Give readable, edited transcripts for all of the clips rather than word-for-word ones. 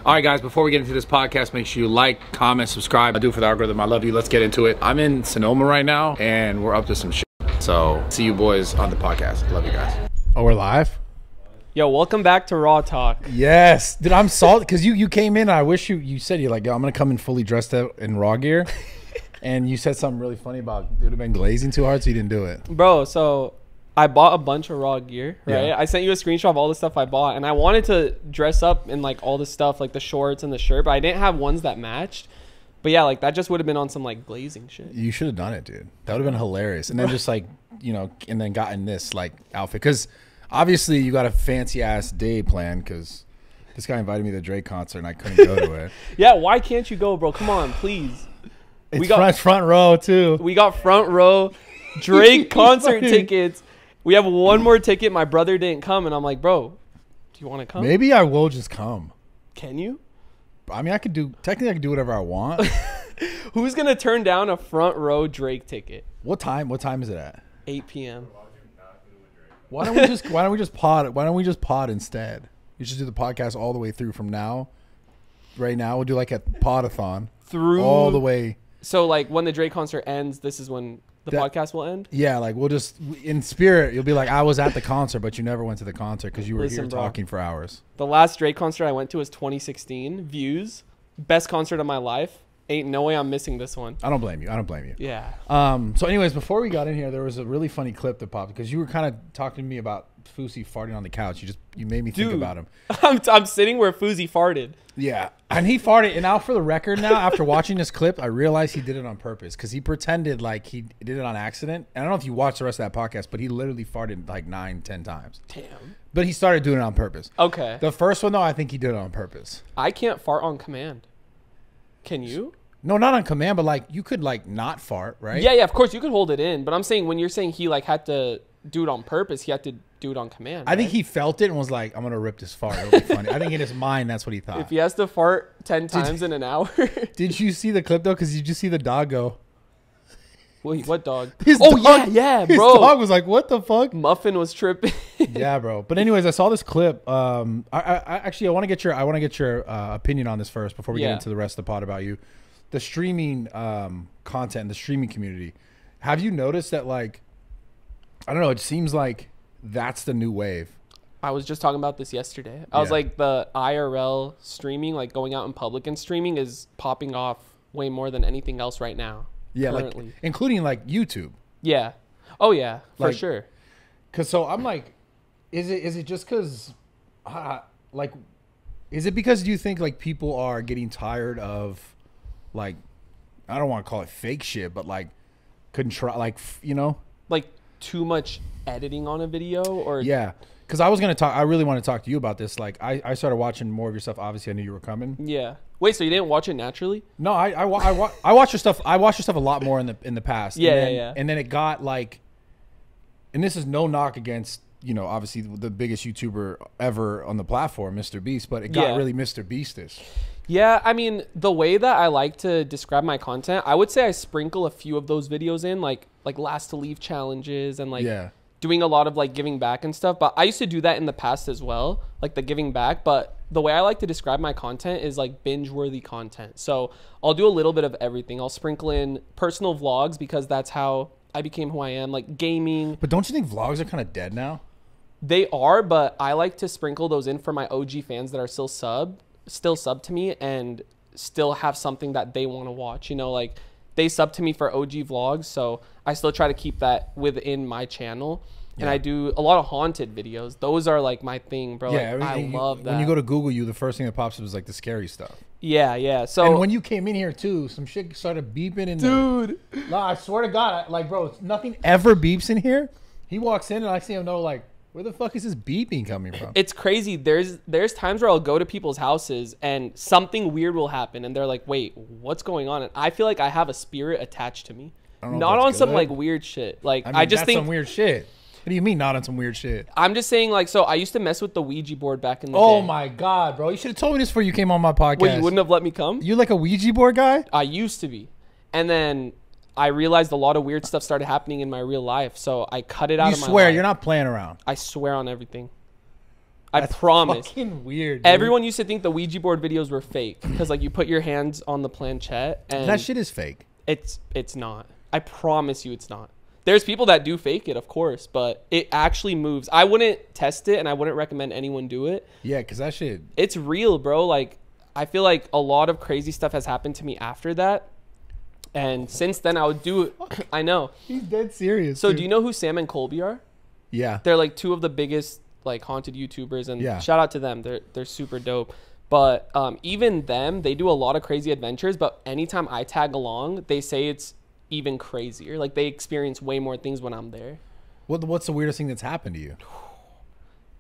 All right, guys, before we get into this podcast, make sure you like, comment, subscribe. I do it for the algorithm. I love you. Let's get into it. I'm in Sonoma right now, and we're up to some shit. So see you boys on the podcast. Love you guys. Oh, we're live? Yo, welcome back to Raw Talk. Yes. Dude, I'm salty because you came in and I wish you said you're like, yo, I'm going to come in fully dressed out in Raw gear. And you said something really funny about it would have been glazing too hard, so you didn't do it. Bro, so I bought a bunch of Raw gear, right? Yeah. I sent you a screenshot of all the stuff I bought, and I wanted to dress up in like all the stuff, like the shorts and the shirt, but I didn't have ones that matched. But yeah, like that just would have been on some like glazing shit. You should have done it, dude. That would have been hilarious. And then just like, you know, and then gotten this like outfit. Because obviously you got a fancy ass day planned because this guy invited me to the Drake concert and I couldn't go to it. Yeah, why can't you go, bro? Come on, please. We got front row too. We got front row Drake concert tickets. We have one more ticket. My brother didn't come, and I'm like, bro, do you want to come? Maybe I will just come. Can you? I mean, I can do whatever I want. Who's going to turn down a front row Drake ticket? What time is it at? 8 p.m. Why don't we just pod instead? You should do the podcast all the way through from now. Right now, we'll do like a podathon through all the way. So like when the Drake concert ends, this is when the podcast will end? Yeah, like we'll just, in spirit, you'll be like, I was at the concert, but you never went to the concert because you were here talking for hours. The last Drake concert I went to was 2016. Views. Best concert of my life. Ain't no way I'm missing this one. I don't blame you. Yeah. So anyways, before we got in here, there was a really funny clip that popped because you were kind of talking to me about Fousey farting on the couch. You made me think about him. I'm sitting where Fousey farted. Yeah, and he farted. And now for the record now, after watching this clip, I realized he did it on purpose because he pretended like he did it on accident. And I don't know if you watched the rest of that podcast, but he literally farted like 9-10 times. Damn. But he started doing it on purpose. Okay. The first one, though, I think he did it on purpose. I can't fart on command. Can you? No, not on command, but like you could like not fart, right? Yeah, of course you could hold it in. But I'm saying when you're saying he like had to do it on purpose, he had to do it on command. I think he felt it and was like, I'm going to rip this fart. It'll be funny. I think in his mind, that's what he thought. If he has to fart 10 times in an hour. Did you see the clip, though? Because you just see the dog go. Wait, what dog? Dog, yeah, bro. His dog was like, what the fuck? Muffin was tripping. Yeah, bro. But anyways, I saw this clip. I want to get your opinion on this first before we get into the rest of the pod about you. The streaming content, the streaming community. Have you noticed that, like, I don't know, it seems like that's the new wave. I was just talking about this yesterday. I was like, the IRL streaming, like going out in public and streaming is popping off way more than anything else right now. Yeah, currently. like including like YouTube. Yeah. Oh yeah, for sure. Cause so I'm like, is it just cause, like, is it because do you think like people are getting tired of, like, I don't want to call it fake shit, but like, like too much editing on a video or yeah. Because I really want to talk to you about this. Like, I started watching more of your stuff. Obviously, I knew you were coming. Yeah. Wait, so you didn't watch it naturally? No, I watch your stuff. I watched your stuff a lot more in the past. Yeah. And then it got like, and this is no knock against, you know, obviously the biggest YouTuber ever on the platform, Mr. Beast, but it got really Mr. Beastish. Yeah, I mean, the way that I like to describe my content, I would say I sprinkle a few of those videos in, like last to leave challenges and like doing a lot of like giving back and stuff. But I used to do that in the past as well, like the giving back. But the way I like to describe my content is like binge-worthy content. So I'll do a little bit of everything. I'll sprinkle in personal vlogs because that's how I became who I am, like gaming. But don't you think vlogs are kind of dead now? They are, but I like to sprinkle those in for my OG fans that are still sub to me and still have something that they want to watch. You know, like they sub to me for OG vlogs, so I still try to keep that within my channel. And I do a lot of haunted videos. Those are like my thing, bro. Yeah, like, I love that. When you go to Google, the first thing that pops up is like the scary stuff. Yeah. So and when you came in here too, some shit started beeping in dude. No, I swear to God, like, bro, nothing ever beeps in here. He walks in and I see him like, where the fuck is this beeping coming from? It's crazy. There's times where I'll go to people's houses and something weird will happen and they're like, wait, what's going on? And I feel like I have a spirit attached to me. Not on some like weird shit. Like I just think some weird shit. What do you mean not on some weird shit? I'm just saying, like, so I used to mess with the Ouija board back in the day. Oh my God, bro. You should have told me this before you came on my podcast. Well, you wouldn't have let me come? You like a Ouija board guy? I used to be. And then I realized a lot of weird stuff started happening in my real life. So I cut it out of my life. You swear, you're not playing around. I swear on everything. I promise. Fucking weird. Dude. Everyone used to think the Ouija board videos were fake because like you put your hands on the planchette and that shit is fake. It's not. I promise you, it's not. There's people that do fake it, of course, but it actually moves. I wouldn't test it, and I wouldn't recommend anyone do it. Yeah, because that shit... It's real, bro. Like, I feel like a lot of crazy stuff has happened to me after that. And since then, I would do it. I know. He's dead serious. So dude. do you know who Sam and Colby are? Yeah. They're like two of the biggest like haunted YouTubers, and yeah. shout out to them. They're super dope. But even them, they do a lot of crazy adventures. But anytime I tag along, they say it's even crazier. Like they experience way more things when I'm there. What's the weirdest thing that's happened to you?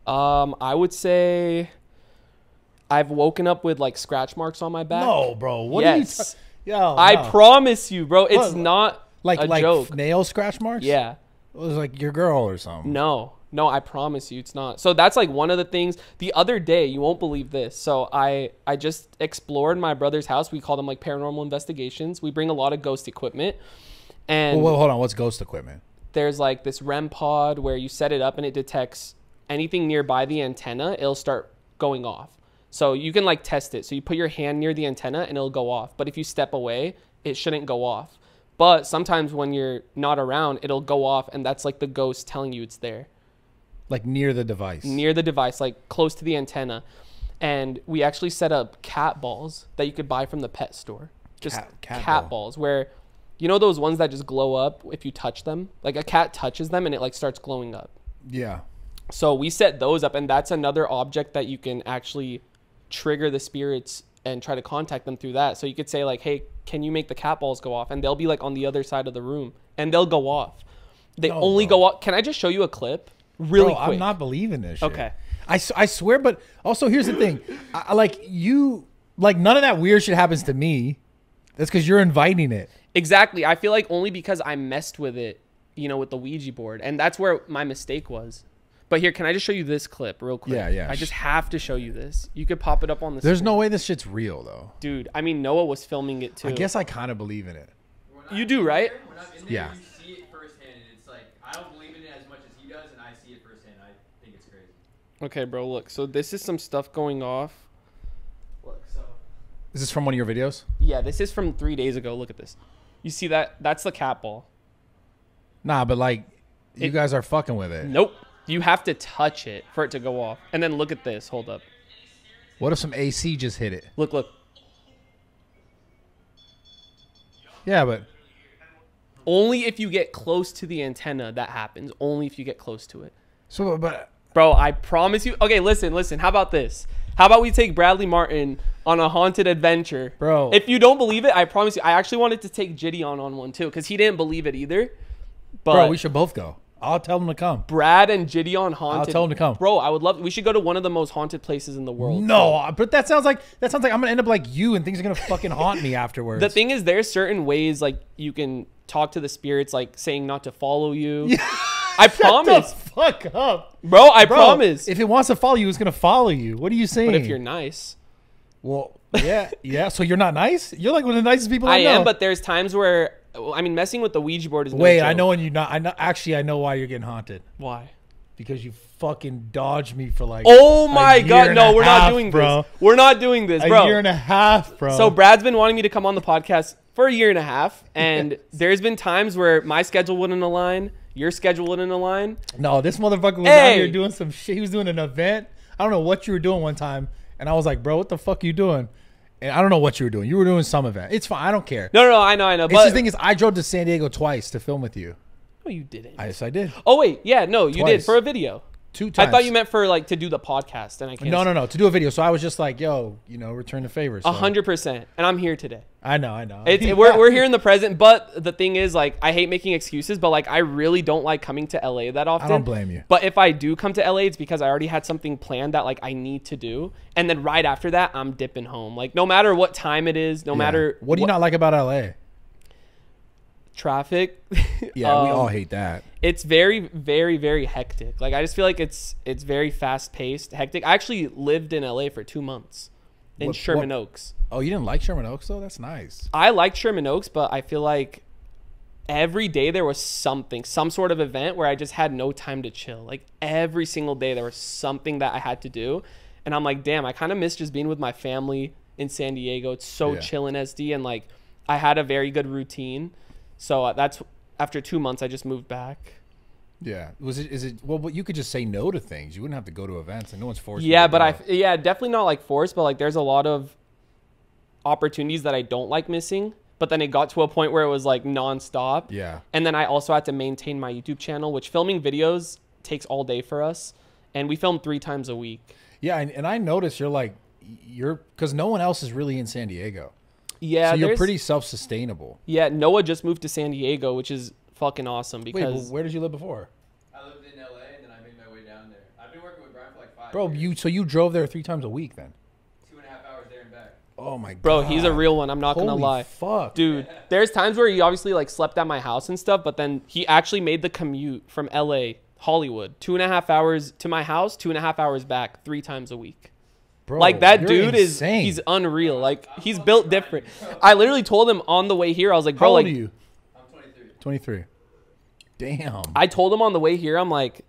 I would say I've woken up with like scratch marks on my back. No, bro. What yes. are you Yo, I no. promise you, bro. It's not like a joke. Nail scratch marks? Yeah. It was like your girl or something. No, I promise you it's not. So that's like one of the things. The other day, you won't believe this. So I just explored my brother's house. We call them like paranormal investigations. We bring a lot of ghost equipment. And well, hold on. What's ghost equipment? There's like this REM pod where you set it up and it detects anything nearby the antenna. It'll start going off. So you can like test it. So you put your hand near the antenna and it'll go off. But if you step away, it shouldn't go off. But sometimes when you're not around, it'll go off, and that's like the ghost telling you it's there. Like near the device. Near the device, like close to the antenna. And we actually set up cat balls that you could buy from the pet store. Just cat balls where, you know those ones that just glow up if you touch them? Like a cat touches them and it like starts glowing up. Yeah. So we set those up, and that's another object that you can actually trigger the spirits and try to contact them through that. So you could say like, hey, can you make the cat balls go off? And they'll be like on the other side of the room and they'll go off. They only go off. Can I just show you a clip really quick? I'm not believing this shit. Okay. I swear, but also here's the thing. I like you, like none of that weird shit happens to me. That's because you're inviting it. Exactly. I feel like only because I messed with it, you know, with the Ouija board. And that's where my mistake was. But here, can I just show you this clip real quick? Yeah. I just have to show you this. You could pop it up on the There's screen. no way this shit's real, though. Dude, I mean, Noah was filming it, too. I guess I kind of believe in it. You do, right? When I'm in there, yeah. you see it firsthand, and it's like, I don't believe in it as much as he does, and I see it firsthand. I think it's crazy. Okay, bro, look. So this is some stuff going off. Look, so... Is this from one of your videos? Yeah, this is from 3 days ago. Look at this. You see that? That's the cat ball. Nah, but like, you guys are fucking with it. Nope. You have to touch it for it to go off. And then look at this. Hold up. What if some AC just hit it? Look. Yeah, but... Only if you get close to the antenna that happens. Only if you get close to it. So, but... Bro, I promise you. Okay, listen. How about this? How about we take Bradley Martin on a haunted adventure? Bro. If you don't believe it, I promise you. I actually wanted to take Gideon on one too because he didn't believe it either. But Bro, we should both go. I'll tell them to come. Brad and Gideon haunted. I'll tell them to come. Bro, I would love. We should go to one of the most haunted places in the world. No, but that sounds like I'm gonna end up like you, and things are gonna fucking haunt me afterwards. The thing is, there's certain ways like you can talk to the spirits, like saying not to follow you. Yeah. I promise. Shut the fuck up, bro. I promise. If it wants to follow you, it's gonna follow you. What are you saying? But if you're nice, well, yeah. So you're not nice. You're like one of the nicest people I know. am. But there's times where. I mean, messing with the Ouija board is no Wait, joke. I know when you not. I know. Actually, I know why you're getting haunted. Why? Because you fucking dodged me for like. Oh my god! No, we're not doing this. We're not doing this, bro. A year and a half, bro. So Brad's been wanting me to come on the podcast for a year and a half, and there's been times where my schedule wouldn't align, your schedule wouldn't align. No, this motherfucker was out here doing some shit. He was doing an event. I don't know what you were doing one time, and I was like, bro, what the fuck are you doing? And I don't know what you were doing. You were doing some event. It's fine. I don't care. No, I know. But the thing is, I drove to San Diego twice to film with you. No, you didn't. Yes, I did. Oh wait, yeah, no, you did for a video. 2 times. I thought you meant for like to do the podcast, and I can't. No, to do a video. So I was just like, yo, return the favor. 100%, and I'm here today. I know. We're here in the present, but the thing is, like, I hate making excuses, but like, I really don't like coming to LA that often. I don't blame you. But if I do come to LA, it's because I already had something planned that like I need to do, and then right after that, I'm dipping home. Like, no matter what time it is, no matter what do you not like about LA? Traffic. Yeah, we all hate that. It's very, very, very hectic. Like, I just feel like it's very fast paced, hectic. I actually lived in LA for 2 months in Sherman Oaks. Oh, you didn't like Sherman Oaks though? That's nice. I liked Sherman Oaks, but I feel like every day there was something, some sort of event where I just had no time to chill. Like every single day there was something that I had to do. And I'm like, damn, I kind of miss just being with my family in San Diego. It's so chill in SD. And like, I had a very good routine. So that's, after 2 months, I just moved back. Yeah. Well, but you could just say no to things. You wouldn't have to go to events and no one's forced you Yeah, to but go. definitely not like forced, but like there's a lot of opportunities that I don't like missing. But then it got to a point where it was like nonstop. Yeah. And then I also had to maintain my YouTube channel, which filming videos takes all day for us. And we film 3 times a week. Yeah. And I noticed because no one else is really in San Diego. Yeah. So you're pretty self-sustainable. Yeah. Noah just moved to San Diego, which is fucking awesome because. Wait, well, where did you live before? I lived in LA and then I made my way down there. I've been working with Brian for like 5 Bro, years. so you drove there 3 times a week then? 2.5 hours there and back. Oh my god. Bro, he's a real one. I'm not going to lie. Fuck. Dude, there's times where he obviously like slept at my house and stuff, but then he actually made the commute from LA, Hollywood, 2.5 hours to my house, 2.5 hours back, 3 times a week. Bro, like that dude insane. he's unreal. Like he's built different. I literally told him on the way here, I was like, bro, how old like, are you? I'm 23. 23. Damn. I told him on the way here, I'm like,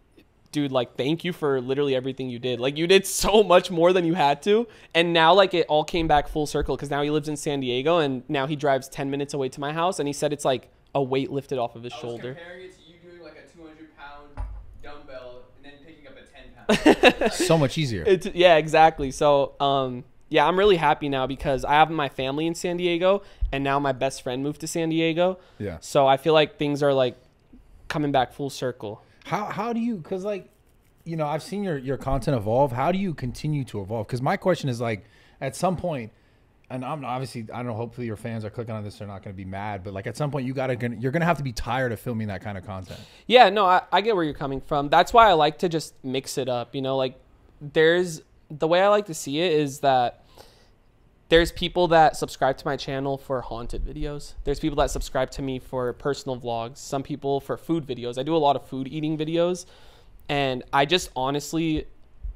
dude, like, thank you for literally everything you did. Like, you did so much more than you had to. And now, like, it all came back full circle because now he lives in San Diego and now he drives 10 minutes away to my house. And he said it's like a weight lifted off of his shoulder. Comparing it to you doing like a 200-pound dumbbell and then picking up a 10-pound. So much easier. Yeah, exactly. So, yeah, I'm really happy now because I have my family in San Diego and now my best friend moved to San Diego. Yeah. So I feel like things are like coming back full circle. How do you, because like, you know, I've seen your content evolve. How do you continue to evolve? Because my question is like, at some point, and I'm obviously, I don't know, hopefully your fans are clicking on this, they're not going to be mad, but like at some point you're going to have to be tired of filming that kind of content. Yeah, no, I get where you're coming from. That's why I like to just mix it up. You know, like the way I like to see it is that there's people that subscribe to my channel for haunted videos. There's people that subscribe to me for personal vlogs. Some people for food videos. I do a lot of food eating videos. And I just honestly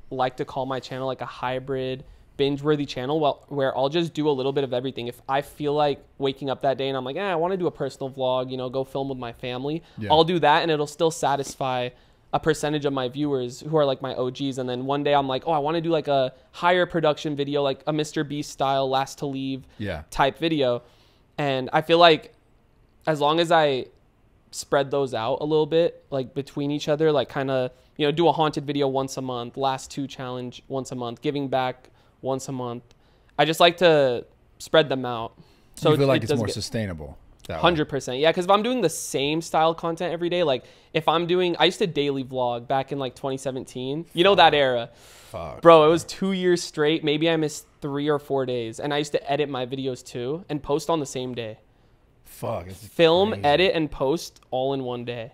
like to call my channel like a hybrid binge-worthy channel where I'll just do a little bit of everything. If I feel like waking up that day and I'm like, I want to do a personal vlog, you know, go film with my family, I'll do that and it'll still satisfy a percentage of my viewers who are like my OGs. And then one day I'm like, I want to do like a higher production video, like a Mr. Beast style last to leave type video. And I feel like as long as I spread those out a little bit, like between each other, like kind of, you know, do a haunted video once a month, last 2 challenge once a month, giving back once a month. I just like to spread them out. So you feel like it's more sustainable. 100%. Yeah, because if I'm doing the same style content every day, like if I'm doing, I used to daily vlog back in like 2017. You know that era. Fuck. Bro, it was 2 years straight. Maybe I missed 3 or 4 days. And I used to edit my videos too and post on the same day. Fuck. Film, crazy. edit, and post all in one day.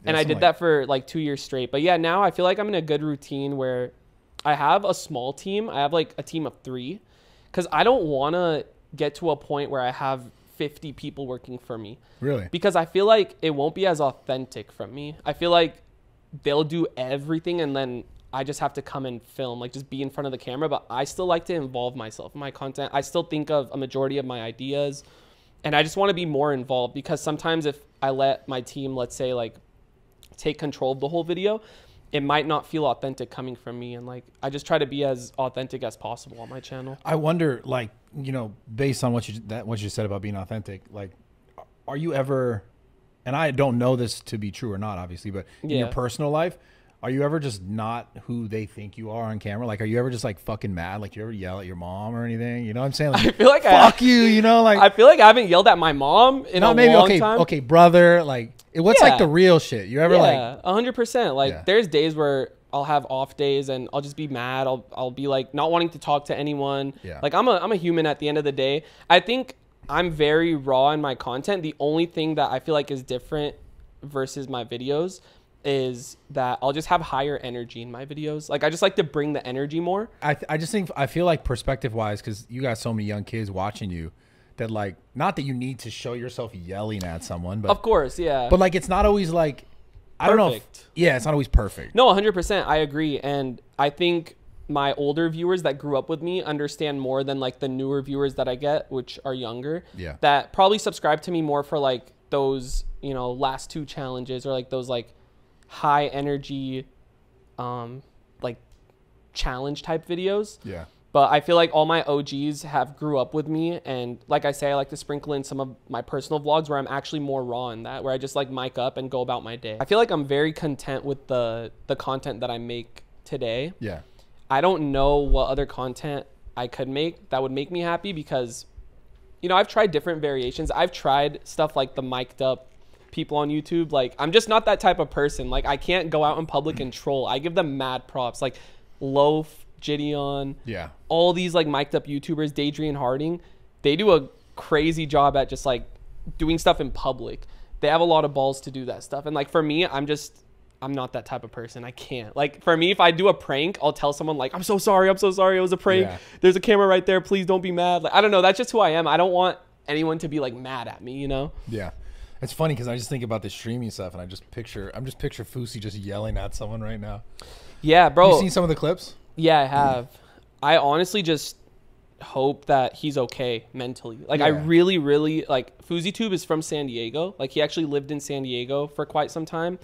And I did like that for like 2 years straight. But yeah, now I feel like I'm in a good routine where I have a small team. I have like a team of 3 because I don't want to get to a point where I have 50 people working for me. Really? Because I feel like it won't be as authentic from me. I feel like they'll do everything and then I just have to come and film, like just be in front of the camera. But I still like to involve myself in my content. I still think of a majority of my ideas and I just want to be more involved because sometimes if I let my team, let's say, like take control of the whole video, it might not feel authentic coming from me. And like, I just try to be as authentic as possible on my channel. I wonder, like, you know, based on what you said about being authentic, like, are you ever, and I don't know this to be true or not, obviously, but in your personal life, are you ever just not who they think you are on camera? Like, are you ever just like fucking mad? Like, you ever yell at your mom or anything? You know what I'm saying? Like, I feel like fuck you, you know, like, I feel like I haven't yelled at my mom in a long time. Okay, brother, like, what's like the real shit? You ever like 100%. Like there's days where I'll have off days and I'll just be mad. I'll be like not wanting to talk to anyone. Yeah. Like I'm a human at the end of the day. I think I'm very raw in my content. The only thing that I feel like is different versus my videos is that I'll just have higher energy in my videos. Like I just like to bring the energy more. I just think, I feel like perspective wise, because you got so many young kids watching you, that like, not that you need to show yourself yelling at someone, but of course, yeah. But like, it's not always like, I don't know. It's not always perfect. No, 100%. I agree. And I think my older viewers that grew up with me understand more than like the newer viewers that I get, which are younger. Yeah. That probably subscribe to me more for like those, you know, last 2 challenges or like those like high energy like challenge type videos. Yeah. But I feel like all my OGs have grew up with me, and like I say, I like to sprinkle in some of my personal vlogs where I'm actually more raw in that, where I just like mic up and go about my day. I feel like I'm very content with the content that I make today. Yeah. I don't know what other content I could make that would make me happy, because, you know, I've tried different variations. I've tried stuff like the mic'd up people on YouTube. Like, I'm just not that type of person. Like, I can't go out in public and troll. I give them mad props. Like Loaf, Gideon, yeah, all these like mic'd up YouTubers, Daydream Harding, they do a crazy job at just like doing stuff in public. They have a lot of balls to do that stuff. And like for me, I'm not that type of person. I can't. Like for me, if I do a prank, I'll tell someone like, I'm so sorry, it was a prank. Yeah. There's a camera right there, please don't be mad. Like, I don't know, that's just who I am. I don't want anyone to be like mad at me, you know? Yeah. It's funny because I just think about the streaming stuff, and I'm just picture Fousey just yelling at someone right now. Yeah, bro. You seen some of the clips? Yeah, I have. I honestly just hope that he's okay mentally. Like, yeah. I really, really, like, FouseyTube is from San Diego. Like, he actually lived in San Diego for quite some time.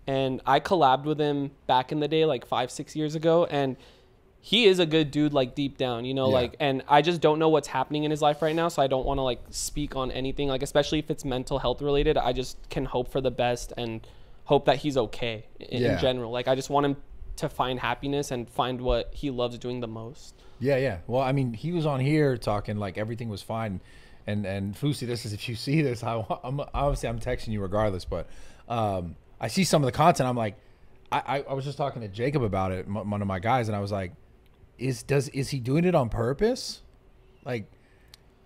And I collabed with him back in the day, like 5-6 years ago. And he is a good dude, like, deep down, you know? Yeah. Like, and I just don't know what's happening in his life right now. So I don't want to, like, speak on anything. Like, especially if it's mental health related. I just can hope for the best and hope that he's okay in general. Like, I just want him to find happiness and find what he loves doing the most. Yeah. Well, I mean, he was on here talking like everything was fine, and Fousey, this is, if you see this, I'm texting you regardless, but I see some of the content. I'm like, I was just talking to Jacob about it, one of my guys, and I was like, is he doing it on purpose? Like,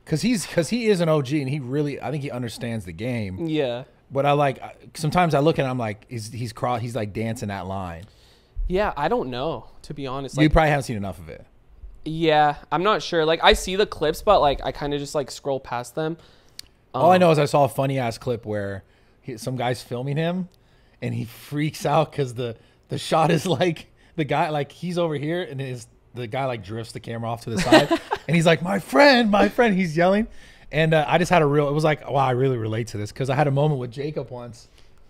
because he is an OG and he really, I think he understands the game. Yeah. But sometimes I look at him, I'm like, he's like dancing that line. Yeah, I don't know, to be honest. You probably haven't seen enough of it. Yeah, I'm not sure. Like, I see the clips, but like I kind of just like scroll past them. All I know is I saw a funny ass clip where some guy's filming him, and he freaks out because the shot is like the guy, like he's over here, and the guy like drifts the camera off to the side, and he's like, my friend, he's yelling, and I just had it was like, wow, I really relate to this, because I had a moment with Jacob once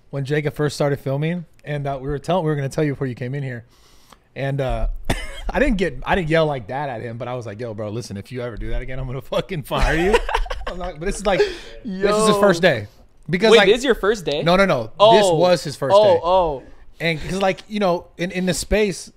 when Jacob first started filming, and we were going to tell you before you came in here, and I didn't yell like that at him, but I was like, yo, bro, listen, if you ever do that again, I'm gonna fucking fire you. But this is like, this is his first day. Because, wait, like, this is your first day? No. Oh. This was his first day. Oh. And because, like, you know, in the space,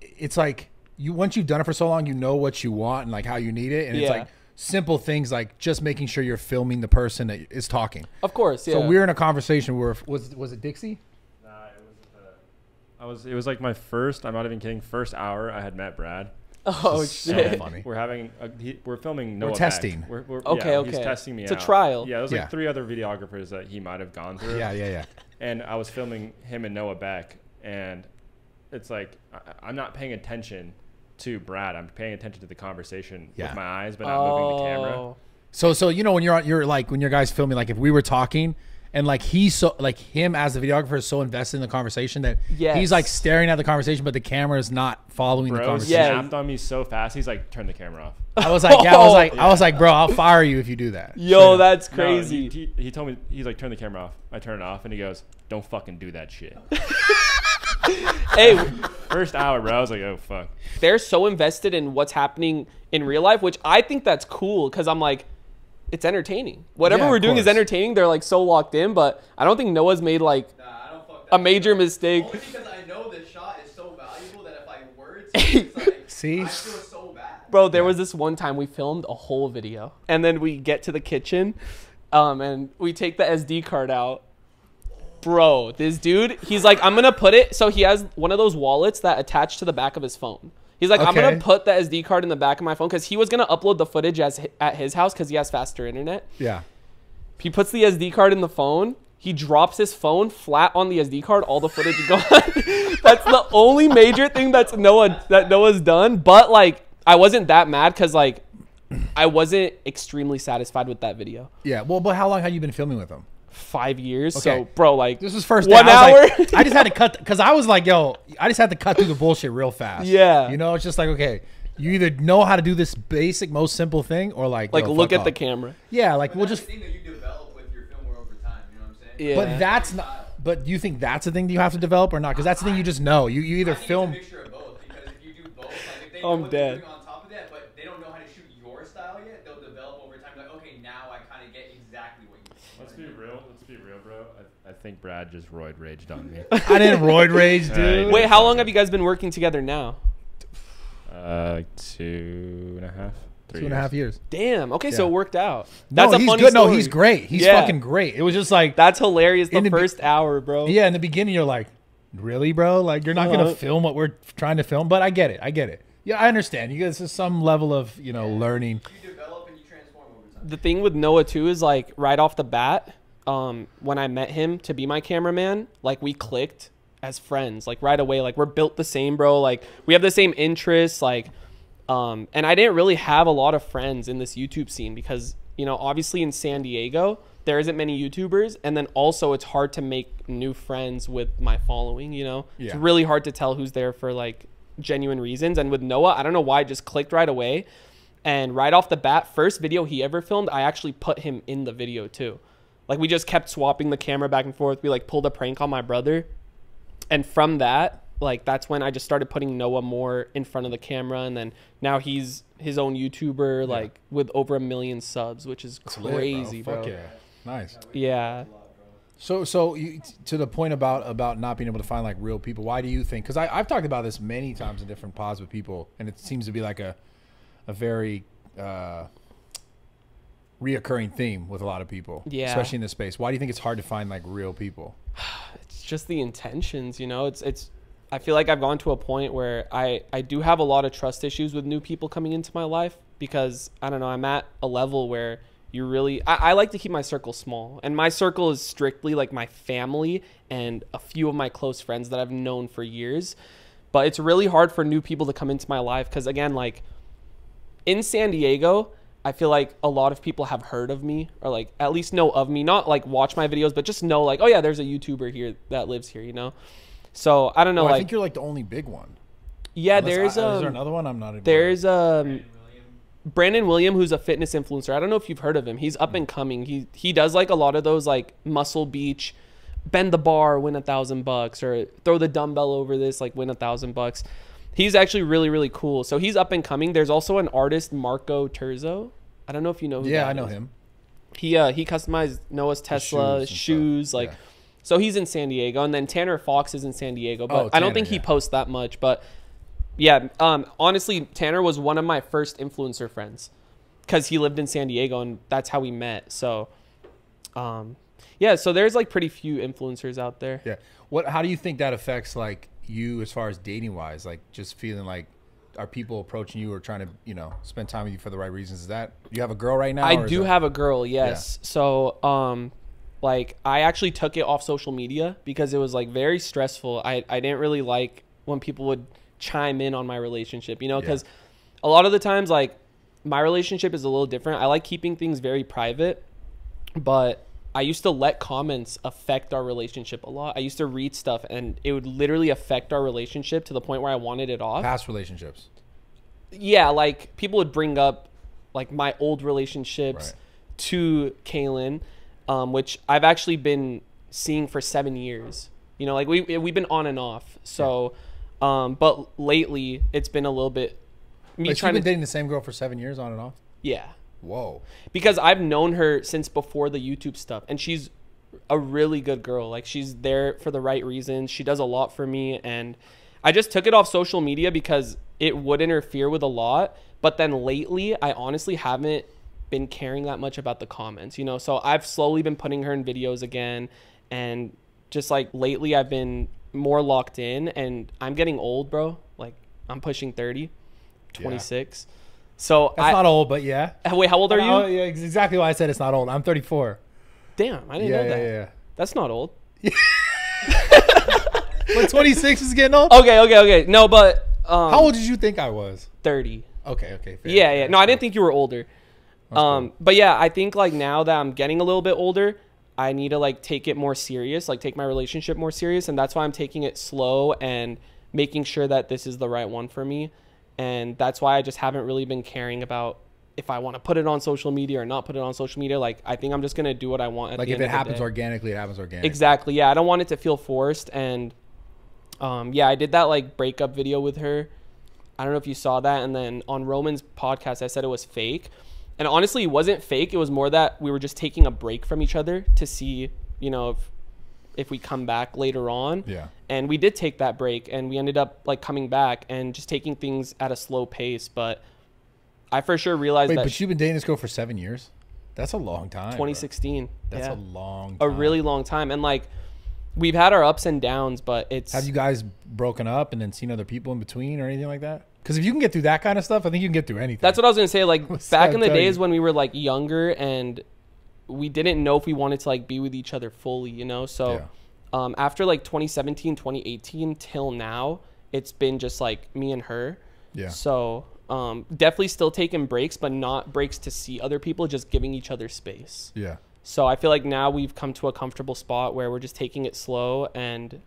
it's like once you've done it for so long, you know what you want and like how you need it, and it's like simple things like just making sure you're filming the person that is talking. Of course, yeah. So we're in a conversation where was it Dixie? It was like my first, I'm not even kidding, first hour I had met Brad. Oh shit! So funny. We're filming Noah. We're testing. Okay. He's testing me out. It's a trial. Yeah, there's like 3 other videographers that he might have gone through. Yeah. And I was filming him and Noah Beck, and it's like I'm not paying attention to Brad. I'm paying attention to the conversation with my eyes, but not moving the camera. So you know when you're like when your guys filming, like if we were talking. And like he's so like him as the videographer is so invested in the conversation that he's like staring at the conversation, but the camera is not following the conversation. Yeah, snapped on me so fast. He's like, turn the camera off. I was like, I was like, bro, I'll fire you if you do that. Yo, that's crazy. No, he told me, he's like, turn the camera off. I turn it off, and he goes, don't fucking do that shit. Hey, first hour, bro. I was like, oh fuck. They're so invested in what's happening in real life, which I think that's cool, because I'm like, it's entertaining. Whatever we're doing is entertaining. They're like so locked in, but I don't think Noah's made like a major mistake. Only because I know this shot is so valuable that if I were to, it's like, see, I feel so bad. Bro, there was this one time we filmed a whole video, and then we get to the kitchen, and we take the SD card out. Bro, this dude, he's like, I'm gonna put it. So he has one of those wallets that attach to the back of his phone. He's like, I'm going to put the SD card in the back of my phone, because he was going to upload the footage at his house because he has faster internet. Yeah. He puts the SD card in the phone. He drops his phone flat on the SD card. All the footage is gone. That's the only major thing that Noah's done. But, like, I wasn't that mad because, like, I wasn't extremely satisfied with that video. Yeah. Well, but how long have you been filming with him? 5 years. Okay. So, bro, like, this was first 1 hour. Like, I just had to cut because I was like, yo, I just had to cut through the bullshit real fast. Yeah. You know, it's just like, okay, you either know how to do this basic, most simple thing, or like look at the camera. Yeah, like but we'll that's just. the thing that you develop with your film over time. Yeah. But that's not. But do you think that's the thing that you have to develop or not? Because that's the thing you just know. You either film. It's a mixture of both, because if you do both, like if they know what they're doing on top of that, but they don't know how to shoot your style yet, they'll develop over time. Like, okay, now I kind of get exactly what you. Let's be real, bro. I think Brad just roid raged on me. I didn't roid rage, dude. Wait, how long have you guys been working together now? 2.5. 2.5 years. Damn. Okay, so Yeah. it worked out. No, That's a he's funny good. story. No, he's great. He's Yeah. fucking great. It was just like That's hilarious. In The the first hour, bro. yeah. In the beginning, you're like, really, bro? Like you're not gonna film what we're trying to film. But I get it. Yeah, I understand. You guys, there's some level of learning. You develop and you transform over time. The thing with Noah too is like right off the bat, when I met him to be my cameraman, like we clicked as friends, like right away. Like we're built the same, bro. Like we have the same interests, like. And I didn't really have a lot of friends in this YouTube scene because, obviously in San Diego, there isn't many YouTubers. And then also it's hard to make new friends with my following, It's really hard to tell who's there for like genuine reasons. And with Noah, I don't know why, it just clicked right away. And right off the bat, first video he ever filmed, I actually put him in the video too. Like we just kept swapping the camera back and forth. We like pulled a prank on my brother. And from that, like that's when I just started putting Noah more in front of the camera, and then now he's his own YouTuber, like with over 1 million subs, which is crazy, bro. Fuck yeah, nice. Yeah. So you, to the point about not being able to find like real people, why do you think? Because I've talked about this many times in different pods with people, and it seems to be like a very reoccurring theme with a lot of people, especially in this space. Why do you think it's hard to find like real people? It's just the intentions, it's I feel like I've gone to a point where I do have a lot of trust issues with new people coming into my life because, I don't know, I'm at a level where you really... I like to keep my circle small. And my circle is strictly like my family and a few of my close friends that I've known for years. But it's really hard for new people to come into my life because, again, like in San Diego, I feel like a lot of people have heard of me or like at least know of me. Not like watch my videos, but just know like, oh yeah, there's a YouTuber here that lives here, So I don't know. Well, like, I think you're like the only big one. Yeah, is there another one? I'm not. There's Brandon William, who's a fitness influencer. I don't know if you've heard of him. He's up and coming. He does like a lot of those like Muscle Beach, bend the bar, win $1,000, or throw the dumbbell over this, like win $1,000. He's actually really, really cool. So he's up and coming. There's also an artist, Marco Terzo. I don't know if you know who that I know is. him. He customized Noah's Tesla shoes like. Yeah. So he's in San Diego, and then Tanner Fox is in San Diego, but I don't think he posts that much. But yeah, honestly, Tanner was one of my first influencer friends because he lived in San Diego, and that's how we met. So, yeah, so there's like pretty few influencers out there. Yeah. How do you think that affects like you as far as dating wise? Like just feeling like, are people approaching you or trying to, spend time with you for the right reasons? Do you have a girl right now? I do have a girl, yes. Yeah. So, like I actually took it off social media because it was like very stressful. I didn't really like when people would chime in on my relationship, because a lot of the times like my relationship is a little different. I like keeping things very private, but I used to let comments affect our relationship a lot. I used to read stuff and it would literally affect our relationship to the point where I wanted it off. Past relationships. Yeah, like people would bring up like my old relationships to Kaylin. Which I've actually been seeing for 7 years. Like we've been on and off. So, but lately it's been a little bit. You've been dating the same girl for 7 years on and off? Yeah. Whoa. Because I've known her since before the YouTube stuff, and she's a really good girl. Like she's there for the right reasons. She does a lot for me, and I just took it off social media because it would interfere with a lot. But then lately, I honestly haven't been caring that much about the comments, so I've slowly been putting her in videos again, and just like lately I've been more locked in, and I'm getting old, bro. Like I'm pushing 30, 26. So that's not old, but yeah. Wait, how old are you? Oh, yeah, exactly why I said it's not old. I'm 34. Damn, I didn't know that. Yeah. That's not old. But 26 is getting old? Okay. No, but how old did you think I was? 30. Okay. Fair. Yeah. No, I didn't think you were older. Cool. But yeah, I think like now that I'm getting a little bit older, I need to like take it more serious, like take my relationship more serious. And that's why I'm taking it slow and making sure that this is the right one for me. And that's why I just haven't really been caring about if I want to put it on social media or not put it on social media. Like, I think I'm just going to do what I want. Like, if it happens organically, it happens organically. Exactly. Yeah. I don't want it to feel forced. And yeah, I did that like breakup video with her. I don't know if you saw that. And then on Roman's podcast, I said it was fake. And honestly, it wasn't fake. It was more that we were just taking a break from each other to see, you know, if we come back later on. Yeah. And we did take that break, and we ended up like coming back and just taking things at a slow pace. But I for sure realized that. But you've been dating this girl for 7 years? That's a long time. 2016. Bro. That's a long time. A really long time. And like, we've had our ups and downs, but it's. Have you guys broken up and then seen other people in between or anything like that? Because if you can get through that kind of stuff, I think you can get through anything. That's what I was going to say. Like, back in the days when we were like younger and we didn't know if we wanted to like be with each other fully, you know? So after like 2017, 2018 till now, it's been just like me and her. Yeah. So definitely still taking breaks, but not breaks to see other people, just giving each other space. Yeah. So I feel like now we've come to a comfortable spot where we're just taking it slow, and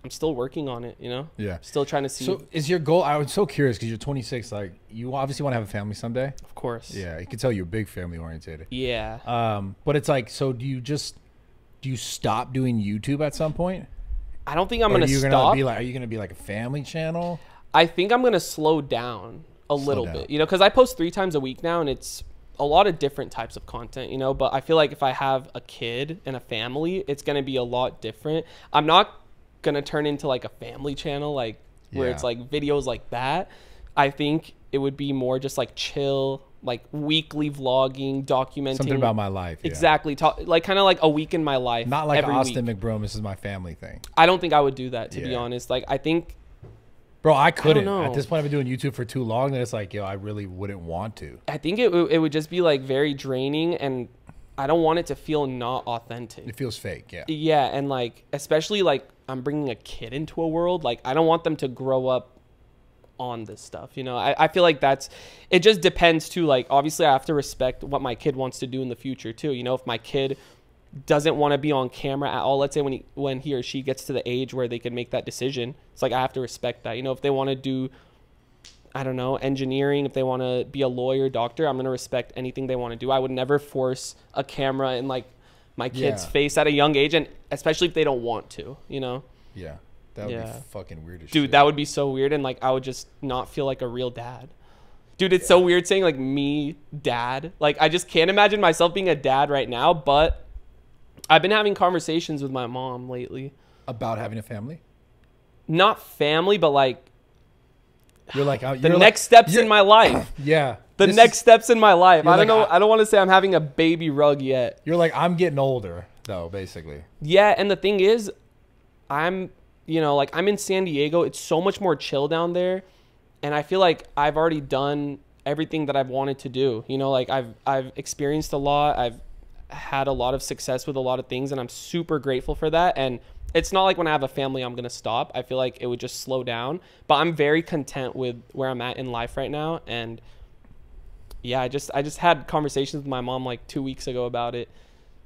I'm still working on it, you know? Yeah. Still trying to see. So is your goal, I was so curious because you're 26, like you obviously want to have a family someday. Of course. Yeah. You can tell you're big family oriented. Yeah. But it's like, so do you stop doing YouTube at some point? I don't think I'm going to stop. Are you going to be like a family channel? I think I'm going to slow down a little bit, you know, because I post 3 times a week now, and it's a lot of different types of content, you know, but I feel like if I have a kid and a family, it's going to be a lot different. I'm not going to turn into like a family channel, like where it's like videos like that. I think it would be more just like chill, like weekly vlogging, documenting something about my life. Exactly. Like kind of like a week in my life. Not like every Austin week. McBrome, this is my family thing. I don't think I would do that, to be honest. Like, I think, bro, I couldn't. At this point, I've been doing YouTube for too long that it's like, yo, I really wouldn't want to. I think it would just be like very draining, and I don't want it to feel not authentic. It feels fake, yeah. Yeah, and like, especially like I'm bringing a kid into a world, like I don't want them to grow up on this stuff, you know? I feel like it just depends too. Like, obviously I have to respect what my kid wants to do in the future too. You know, if my kid doesn't want to be on camera at all, let's say when he or she gets to the age where they can make that decision, it's like I have to respect that. You know, if they want to do, I don't know, engineering, if they want to be a lawyer, doctor, I'm going to respect anything they want to do. I would never force a camera in like my kid's face at a young age, and especially if they don't want to, you know? Yeah. That would be fucking weird as shit. Dude, that would be so weird, and like I would just not feel like a real dad. Dude, it's so weird saying like me, dad. Like, I just can't imagine myself being a dad right now, but I've been having conversations with my mom lately. About having a family? Not family, but like you're like the next steps in my life. Yeah. The next steps in my life. I don't like, know. I don't want to say I'm having a baby rug yet. You're like, I'm getting older though, basically. Yeah, and the thing is, I'm in San Diego. It's so much more chill down there. And I feel like I've already done everything that I've wanted to do. You know, like I've experienced a lot. I've had a lot of success with a lot of things, and I'm super grateful for that. And it's not like when I have a family, I'm going to stop. I feel like it would just slow down. But I'm very content with where I'm at in life right now. And yeah, I just had conversations with my mom like 2 weeks ago about it.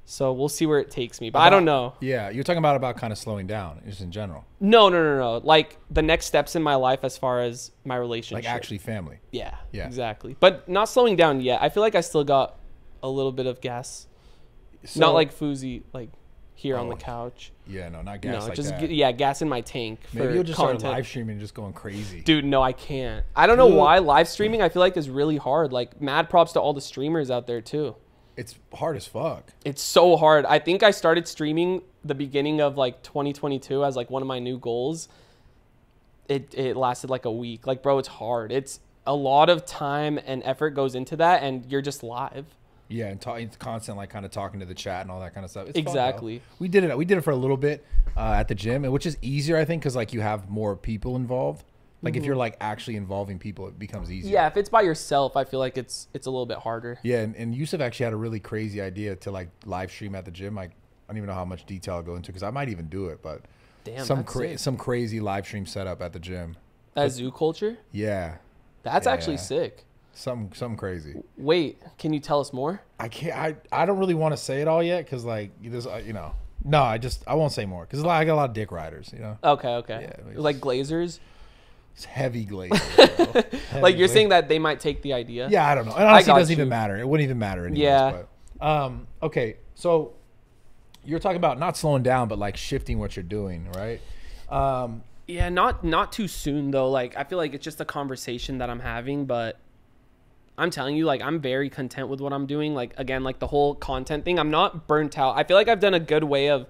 So we'll see where it takes me. But I don't know. Yeah, you're talking about kind of slowing down just in general. No. Like the next steps in my life as far as my relationship. Like actually family. Yeah, exactly. But not slowing down yet. I feel like I still got a little bit of gas. So, not like Fuzi, like here on the couch. Yeah, no, not gas like just that. Gas in my tank. Maybe you'll just content. start live streaming and just going crazy. Dude, no, I can't. I don't know why live streaming I feel like is really hard. Like, mad props to all the streamers out there too. It's hard as fuck. It's so hard. I think I started streaming the beginning of like 2022 as like one of my new goals. It lasted like a week. Like, bro, it's hard. It's a lot of time and effort goes into that, and you're just live. Yeah, and constant like kind of talking to the chat and all that kind of stuff. It's exactly. Fun, we did it for a little bit at the gym, which is easier, I think, because like you have more people involved. Like if you're like actually involving people, it becomes easier. Yeah, if it's by yourself, I feel like it's a little bit harder. Yeah, and Yusuf actually had a really crazy idea to like live stream at the gym. Like, I don't even know how much detail I'll go into because I might even do it, but damn, some crazy live stream setup at the gym. At Zoo Culture? Yeah. That's actually sick. Something crazy. Wait, can you tell us more? I can't. I don't really want to say it all yet because like there's No, I won't say more because I got a lot of dick riders. You know. Okay. Yeah, like Glazers. It's heavy glazer, bro. Heavy Like you're glazer. saying that they might take the idea. Yeah, I don't know. And honestly, it doesn't you. even matter. It wouldn't even matter anyways. Yeah. But, okay, so you're talking about not slowing down, but like shifting what you're doing, right? Yeah, not too soon though. Like I feel like it's just a conversation that I'm having, but I'm telling you, like I'm very content with what I'm doing. Like again, like the whole content thing, I'm not burnt out. I feel like I've done a good way of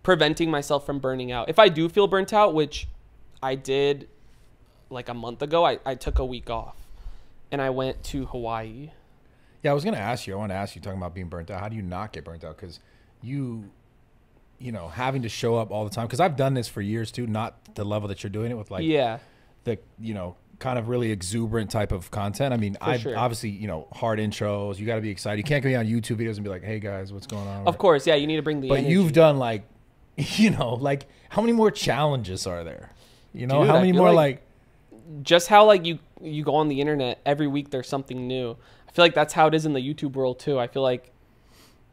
preventing myself from burning out. If I do feel burnt out, which I did like a month ago, I took a week off and I went to Hawaii. Yeah, I was gonna ask you. I want to ask you, talking about being burnt out. How do you not get burnt out? Because you know, having to show up all the time. Because I've done this for years too. Not the level that you're doing it with, like the kind of really exuberant type of content. I mean, obviously, you know, hard intros. You got to be excited. You can't go on YouTube videos and be like, "Hey guys, what's going on?" Of course, yeah, you need to bring the. But energy. you've done like, you know, like how many more challenges are there? You know, Dude, how many more like just how like you go on the internet every week, there's something new. I feel like that's how it is in the YouTube world too. I feel like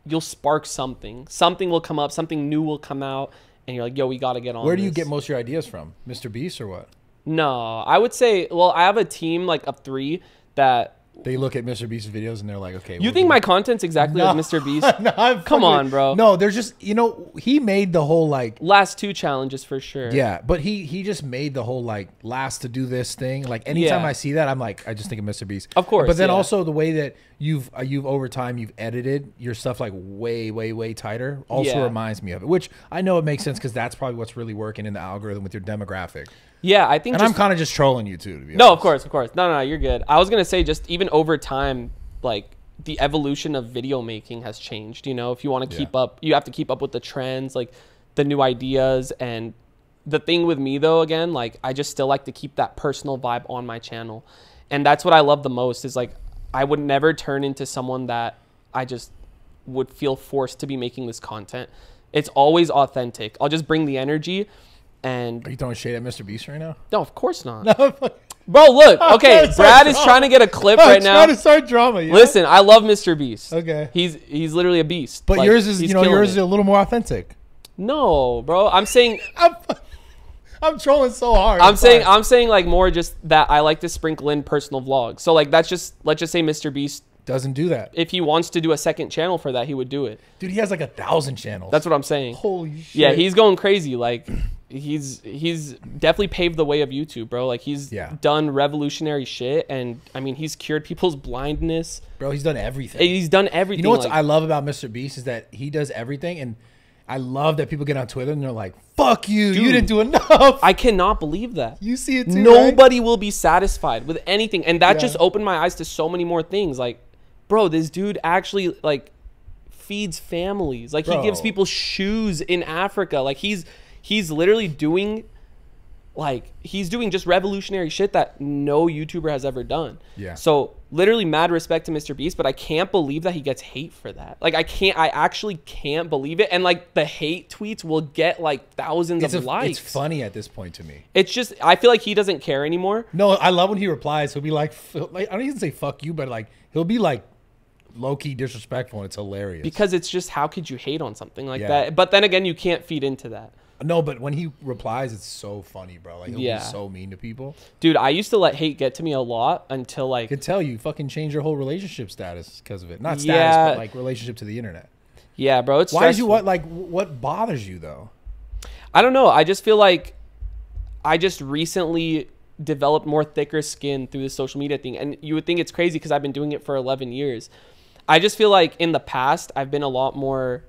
you'll spark something will come up, something new will come out, and you're like, yo, we got to get on. Where do you get most of your ideas from? Mr. Beast or what? No, I would say, well, I have a team like of 3 that they look at Mr. Beast's videos and they're like, okay. You think my content's exactly like Mr. Beast? No, come on, bro. No, there's just, you know, he made the whole like last 2 challenges for sure. Yeah, but he just made the whole like last to do this thing. Like anytime I see that, I'm like, I just think of Mr. Beast. Of course. But then also the way that you've over time you've edited your stuff like way tighter also reminds me of it, which I know it makes sense because that's probably what's really working in the algorithm with your demographic. Yeah, I think. And I'm kind of just trolling you too, to be honest. No, of course. No, you're good. I was gonna say just even over time, like the evolution of video making has changed. You know, if you want to keep up, you have to keep up with the trends, like the new ideas. And the thing with me though, again, like I just still like to keep that personal vibe on my channel, and that's what I love the most. Is like I would never turn into someone that I just would feel forced to be making this content. It's always authentic. I'll just bring the energy. And are you throwing shade at Mr. Beast right now? No, of course not. Bro, look. Okay, Brad is trying to get a clip right now. Trying to start drama. Yeah? Listen, I love Mr. Beast. Okay. He's literally a beast. But like, yours is, you know, yours is a little more authentic. No, bro. I'm saying I'm trolling so hard. I'm saying like more just that I like to sprinkle in personal vlogs. So like that's just, let's just say Mr. Beast doesn't do that. If he wants to do a second channel for that, he would do it. Dude, he has like 1,000 channels. That's what I'm saying. Holy shit. Yeah, he's going crazy. Like he's definitely paved the way of YouTube, bro. Like he's done revolutionary shit, and I mean he's cured people's blindness. Bro, he's done everything. He's done everything. You know what I love about Mr. Beast is that he does everything, and I love that people get on Twitter and they're like, "Fuck you, dude, you didn't do enough." I cannot believe that. You see it too. Nobody will be satisfied with anything, and that just opened my eyes to so many more things. Like, bro, this dude actually like feeds families. Like he gives people shoes in Africa. Like he's literally doing just revolutionary shit that no YouTuber has ever done. Yeah. So literally mad respect to Mr. Beast, but I can't believe that he gets hate for that. Like I actually can't believe it. And like the hate tweets will get like thousands of likes. It's funny at this point to me. It's just, I feel like he doesn't care anymore. No, I love when he replies. He'll be like I don't even say fuck you, but like he'll be like low-key disrespectful, and it's hilarious. Because it's just, how could you hate on something like that? But then again, you can't feed into that. No, but when he replies, it's so funny, bro. Like, he'll be so mean to people. Dude, I used to let hate get to me a lot until, like... I could tell you fucking changed your whole relationship status because of it. Not status, but, like, relationship to the internet. Yeah, bro, it's Why did you... What bothers you, though? I don't know. I just feel like I just recently developed more thicker skin through the social media thing. And you would think it's crazy because I've been doing it for 11 years. I just feel like in the past, I've been a lot more...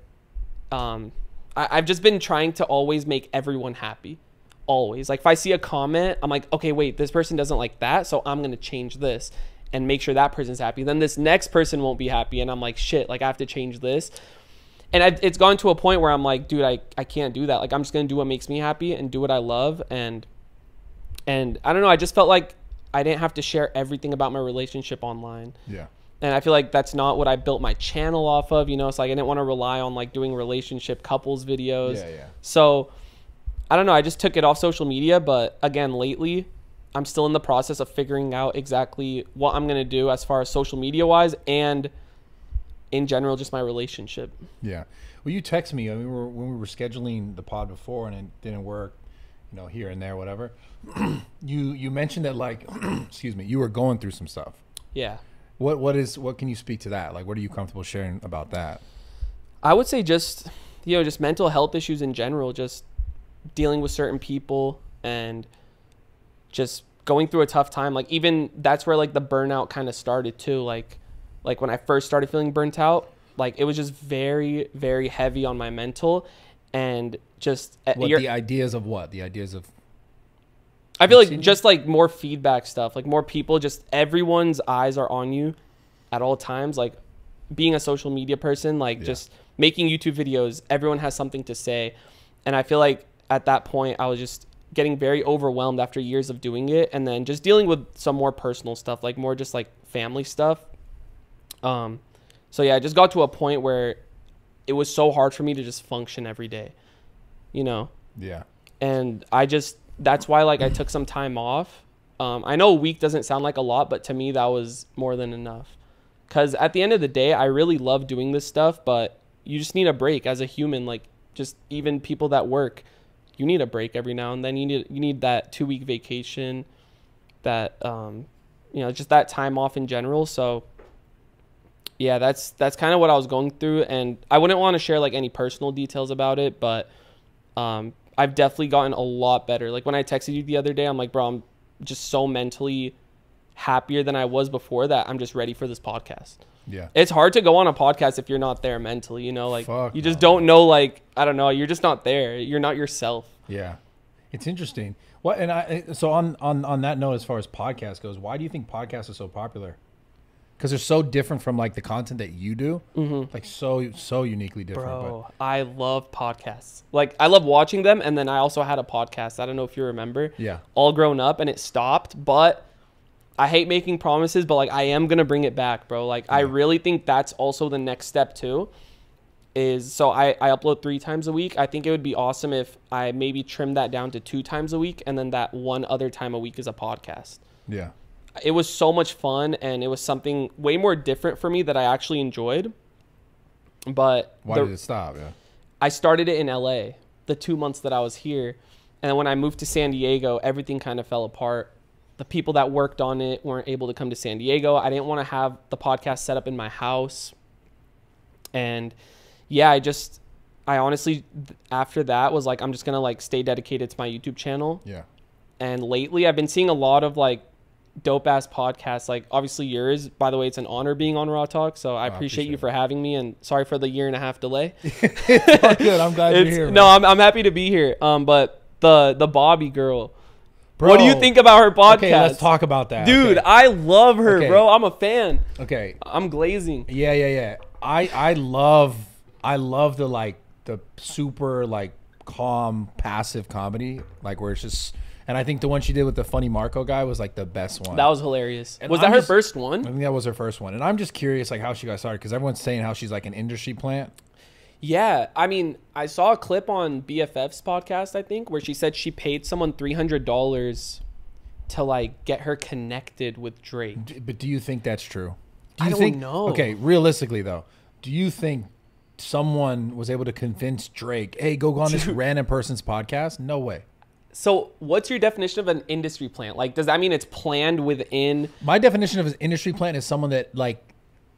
I've just been trying to always make everyone happy. Always. Like if I see a comment, I'm like, okay, wait, this person doesn't like that, so I'm going to change this and make sure that person's happy. Then this next person won't be happy, and I'm like, shit, like I have to change this. And it's gone to a point where I'm like, dude, I can't do that. Like I'm just going to do what makes me happy and do what I love. And I don't know, I just felt like I didn't have to share everything about my relationship online. Yeah. And I feel like that's not what I built my channel off of, you know? It's like I didn't want to rely on like doing relationship couples videos. Yeah. So I don't know. I just took it off social media. But again, lately, I'm still in the process of figuring out exactly what I'm going to do as far as social media wise and in general, just my relationship. Yeah. Well, you texted me when we were scheduling the pod before and it didn't work. you know, here and there, whatever. You mentioned that, like, excuse me, you were going through some stuff. Yeah. What can you speak to that? Like, what are you comfortable sharing about that? I would say just, you know, just mental health issues in general, just dealing with certain people and just going through a tough time. Like, even that's where like the burnout kind of started too. Like when I first started feeling burnt out, like it was just very, very heavy on my mental, and just the ideas of I feel like just like more feedback stuff, like more people, just everyone's eyes are on you at all times. Like being a social media person, like just making YouTube videos, everyone has something to say. And I feel like at that point I was just getting very overwhelmed after years of doing it. And then just dealing with some more personal stuff, like more just like family stuff. So yeah, I just got to a point where it was so hard for me to just function every day, you know? Yeah. And that's why like I took some time off. I know a week doesn't sound like a lot, but to me that was more than enough. Because at the end of the day, I really love doing this stuff, but you just need a break as a human. Like just even people that work, you need a break every now and then. You need that 2-week vacation, that you know, just that time off in general. So yeah, that's kind of what I was going through, and I wouldn't want to share like any personal details about it, but I've definitely gotten a lot better. Like when I texted you the other day, I'm like, bro, I'm just so mentally happier than I was before that I'm just ready for this podcast. Yeah. It's hard to go on a podcast if you're not there mentally, you know, like you just don't know, like, I don't know, you're just not there. You're not yourself. Yeah. It's interesting. What, and so on that note, as far as podcast goes, why do you think podcasts are so popular? Because they're so different from like the content that you do, like so uniquely different. Bro, I love podcasts. Like I love watching them, and then I also had a podcast. I don't know if you remember. Yeah. All Grown Up, and it stopped. But I hate making promises, but like I am gonna bring it back, bro. Like I really think that's also the next step too. So I upload 3 times a week. I think it would be awesome if I maybe trim that down to 2 times a week, and then that one other time a week is a podcast. Yeah. It was so much fun, and it was something way more different for me that I actually enjoyed. But why did it stop? Yeah. I started it in LA, the 2 months that I was here. And then when I moved to San Diego, everything kind of fell apart. The people that worked on it weren't able to come to San Diego. I didn't want to have the podcast set up in my house. And yeah, I honestly, after that was like, I'm just going to like stay dedicated to my YouTube channel. Yeah. And lately I've been seeing a lot of like dope ass podcasts, like obviously yours. By the way, it's an honor being on Raw Talk, so I appreciate you for having me, and sorry for the 1.5-year delay. It's all good. I'm glad you're here. No, I'm happy to be here. But the Bobby girl, bro, what do you think about her podcast? Okay, let's talk about that, dude. Okay. I love her, bro. I'm a fan. Okay, I'm glazing. Yeah. I love the like the super like calm passive comedy, like where it's just. And I think the one she did with the funny Marco guy was like the best one. That was hilarious. And was that her first one? I think that was her first one. And I'm just curious like how she got started, because everyone's saying how she's like an industry plant. Yeah. I mean, I saw a clip on BFF's podcast, I think, where she said she paid someone $300 to like get her connected with Drake. But do you think that's true? I don't know. Okay, realistically though, do you think someone was able to convince Drake, hey, go on this random person's podcast? No way. So what's your definition of an industry plant? Like, does that mean it's planned within? My definition of an industry plant is someone that like,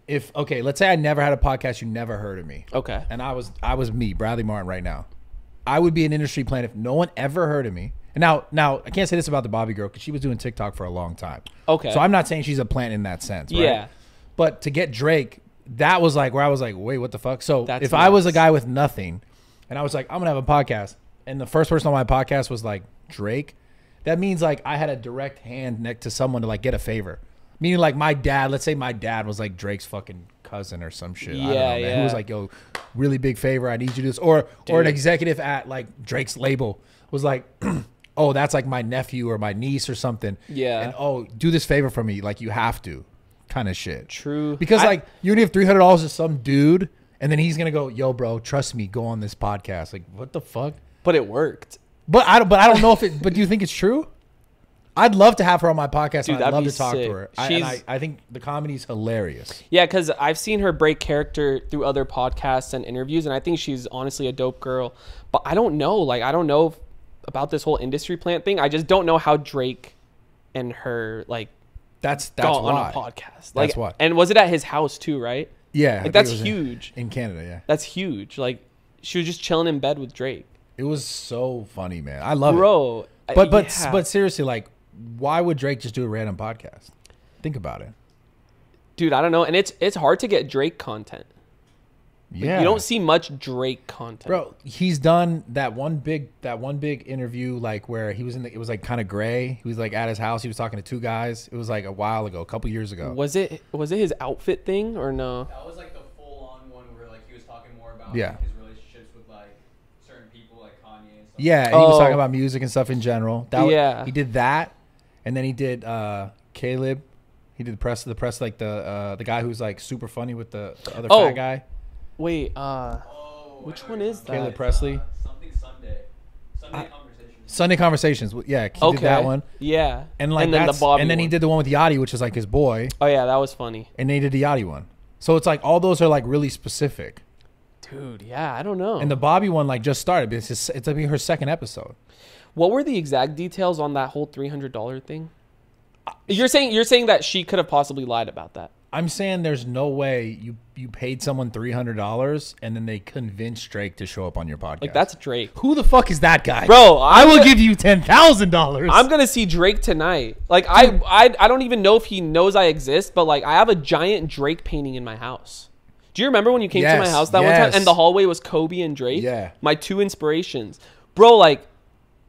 let's say I never had a podcast, you never heard of me. Okay. And I was me, Bradley Martin right now. I would be an industry plant if no one ever heard of me. And now I can't say this about the Bobby girl because she was doing TikTok for a long time. Okay. So I'm not saying she's a plant in that sense, right? Yeah. But to get Drake, that was like where I was like, wait, what the fuck? So if I was a guy with nothing and I was like, I'm going to have a podcast, and the first person on my podcast was like Drake, that means like I had a direct hand next to someone to like get a favor. Meaning like my dad, let's say my dad was like Drake's fucking cousin or some shit. Yeah, I don't know, man. Who was like, yo, really big favor, I need you to do this. Or an executive at like Drake's label was like, oh, that's like my nephew or my niece or something. Yeah. And oh, do this favor for me. Like you have to, kind of shit. True. Because like you're gonna give $300 to some dude and then he's gonna go, yo, bro, trust me, go on this podcast. Like what the fuck? But it worked. But I don't know if it. But do you think it's true? I'd love to have her on my podcast. Dude, and I'd love to talk to her. I think the comedy's hilarious. Yeah, because I've seen her break character through other podcasts and interviews, and I think she's honestly a dope girl. But I don't know. Like I don't know if about this whole industry plant thing. I just don't know how Drake and her like that's got why on a podcast. Like, that's why. And was it at his house too, right? Yeah. Like that's huge. In Canada, yeah. That's huge. Like she was just chilling in bed with Drake. It was so funny, man. I love it. Bro. But seriously, like, why would Drake just do a random podcast? Think about it. Dude, I don't know. And it's hard to get Drake content. Yeah. You don't see much Drake content. Bro, he's done that one big interview like where he was it was like kind of gray. He was like at his house. He was talking to two guys. It was like a while ago, a couple years ago. Was it his outfit thing or no? That was like the full-on one where like he was talking more about yeah. like, his relationships with like certain people like Kanye and stuff. Yeah, he was talking about music and stuff in general. He did that, and then he did Caleb. He did the press like the guy who's like super funny with the other fat guy. Wait, which one is that? Caleb Presley. Something Sunday. Conversations. Sunday Conversations. Yeah, he did that one. Yeah. And like then the Bobby and then he one. did the one with Yachty, which is like his boy. Oh yeah, that was funny. And then he did the Yachty one. So it's like all those are like really specific. Dude, yeah, I don't know. And the Bobby one like just started. It's gonna be her second episode. What were the exact details on that whole $300 thing? You're saying that she could have possibly lied about that. I'm saying there's no way you paid someone $300 and then they convinced Drake to show up on your podcast. Like that's Drake. Who the fuck is that guy? Bro, I will give you $10,000. I'm gonna see Drake tonight. Like I don't even know if he knows I exist, but like I have a giant Drake painting in my house. Do you remember when you came to my house that one time and the hallway was Kobe and Drake? Yeah. My two inspirations. Bro, like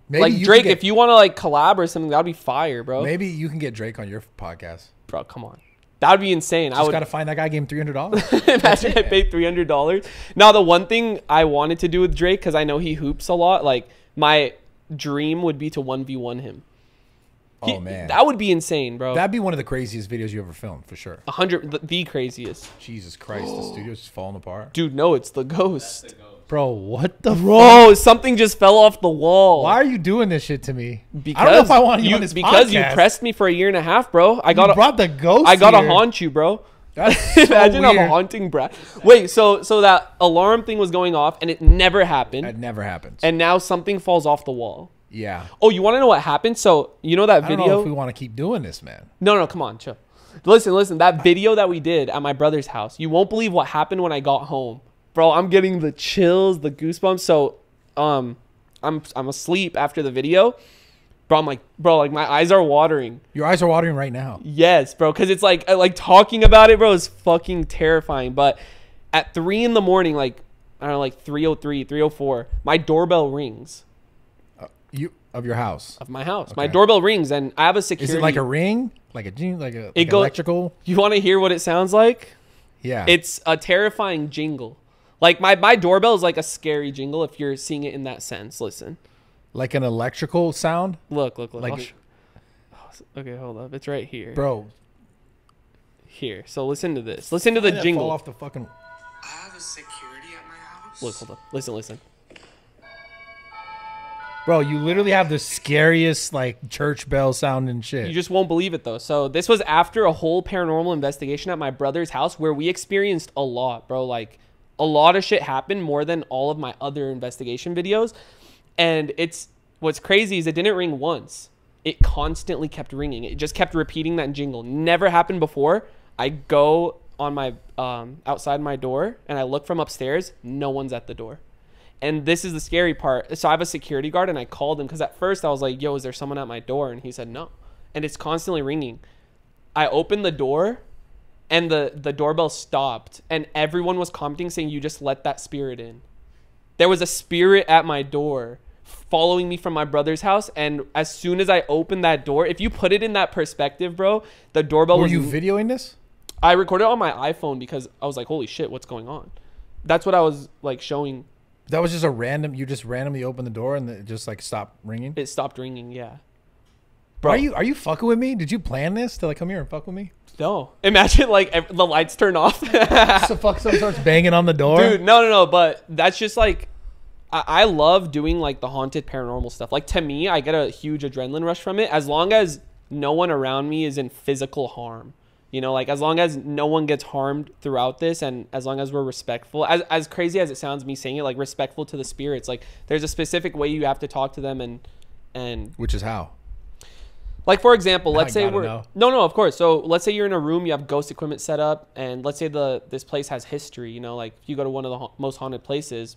maybe like Drake, if you want to like collab or something, that'd be fire, bro. Maybe you can get Drake on your podcast. Bro, come on. That would be insane. I gotta find that guy. Gave him $300. Imagine I paid $300. Now, the one thing I wanted to do with Drake, because I know he hoops a lot, like my dream would be to 1v1 him. Oh man, that would be insane, bro. That'd be one of the craziest videos you ever filmed, for sure. 100, the craziest. Jesus Christ, the studio's just falling apart. Dude, no, it's the ghost. That's the ghost. Bro, what the Bro, something just fell off the wall. Why are you doing this shit to me? Because I don't know if I want you on this because podcast. you pressed me for a year and a half, bro. I brought the ghost. I gotta here. haunt you, bro. That's so Imagine weird. I'm haunting Brad. Wait, so that alarm thing was going off and it never happened. That never happens. And now something falls off the wall. Yeah. Oh, you want to know what happened? So you know that video? I don't know if we want to keep doing this, man. No, come on, chill. Listen. That video that we did at my brother's house. You won't believe what happened when I got home, bro. I'm getting the chills, the goosebumps. So, I'm asleep after the video, bro. I'm like, bro, like my eyes are watering. Your eyes are watering right now. Yes, bro, because it's like talking about it, bro, is fucking terrifying. But at 3 in the morning, like I don't know, like 3:03, 3:04, my doorbell rings. Of your house. Of my house. Okay. My doorbell rings, and I have a security. Is it like a ring? Like a electrical? You want to hear what it sounds like? Yeah. It's a terrifying jingle. Like my doorbell is like a scary jingle if you're seeing it in that sense. Listen. Like an electrical sound? Look. Like okay, hold up. It's right here. Bro. Here. So listen to this. Listen to the jingle. Fall off the fucking... I have a security at my house. Look, hold up. Listen. Bro, you literally have the scariest like church bell sound and shit. You just won't believe it though. So this was after a whole paranormal investigation at my brother's house where we experienced a lot, bro. Like a lot of shit happened, more than all of my other investigation videos. And what's crazy is it didn't ring once. It constantly kept ringing. It just kept repeating that jingle. Never happened before. I go on my outside my door and I look from upstairs. No one's at the door. And this is the scary part. So I have a security guard and I called him because at first I was like, yo, is there someone at my door? And he said no. And it's constantly ringing. I opened the door and the doorbell stopped and everyone was commenting saying, you just let that spirit in. There was a spirit at my door following me from my brother's house. And as soon as I opened that door, if you put it in that perspective, bro, the doorbell Were you videoing this? I recorded it on my iPhone because I was like, holy shit, what's going on? That's what I was like showing. That was just you just randomly opened the door and it just like stopped ringing? It stopped ringing, yeah. Bro, are you fucking with me? Did you plan this to like come here and fuck with me? No. Imagine like the lights turn off. So fuck, someone starts banging on the door? Dude, no. But that's just like, I love doing like the haunted paranormal stuff. Like to me, I get a huge adrenaline rush from it as long as no one around me is in physical harm. You know, like as long as no one gets harmed throughout this, and as long as we're respectful, as crazy as it sounds, me saying it, like respectful to the spirits, like there's a specific way you have to talk to them, and which is how. Like for example, let's say no, of course. So let's say you're in a room, you have ghost equipment set up, and let's say this place has history. You know, like if you go to one of the most haunted places,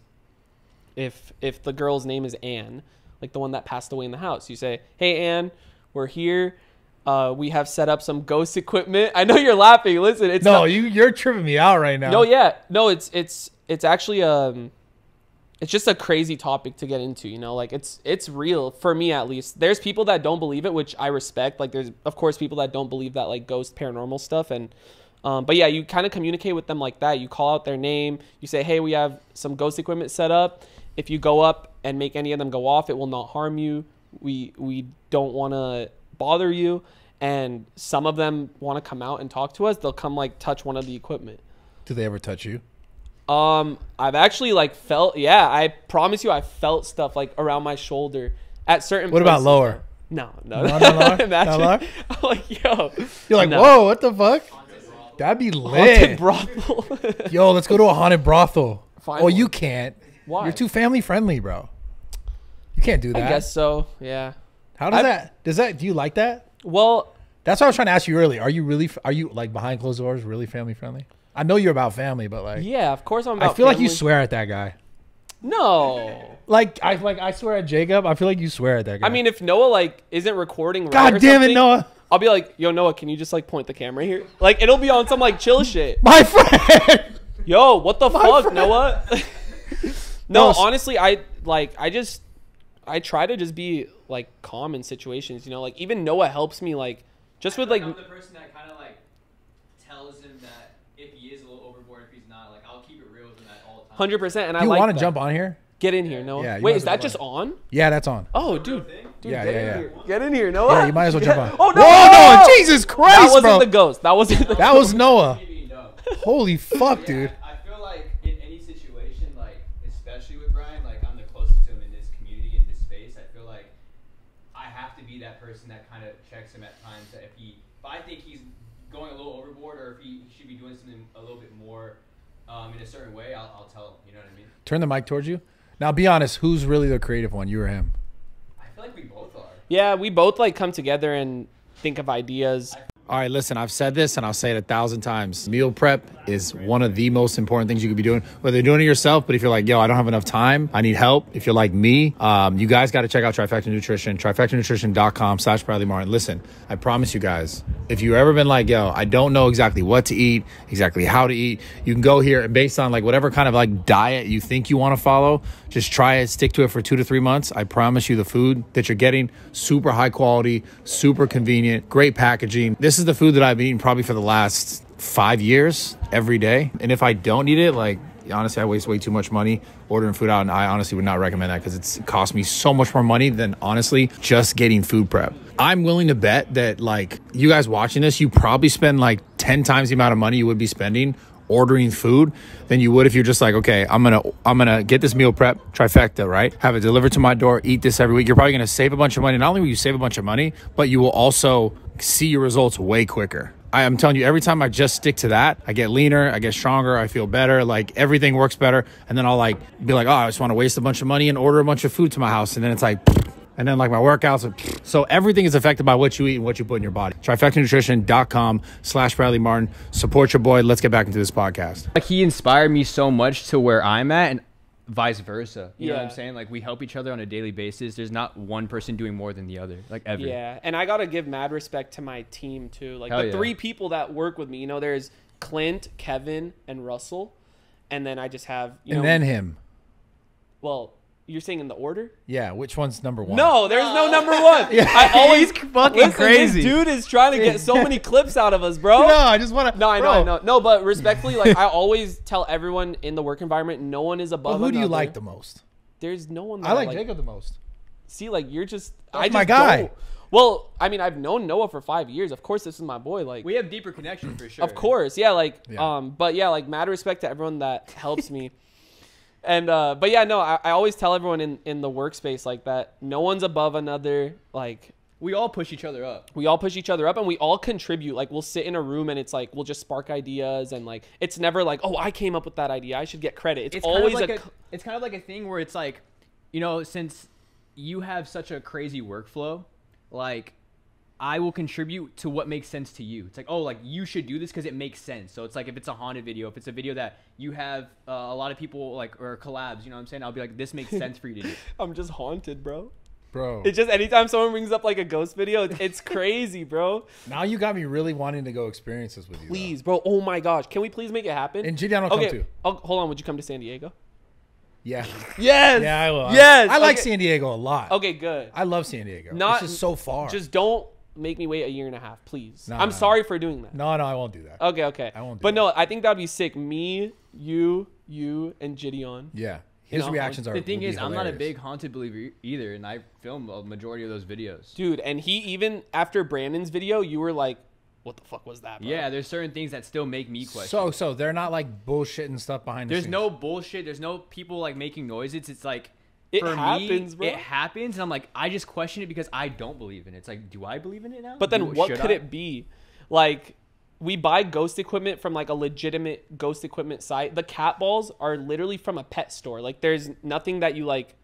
if the girl's name is Anne, like the one that passed away in the house, you say, "Hey Anne, we're here. We have set up some ghost equipment." I know you're laughing. Listen, it's you're tripping me out right now. No, yeah, no, it's actually it's just a crazy topic to get into. You know, like it's real for me at least. There's people that don't believe it, which I respect. Like there's of course people that don't believe that like ghost paranormal stuff, and but yeah, you kind of communicate with them like that. You call out their name. You say, "Hey, we have some ghost equipment set up. If you go up and make any of them go off, it will not harm you. We don't want to bother you." And some of them want to come out and talk to us. They'll come like touch one of the equipment. Do they ever touch you? I've actually like felt, yeah, I promise you I felt stuff like around my shoulder at certain What places. about lower? No. Not lower? Imagine. Not lower? I'm like, yo. You're like, no. whoa, what the fuck? That'd be lit. Haunted brothel. Yo, let's go to a haunted brothel. Fine Oh, one. you can't. Why? You're too family friendly, bro. You can't do that. I guess so, yeah. How does that, do you like that? Well, that's what I was trying to ask you earlier. Are you like behind closed doors really family friendly? I know you're about family, but like, yeah, of course I'm about I feel like family. you swear at that guy. No. I swear at Jacob. I feel like you swear at that guy. I mean, if Noah like isn't recording right God or damn it, something, Noah. I'll be like, yo, Noah, can you just like point the camera here? Like it'll be on some like chill shit. My friend. Yo, what the fuck, friend. Noah? No, honestly, I try to just be like calm in situations, you know, like even Noah helps me like just with like I'm the person that kind of like tells him that if he is a little overboard, if he's not, like I'll keep it real with him at all times. 100%. And I You like want to that. jump on here? Get in here, Noah. Yeah, you Wait, might is as well that just on? Yeah, that's on. Oh, dude, Yeah, get in yeah. here. Get in here, Noah. Yeah, you might as well jump on. Oh no! Whoa, no, Jesus Christ, That wasn't bro. the ghost. That wasn't the That was Noah. Maybe no. Holy fuck, dude. I feel like in any situation, like especially with Brian, like I'm the closest to him in this community, in this space. I feel like I have to be that person that kind of checks him at times. That if I think he's going a little overboard, or if he should be doing something a little bit more in a certain way, I'll tell him. You know what I mean? Turn the mic towards you. Now, be honest. Who's really the creative one? You or him? I feel like we both are. Yeah, we both like come together and think of ideas. All right, listen, I've said this and I'll say it 1,000 times. Meal prep is one of the most important things you could be doing, whether you're doing it yourself, but if you're like, yo, I don't have enough time, I need help. If you're like me, you guys got to check out Trifecta Nutrition, trifectanutrition.com/Bradley Martin. Listen, I promise you guys, if you've ever been like, yo, I don't know exactly what to eat, exactly how to eat, you can go here and based on like whatever kind of like diet you think you want to follow, just try it, stick to it for 2 to 3 months. I promise you the food that you're getting, super high quality, super convenient, great packaging. This is the food that I've eaten probably for the last 5 years every day. And if I don't eat it, like honestly, I waste way too much money ordering food out. And I honestly would not recommend that because it cost me so much more money than honestly just getting food prep. I'm willing to bet that like you guys watching this, you probably spend like 10 times the amount of money you would be spending ordering food than you would if you're just like, okay, I'm gonna get this meal prep trifecta, right? Have it delivered to my door, eat this every week. You're probably gonna save a bunch of money. Not only will you save a bunch of money, but you will also see your results way quicker. I'm telling you, every time I just stick to that, I get leaner, I get stronger, I feel better, like everything works better. And then I'll like be like, oh, I just want to waste a bunch of money and order a bunch of food to my house. And then it's like, and then like my workouts. So everything is affected by what you eat and what you put in your body. Trifectanutrition.com/Bradley Martin. Support your boy. Let's get back into this podcast. Like he inspired me so much to where I'm at and vice versa. You know what Yeah. I'm saying? Like we help each other on a daily basis. There's not one person doing more than the other, like ever. Yeah, and I gotta give mad respect to my team too. Like Hell the yeah. 3 people that work with me. You know, there's Clint, Kevin, and Russell, and then I just have And then him. Well, you're saying in the order? Yeah. Which one's number one? No, there's no number one. I always fucking listen, crazy. This dude is trying to get so many clips out of us, bro. No, I just want to. No, I know, I know. No, but respectfully, like I always tell everyone in the work environment, no one is above. Who do you another. like the most? There's no one. That I like Jacob the most. See, like you're just. That's my guy. Don't. Well, I mean, I've known Noah for 5 years. Of course, this is my boy. Like, We have deeper connection for sure. of course, yeah. Like, Yeah. but yeah, like mad respect to everyone that helps me. And but yeah, no, I always tell everyone in the workspace like that. No one's above another. Like We all push each other up. We all push each other up, and we all contribute. Like, we'll sit in a room, and it's like we'll just spark ideas, and like it's never like, oh, I came up with that idea, I should get credit. It's always it's kind of like a thing where it's like, you know, since you have such a crazy workflow, like I will contribute to what makes sense to you. It's like, oh, like you should do this because it makes sense. So it's like if it's a haunted video, if it's a video that you have a lot of people like or collabs, you know what I'm saying? I'll be like, this makes sense for you to do. I'm just haunted, bro. Bro, It's just anytime someone brings up like a ghost video, it's crazy, bro. now you got me really wanting to go experience this with you. Please, bro. Oh my gosh, can we please make it happen? And Gideon will come too. Oh, hold on. Would you come to San Diego? Yeah. Yes. Yeah, I will. Yes. I like Okay. San Diego a lot. Okay, good. I love San Diego. Not It's just so far. Just don't make me wait a year and a half, please. No, I'm no. sorry for doing that. no, I won't do that. Okay. I won't do But that. no, I think that'd be sick. Me, you, and Gideon. Yeah. His know, reactions are. The thing will be is, I'm not a hilarious. big haunted believer either, and I film a majority of those videos. Dude, and he even after Brandon's video, you were like, "What the fuck was that?" Bro? Yeah, there's certain things that still make me question. So they're not like bullshit and stuff behind the There's scenes. no bullshit. There's no people like making noises. It's like It for happens, me, bro. it happens, and I'm like, I just question it because I don't believe in it. It's like, do I believe in it now? But then what Should could I? it be? Like, we buy ghost equipment from like a legitimate ghost equipment site. The cat balls are literally from a pet store. Like, there's nothing that you like.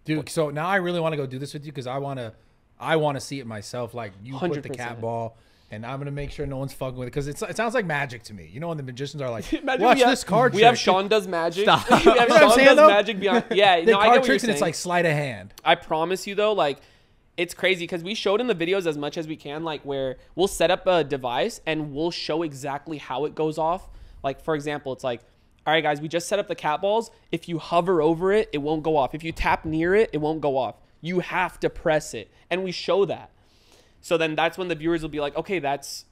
Dude, so now I really want to go do this with you because I want to see it myself. Like you put the 100%. cat ball, and I'm gonna make sure no one's fucking with it because it sounds like magic to me. You know when the magicians are like, Imagine watch we have- this card We trick. have Sean does magic. Stop. We have You know what I'm Sean saying, does though? magic beyond. Yeah, They no, I card get what you're tricks and it's saying. like sleight of hand. I promise you though, like it's crazy because we showed in the videos as much as we can, like where we'll set up a device and we'll show exactly how it goes off. Like for example, it's like, all right, guys, we just set up the cat balls. If you hover over it, it won't go off. If you tap near it, it won't go off. You have to press it, and we show that. So then that's when the viewers will be like, okay, that's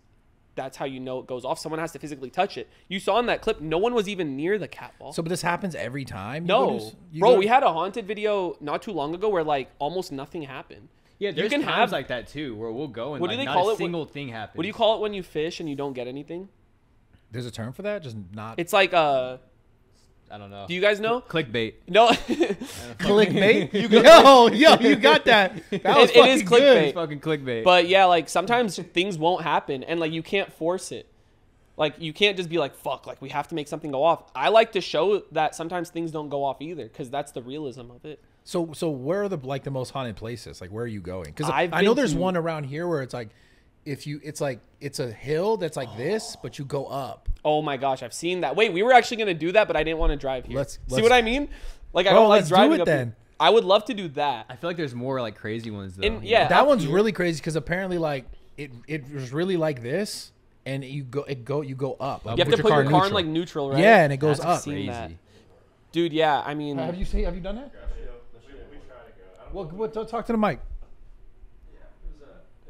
how you know it goes off. Someone has to physically touch it. You saw in that clip, no one was even near the cat ball. So, but this happens every time. No, bro, we had a haunted video not too long ago where like almost nothing happened. Yeah, there's can times have- like that too, where we'll go and What do like they not call a it? single thing happens. What do you call it when you fish and you don't get anything? There's a term for that. Just not It's like I don't know. do you guys know? Clickbait. No. clickbait. Yo, you got that. That was It is fucking clickbait. good. It's fucking clickbait. But yeah, like sometimes things won't happen and like you can't force it. Like you can't just be like, fuck, like we have to make something go off. I like to show that sometimes things don't go off either because that's the realism of it. So where are the most haunted places? Like where are you going? Because I've I know been there's to- one around here where it's like, it's a hill that's like this, but you go up. Oh my gosh, I've seen that. Wait, we were actually gonna do that, but I didn't want to drive here. Let's- See what I mean? Like I Bro, don't like let's do driving it up then. here. I would love to do that. I feel like there's more like crazy ones though. And yeah, That up one's here- really crazy because apparently like it was really like this, and you go up. Like, You have to put your car in like neutral, right? Yeah, and it goes That's up. seen crazy. that. Dude, yeah, I mean, Have you done that? Well, talk to the mic.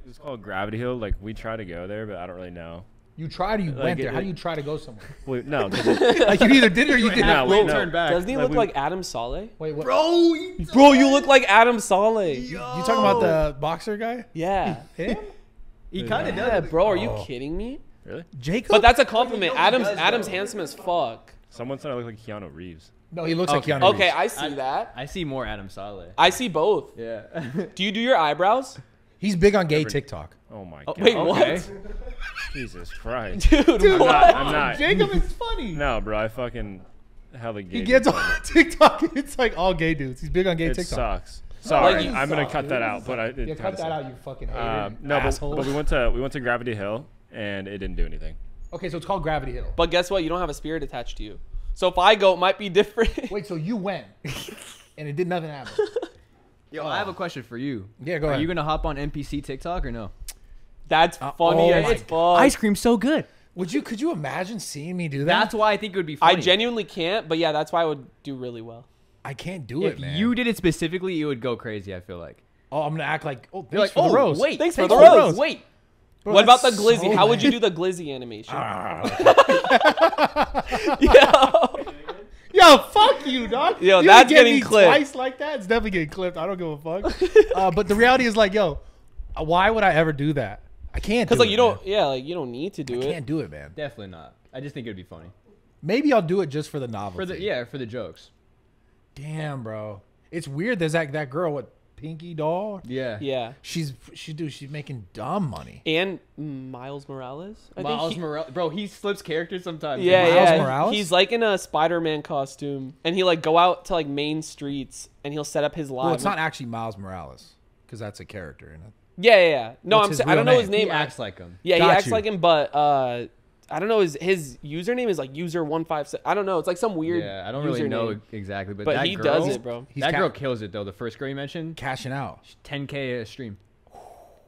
It's called Gravity Hill. Like we try to go there, but I don't really know. You tried or you Like, went there? it- How do you try to go somewhere? Well, no, 'cause it, Like you either did it or you didn't. no, Wait, no. turn back. doesn't he Like look we- like Adam Saleh? Wait, what? Bro, you look like Adam Saleh. You talking about the boxer guy? Yeah. Him? He kind of Yeah, does. bro, are you Oh. kidding me? Really? Jacob? But that's a compliment. Adam's handsome as fuck. Someone said I look like Keanu Reeves. no, he looks like Okay. Keanu Okay, Reeves. I see that. I see more Adam Saleh. I see both. Yeah. Do you do your eyebrows? He's big on gay TikTok. Oh my Oh, god. Wait, Okay. what? Jesus Christ. Dude, Dude, what? I'm not. Jacob is funny. No, bro. I fucking hella gay. He gets dude. on TikTok. It's like all gay dudes. He's big on gay It TikTok. sucks. Sorry, Like, I'm gonna suck, cut dude. that out. But it Yeah, kinda cut that sucks. out, you fucking hater. No, asshole. but we went to Gravity Hill and it didn't do anything. Okay, so it's called Gravity Hill. But guess what? You don't have a spirit attached to you. So if I go, it might be different. Wait, so you went and it did nothing happen? Yo, I have a question for you. Yeah, go Are ahead. you gonna hop on NPC TikTok or no? That's funny oh as my fuck. Ice cream's so good. Could you imagine seeing me do that? That's why I think it would be I funny. genuinely can't, but yeah, that's why I would do really well. I can't do If it, man. you did it specifically, it would go crazy. I feel like. Oh, I'm gonna act like, oh, You're thanks like, for the rose. wait, Thanks for thanks the rose. Wait. Bro, What about the that's glizzy? so How would you bad. do the glizzy animation? Ah. Yeah. Yo, fuck you, dog. Yo, You that's get getting me clipped. twice like that. It's definitely getting clipped. I don't give a fuck. But the reality is, like, yo, why would I ever do that? I can't. Because do like it, you don't, man. yeah, like you don't need to do I it. can't do it, man. Definitely not. I just think it would be funny. Maybe I'll do it just for the novelty. For the jokes. Damn, bro. It's weird. There's that girl. What Pinky doll. Yeah. Yeah. She's making dumb money. And Miles Morales. Miles Morales, bro, he flips characters sometimes. Yeah, Miles yeah. Morales? He's like in a Spider-Man costume, and he like go out to like main streets, and he'll set up his live. Well, it's not actually Miles Morales because that's a character in it. Yeah, yeah, yeah. No, What's his I don't know real his name? name. He acts like him. Yeah, he Got acts you. like him, but I don't know his username is like user157. I don't know. It's like some weird. Yeah, I don't really know username. exactly, but But that he girl, does it, bro. That girl kills it though. The first girl you mentioned, Cashing out. 10K a stream.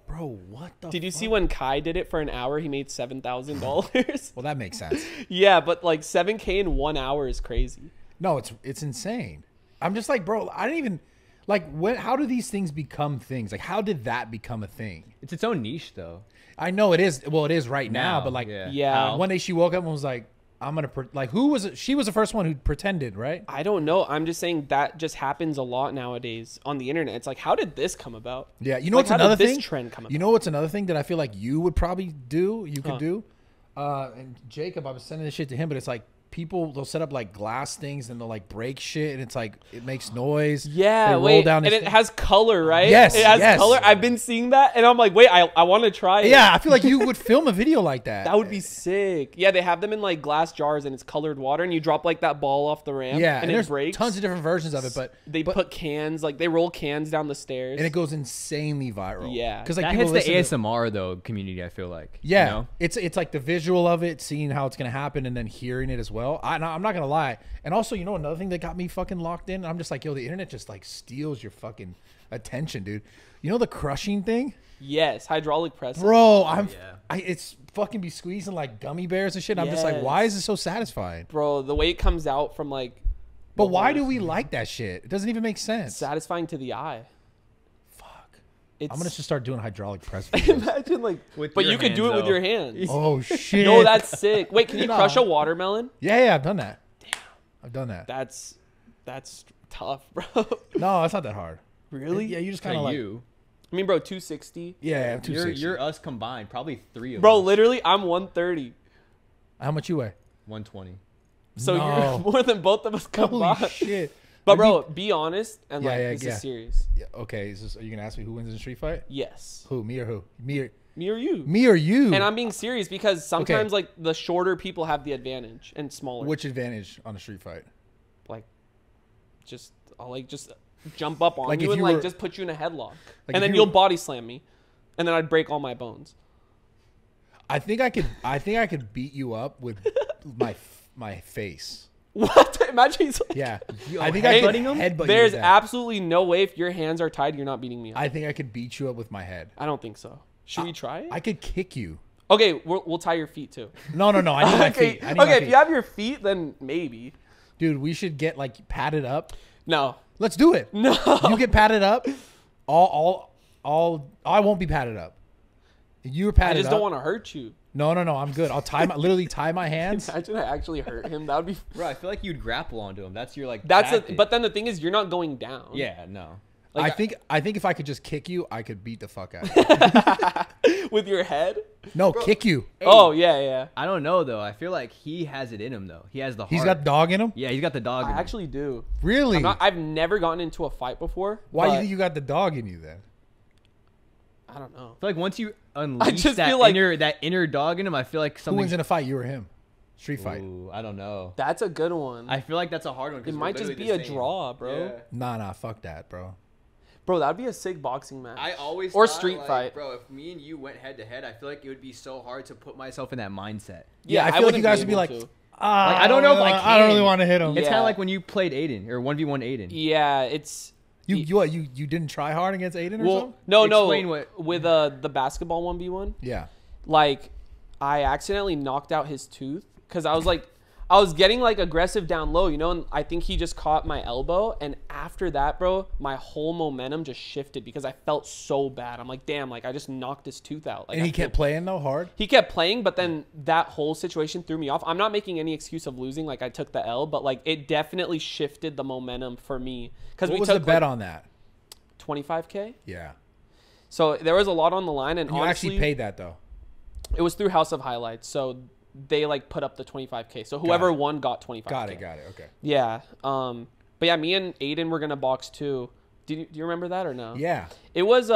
Bro, what the Did you see fuck? when Kai did it for an hour? He made $7,000. Well, that makes sense. Yeah, but like 7K in 1 hour is crazy. No, it's insane. I'm just like, bro, I didn't even like how do these things become things? Like how did that become a thing? It's its own niche though. I know it is. Well, it is right now, but like Yeah. one day she woke up and was like, I'm going to like who was it? She was the first one who pretended, right? I don't know. I'm just saying that just happens a lot nowadays on the internet. It's like, how did this come about? Yeah, you know Like, what's how did another this thing? trend come You about? know what's another thing that I feel like you would probably do? You could do. And Jacob, I was sending this shit to him, but it's like people they'll set up like glass things and they'll like break shit and it's like it makes noise. Yeah, they roll wait, down and this it thing. has color, right? Yes, it has yes. color. I've been seeing that, and I'm like, wait, I want to try it. Yeah, I feel like you would film a video like that. That would be sick. Yeah, they have them in like glass jars, and it's colored water, and you drop like that ball off the ramp, Yeah, and there's it breaks. tons of different versions of it, but They put cans, like they roll cans down the stairs, and it goes insanely viral. Yeah. because like That people hits the listen to- ASMR though community. I feel like. Yeah, You know? it's like the visual of it, seeing how it's gonna happen, and then hearing it as well. I'm not gonna lie, and also you know another thing that got me fucking locked in. I'm just like, yo, the internet just like steals your fucking attention, dude. You know the crushing thing, yes, hydraulic press. bro. Yeah. It's fucking be squeezing like gummy bears and shit. I'm just like, Yes. why is it so satisfying? Bro, the way it comes out from like, But why do we like that shit? It doesn't even make sense. satisfying to the eye. Fuck. It's, I'm gonna just start doing hydraulic press. videos. imagine like, With but your you could do it hands, with though. your hands. Oh shit. No, that's sick. Wait, can you No. crush a watermelon? yeah, I've done that. Damn, I've done that. That's tough, bro. No, it's not that hard. Really? Yeah, you just Kind kind of of like. you. I mean, bro, 260. Yeah, You're 260. you're us combined. Probably three of Bro, us. literally, I'm 130. How much you weigh? 120. So No. you're more than both of us combined. Holy shit. But bro, be honest and Yeah, like yeah, this yeah. is serious. Yeah, okay, are you gonna ask me who wins in a street fight? Yes. Who? Me or who? Me or you. Me or you? And I'm being serious because sometimes like the shorter people have the advantage and smaller. Which advantage on a street fight? like I'll like just jump up on Like, you if and you like were- just put you in a headlock. Like, And if then you you'll were- body slam me. And then I'd break all my bones. I think I could beat you up with my face. What? Imagine he's like, Yeah. You I think are I could headbutting him? headbutt you there's with that. absolutely no way if your hands are tied, you're not beating me up. I think I could beat you up with my head. I don't think so. Should we try it? I could kick you. Okay, we'll tie your feet too. No. I need my Okay, feet. I need my okay. If feet. you have your feet, then maybe. Dude, we should get like padded up. No. Let's do it. No. You get padded up. I won't be padded up. You're I padded just up. don't want to hurt you. No. I'm good. I'll literally tie my hands. Imagine I actually hurt him. That would be. Bro, I feel like you'd grapple onto him. That's your like. That's tactic. but then the thing is, you're not going down. Yeah, no. Like, I think if I could just kick you, I could beat the fuck out of you. with your head. No, kick you. Oh yeah. I don't know though. I feel like he has it in him though. He has the heart. He's got dog in him? Yeah, he's got the dog. I in him. actually do. Really? I've never gotten into a fight before. Why do but you think you got the dog in you then? I don't know. I feel like once you unleash just that feel like- inner dog in him, I feel like Who something. wins in a fight, you or him? Street fight. Ooh, I don't know. That's a good one. I feel like that's a hard one. 'cause It we're might just literally be the a same. draw, bro. Yeah. Nah, fuck that, bro. Bro, that'd be a sick boxing match. I always or thought, street like, fight. bro. If me and you went head to head, I feel like it would be so hard to put myself in that mindset. Yeah, I feel like you wouldn't guys would be able like, to. I don't know if I I don't really can. want to hit him. It's kind Yeah. of like when you played Aiden or 1v1 Aiden. Yeah, it's You didn't try hard against Aiden or well, something? no, Explain no. what- With the basketball 1v1, Yeah. like I accidentally knocked out his tooth because I was getting like aggressive down low, you know, and I think he just caught my elbow. And after that, bro, my whole momentum just shifted because I felt so bad. I'm like, damn, like I just knocked his tooth out. Like And he I feel- kept playing though hard? He kept playing, but then that whole situation threw me off. I'm not making any excuse of losing, like I took the L, but like it definitely shifted the momentum for me because What we was took the bet like, on that? 25K. Yeah. So there was a lot on the line, and And you honestly, actually paid that though. it was through House of Highlights. So they like put up the 25K. So whoever it. won got 25K. Got it. Okay. Yeah. But yeah, me and Aiden were gonna box too. Do you remember that or no? Yeah. It was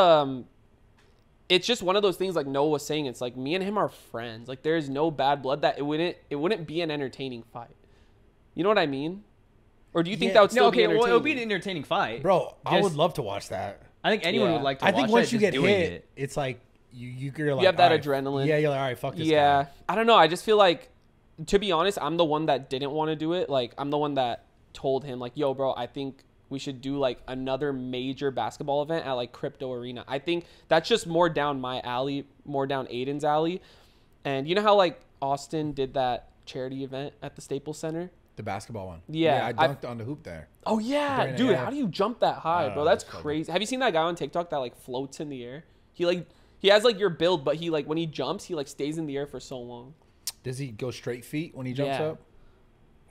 it's just one of those things like Noah was saying. It's like me and him are friends. Like there's no bad blood that it wouldn't be an entertaining fight. You know what I mean? Or do you think that would still be entertaining? Well, it would be an entertaining fight. Bro, I would love to watch that. I think anyone would like to watch I think once you that, get hit, it's like you're like, you have that all right, adrenaline. Yeah, you're like, all right, fuck this Yeah. guy. I don't know. I just feel like, to be honest, I'm the one that didn't want to do it. Like, I'm the one that told him, like, yo, bro, I think we should do, like, another major basketball event at, like, Crypto Arena. I think that's just more down my alley, more down Aiden's alley. And you know how, like, Austin did that charity event at the Staples Center? The basketball one. Yeah. I dunked on the hoop there. Oh, yeah. Dude, how do you jump that high, bro? That's that's crazy. Have you seen that guy on TikTok that, like, floats in the air? He has, like, your build, but he, like, when he jumps, he, like, stays in the air for so long. Does he go straight feet when he jumps up?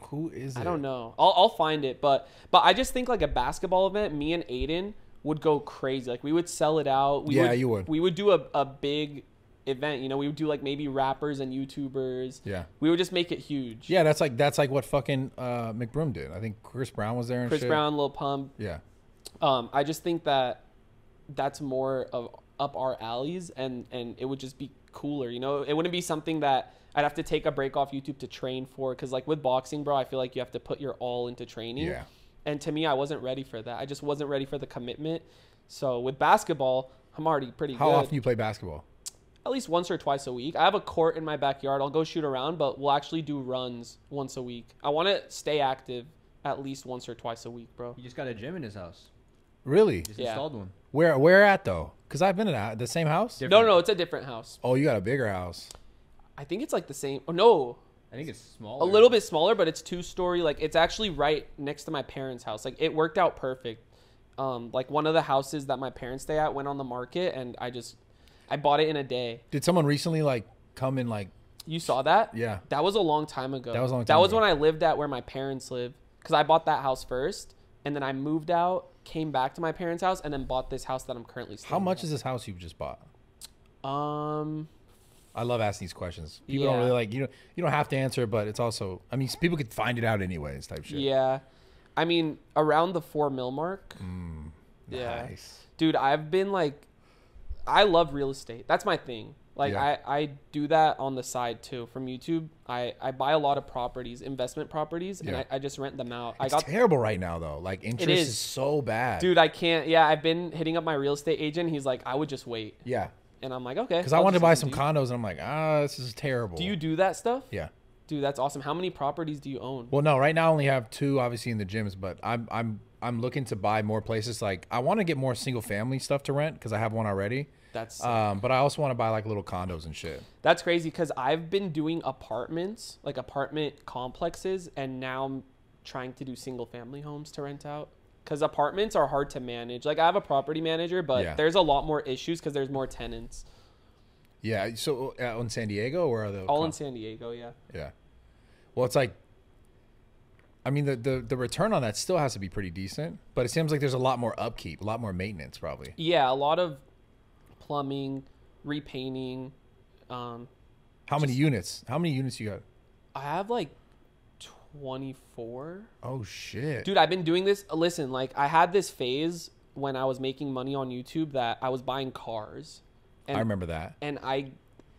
Who is it? I don't know. I'll find it, but I just think like a basketball event, me and Aiden would go crazy. Like we would sell it out. You would. We would do a big event. You know, we would do like maybe rappers and YouTubers. Yeah. We would just make it huge. Yeah, that's like what fucking McBroom did. I think Chris Brown was there and Chris shit. Brown, Lil Pump. Yeah. I just think that's more of up our alleys, and it would just be cooler. You know, it wouldn't be something that I'd have to take a break off YouTube to train for, because like with boxing, bro, I feel like you have to put your all into training. Yeah. And to me, I wasn't ready for that. I just wasn't ready for the commitment. So with basketball, I'm already pretty good. How often you play basketball? At least once or twice a week. I have a court in my backyard. I'll go shoot around, but we'll actually do runs once a week. I want to stay active at least once or twice a week, bro. He just got a gym in his house. Really? Just installed one. Where at though? Because I've been at the same house. No, it's a different house. Oh, you got a bigger house. I think it's like the same. Oh, no. I think it's smaller. A little bit smaller, but it's 2-story. Like it's actually right next to my parents' house. Like it worked out perfect. Like one of the houses that my parents stay at went on the market, and I bought it in a day. Did someone recently like come and like? You saw that? Yeah. That was a long time ago. That was a long time That was ago. when I lived at where my parents live, because I bought that house first, and then I moved out, came back to my parents' house, and then bought this house that I'm currently staying. How much is this house you just bought? I love asking these questions. People don't really like you don't have to answer, but it's also, I mean, people could find it out anyways type shit. Yeah. I mean, around the 4 mil mark. Yeah. Nice. Dude, I've been like, I love real estate. That's my thing. Like I do that on the side too from YouTube. I buy a lot of properties, investment properties, and I just rent them out. It's terrible right now though. Like interest is so bad. Dude, I can't. Yeah, I've been hitting up my real estate agent. He's like, I would just wait. Yeah. And I'm like, okay. Because I wanted to buy some condos, and I'm like, this is terrible. Do you do that stuff? Yeah. Dude, that's awesome. How many properties do you own? Well, no, right now I only have 2, obviously in the gyms, but I'm looking to buy more places. Like I want to get more single family stuff to rent because I have one already. That's but I also want to buy like little condos and shit. That's crazy because I've been doing apartments, like apartment complexes, and now I'm trying to do single family homes to rent out. Because apartments are hard to manage. Like I have a property manager, but there's a lot more issues because there's more tenants. Yeah. So in San Diego, or are the all in San Diego? Yeah. Yeah. Well, it's like, I mean, the return on that still has to be pretty decent, but it seems like there's a lot more upkeep, a lot more maintenance, probably. Yeah, a lot of plumbing, repainting. How many units? How many units you got? I have like 24. Oh shit, dude! I've been doing this. Listen, like I had this phase when I was making money on YouTube that I was buying cars. And, I remember that. And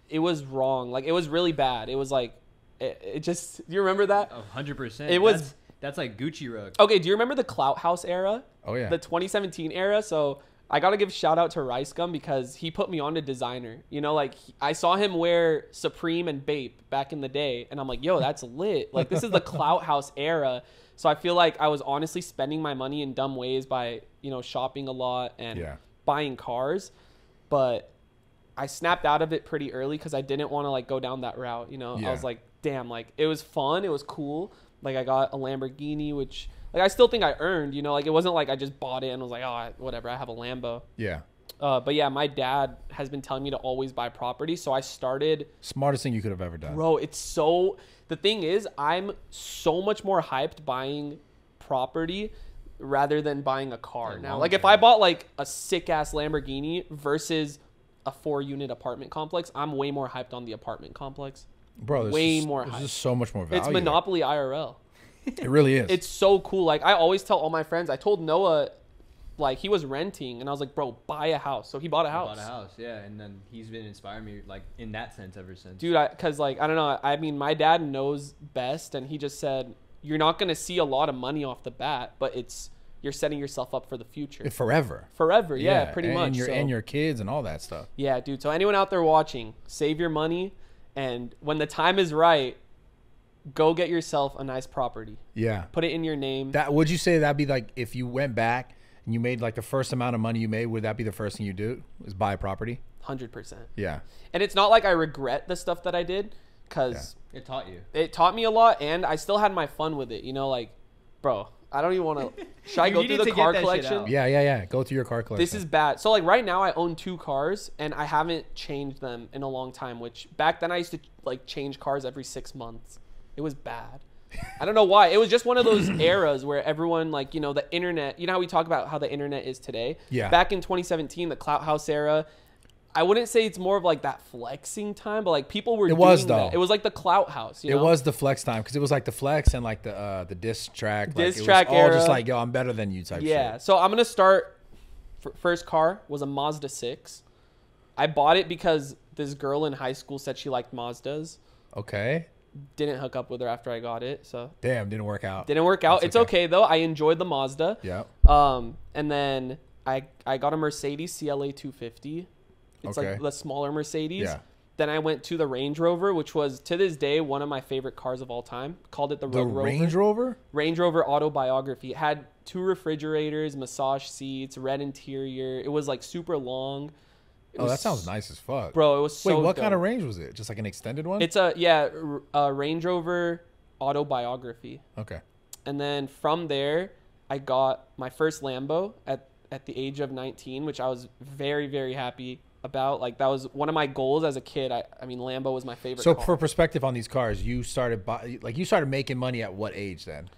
it was wrong. Like it was really bad. It was like, it just. Do you remember that? 100%. It was. That's like Gucci rug. Okay, do you remember the Clout House era? Oh yeah. The 2017 era. So I gotta give shout out to Rice Gum because he put me on to designer. You know, like I saw him wear Supreme and Bape back in the day, and I'm like, yo, that's lit. Like this is the Clout House era. So I feel like I was honestly spending my money in dumb ways by shopping a lot and buying cars, but I snapped out of it pretty early because I didn't want to like go down that route. I was like, damn, like it was fun, it was cool. Like I got a Lamborghini, which like I still think I earned. Like it wasn't like I just bought it and was like, oh, whatever, I have a Lambo. Yeah. But yeah, my dad has been telling me to always buy property, so I started. Smartest thing you could have ever done, bro. It's so. The thing is, I'm so much more hyped buying property rather than buying a car now. Like if I bought like a sick ass Lamborghini versus a 4-unit apartment complex, I'm way more hyped on the apartment complex. Bro, there's just so much more value. It's Monopoly IRL. It really is. It's so cool. Like I always tell all my friends. I told Noah like he was renting, and I was like, bro, buy a house. So he bought a house. Yeah, and then he's been inspiring me like in that sense ever since. Dude, because like I don't know. I mean, my dad knows best, and he just said you're not gonna see a lot of money off the bat, but you're setting yourself up for the future. Forever. Forever, yeah, pretty much. And your kids and all that stuff. Yeah, dude. So anyone out there watching, save your money, and when the time is right, go get yourself a nice property. Yeah. Put it in your name. Would you say that'd be like if you went back and you made like the first amount of money you made, would that be the first thing you do? Is buy a property? 100%. Yeah. And it's not like I regret the stuff that I did, because it taught you. It taught me a lot, and I still had my fun with it. You know, like, bro, I don't even want to. Should I go through the car collection? Yeah. Go through your car collection. This is bad. So like right now I own 2 cars, and I haven't changed them in a long time, which back then I used to like change cars every 6 months. It was bad. I don't know why. It was just one of those eras where everyone, like, you know, the internet, you know how we talk about how the internet is today? Yeah. Back in 2017, the Clout House era, I wouldn't say it's more of like that flexing time, but like people were doing that. It was like the Clout House, you know? It was the flex time, because it was like the flex and like the diss track. Diss like, track it was all era. just like, yo, I'm better than you type shit. Yeah. So I'm going to start. First car was a Mazda 6. I bought it because this girl in high school said she liked Mazdas. Okay. Didn't hook up with her after I got it, so damn, didn't work out. It's okay though. I enjoyed the Mazda. Yeah. And then I got a Mercedes CLA 250. It's like the smaller Mercedes. Yeah. Then I went to the Range Rover, which was to this day one of my favorite cars of all time. Called it the Road Rover. Range Rover? Range Rover Autobiography. It had 2 refrigerators, massage seats, red interior. It was like super long. That sounds nice as fuck. Bro, it was so Wait, what dope. kind of range was it? Just like an extended one? It's a Range Rover Autobiography. Okay. And then from there, I got my first Lambo at the age of 19, which I was very, very happy about. Like, that was one of my goals as a kid. I mean, Lambo was my favorite car. For perspective on these cars, you started making money at what age then?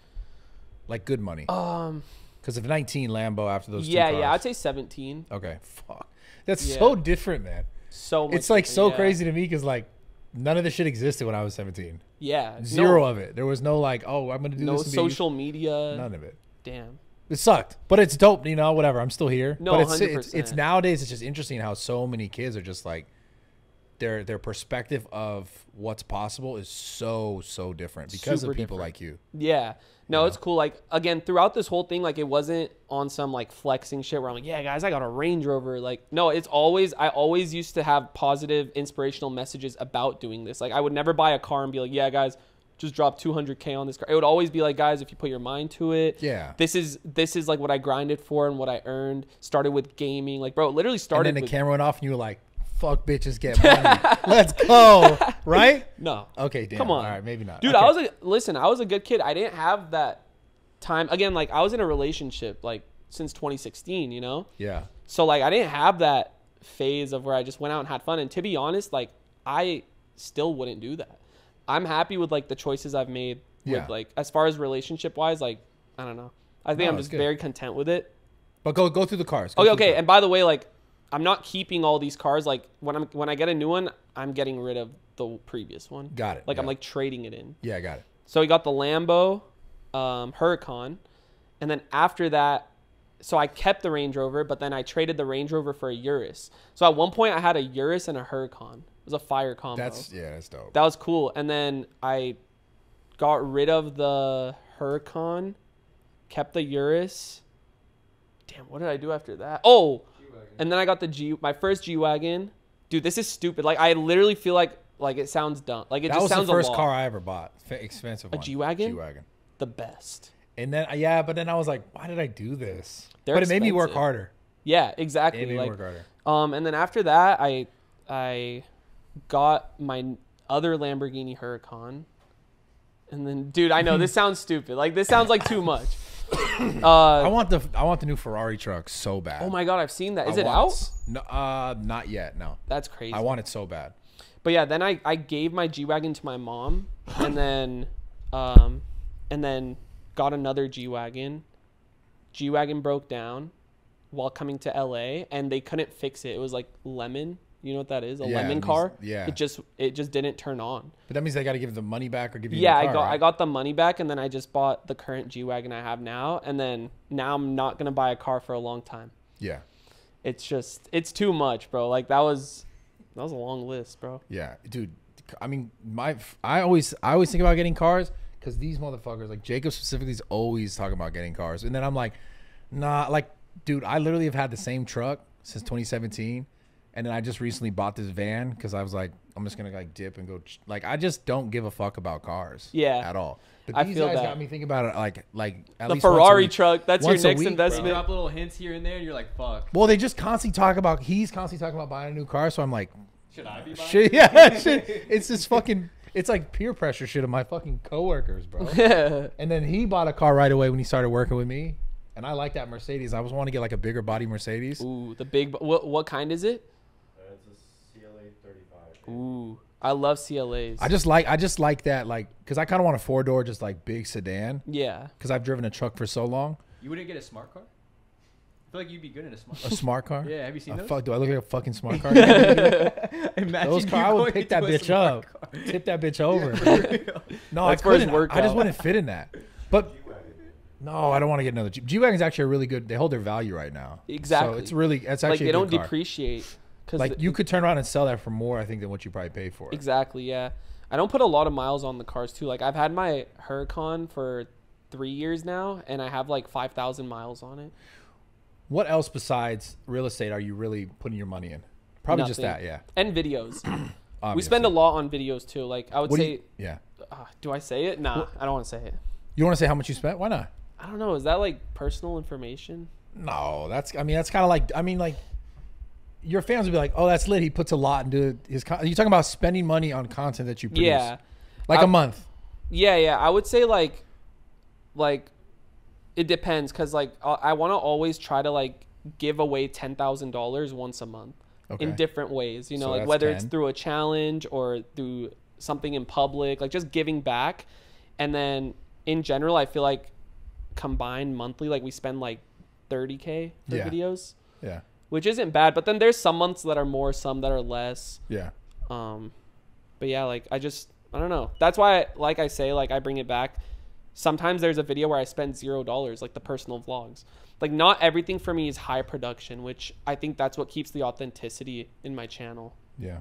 Like good money? Because of 19 Lambo after those 2 cars. Yeah, I'd say 17. Okay, fuck. That's so different, man. So much it's like different, crazy to me, because like none of this shit existed when I was 17. Yeah. Zero of it. There was no like, oh, I'm going to do this. No social media. None of it. Damn. It sucked, but it's dope, you know, whatever. I'm still here. No, but 100%. It's nowadays, it's just interesting how so many kids are just like, their perspective of what's possible is so different because Super of people different. like you. Yeah. No, it's cool. Like, again, throughout this whole thing, like, it wasn't on some like flexing shit where I'm like, yeah, guys, I got a Range Rover. Like, no, I always used to have positive, inspirational messages about doing this. Like, I would never buy a car and be like, yeah, guys, just drop $200K on this car. It would always be like, guys, if you put your mind to it, this is like what I grinded for and what I earned. Started with gaming. Like, bro, it literally started. And then the camera went off and you were like, fuck bitches, get money. Let's go. Right? No. Okay, damn. Come on. All right, maybe not. Dude, okay. I was a good kid. I didn't have that time. Again, like, I was in a relationship like since 2016, you know? Yeah. So like I didn't have that phase of where I just went out and had fun. And to be honest, like, I still wouldn't do that. I'm happy with like the choices I've made with like, as far as relationship wise, like, I don't know. I think I'm just very content with it. But go through the cars. Okay. And by the way, like, I'm not keeping all these cars. Like, when I get a new one, I'm getting rid of the previous one. Got it. Like, I'm like trading it in. Yeah, got it. So we got the Lambo, Huracan, and then after that, so I kept the Range Rover, but then I traded the Range Rover for a Urus. So at one point, I had a Urus and a Huracan. It was a fire combo. That's dope. That was cool. And then I got rid of the Huracan, kept the Urus. Damn, what did I do after that? Oh, and then I got my first G-Wagon. Dude, this is stupid. Like, I literally feel like it sounds dumb. Like, it just sounds a lot. That was the first car I ever bought. Expensive one. A G-Wagon? G-Wagon. The best. And then, but then I was like, why did I do this? But it made me work harder. Yeah, exactly. It made me work harder. And then after that, I got my other Lamborghini Huracan. And then, dude, I know this sounds stupid. Like, this sounds like too much. I want the new Ferrari truck so bad. Oh my god, I've seen that. Is it out? No, not yet. No. That's crazy. I want it so bad. But yeah, then I gave my G-Wagon to my mom, and then got another G-Wagon. G-Wagon broke down while coming to LA, and they couldn't fix it. It was like lemon. You know what that is? A Yeah, lemon these- car. yeah. It just didn't turn on. But that means they got to give the money back or give you. Yeah, the car, I right? got the money back, and then I just bought the current G-Wagon I have now, and then now I'm not gonna buy a car for a long time. Yeah. It's too much, bro. Like that was a long list, bro. Yeah, dude. I mean, I always think about getting cars because these motherfuckers, like Jacob specifically, is always talking about getting cars, and then I'm like, nah, like, dude, I literally have had the same truck since 2017, and then I just recently bought this van because I was like, I'm just gonna like dip and go. Like, I just don't give a fuck about cars, at all. But I these feel guys that. got me thinking about it, like at The least once a Ferrari week. truck. That's your Once a next week, investment. Drop little hints here and there, and you're like, fuck. Well, they just constantly talk about. He's constantly talking about buying a new car, so I'm like, Should I be buying? shit, yeah, shit. It's this fucking. It's like peer pressure shit of my fucking coworkers, bro. And then he bought a car right away when he started working with me, and I like that Mercedes. I was want to get like a bigger body Mercedes. Ooh, the big. What kind is it? It's a CLA 35. Ooh, I love CLAs. I just like that, like, because I kind of want a 4-door, just like big sedan. Yeah. Because I've driven a truck for so long. You wouldn't get a smart car? I feel like you'd be good in a smart car. A smart car. Yeah, have you seen those? Fuck, do I look like a fucking smart car? Imagine Those you car, I would going pick that into a bitch smart up, car. tip that bitch over. No, That's I for his couldn't. workout. I just wouldn't fit in that. But no, I don't want to get another Jeep. G-Wagon's actually a really good. They hold their value right now. Exactly. So it's really. It's Like actually they a don't good car. depreciate. Cause Like you could turn around and sell that for more, I think, than what you probably paid for it. Exactly. Yeah. I don't put a lot of miles on the cars too. Like I've had my Huracan for 3 years now, and I have like 5,000 miles on it. What else besides real estate are you really putting your money in? Probably just that, Nothing. yeah. And videos. We Obviously. spend a lot on videos too. Like I would What do say, you- yeah. do I say it? Nah, I don't want to say it. You want to say how much you spent? Why not? I don't know. Is that like personal information? No, that's. I mean, that's kind of like. I mean, like, your fans would be like, "Oh, that's lit. He puts a lot into his." You're talking about spending money on content that you produce. Yeah. Like a month. Yeah. I would say like it depends because like I want to always try to like give away $10,000 once a month in different ways. You know, So like that's whether it's 10. through a challenge or through something in public, like just giving back. And then in general, I feel like combined monthly, like we spend like $30K for Yeah. videos, Yeah. which isn't bad. But then there's some months that are more, some that are less. Yeah. But yeah, like I don't know. That's why, like I say, like I bring it back. Sometimes there's a video where I spend $0, like the personal vlogs. Like not everything for me is high production, which I think that's what keeps the authenticity in my channel. Yeah.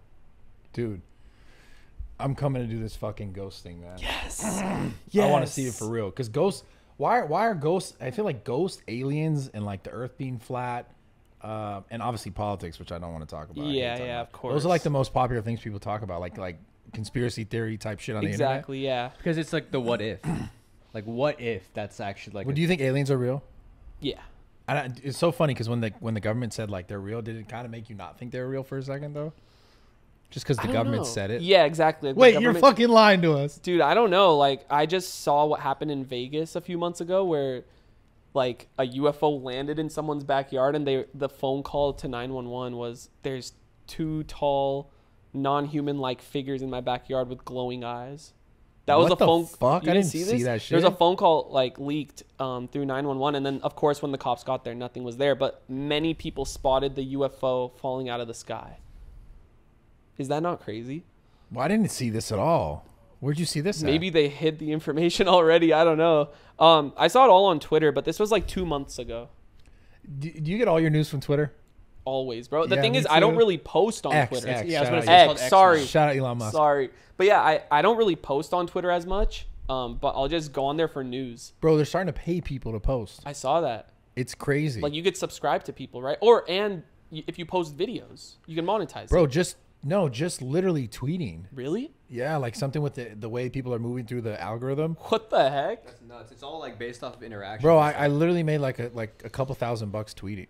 Dude, I'm coming to do this fucking ghost thing, man. Yes. I want to see it for real. Because ghosts, why are ghosts? I feel like ghost aliens and like the Earth being flat, and obviously politics, which I don't want to talk about. I hate Yeah, talking yeah, about. of course. Those are like the most popular things people talk about, like conspiracy theory type shit on the internet. Exactly. Yeah. Because it's like the what if. Like, what if that's actually like. Well, do you think aliens are real? Yeah. And it's so funny because when the government said like they're real, did it kind of make you not think they were real for a second though? Just because I the don't government know. said it. Yeah, exactly. Like, the Wait, you're government- fucking lying to us. Dude, I don't know. Like, I just saw what happened in Vegas a few months ago where, like, a UFO landed in someone's backyard and the phone call to 911 was, there's 2 tall, non-human-like figures in my backyard with glowing eyes. That was What a the phone. fuck? You I didn't see see this? that There was a shit. phone call, like, leaked through 911. And then, of course, when the cops got there, nothing was there. But many people spotted the UFO falling out of the sky. Is that not crazy? Well, I didn't see this at all. Where'd you see this at? Maybe they hid the information already. I don't know. I saw it all on Twitter, but this was like 2 months ago. Do you get all your news from Twitter? Always, bro. The Yeah, thing me is, I don't too. really post on X, Twitter. X, Yeah, I was shout gonna out say, it's Elon- called X, X sorry. now. Shout out Elon Musk. Sorry. But yeah, I don't really post on Twitter as much, but I'll just go on there for news. Bro, they're starting to pay people to post. I saw that. It's crazy. Like, you could subscribe to people, right? If you post videos, you can monetize Bro, it. just literally tweeting. Really? Yeah, like something with the way people are moving through the algorithm. What the heck? That's nuts. It's all like based off of interaction. Bro, I literally made like a couple $1,000 tweeting.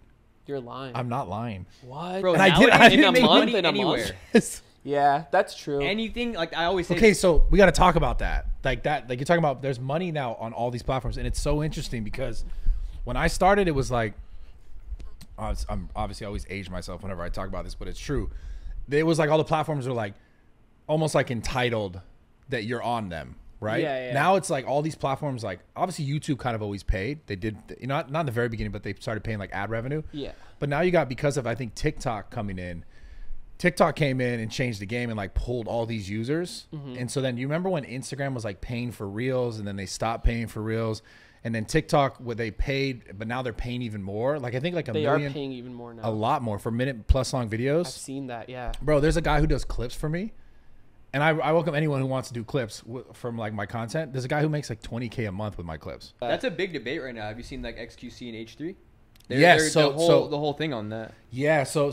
You're lying. I'm not lying. What? Bro, And I nowadays did- I you didn't can make make month? money In a anywhere. month? Yeah, that's true. Anything, like I always say. Okay, so we got to talk about that. Like you're talking about there's money now on all these platforms, and it's so interesting because when I started, it was like I'm obviously always age myself whenever I talk about this, but it's true. It was like all the platforms are like almost like entitled that you're on them, right? Yeah. Now it's like all these platforms, like obviously YouTube kind of always paid. They did, not in the very beginning, but they started paying like ad revenue. Yeah. But now you got, because of I think TikTok coming in, TikTok came in and changed the game and like pulled all these users. And so then you remember when Instagram was like paying for Reels and then they stopped paying for Reels, and then TikTok, where they paid, but now they're paying even more. Like I think like they are paying even more now. A lot more for minute plus long videos. I've seen that, yeah. Bro, there's a guy who does clips for me. And I welcome anyone who wants to do clips from like my content. There's a guy who makes like 20K a month with my clips. That's a big debate right now. Have you seen like XQC and H3? Yes, the whole thing on that. Yeah, so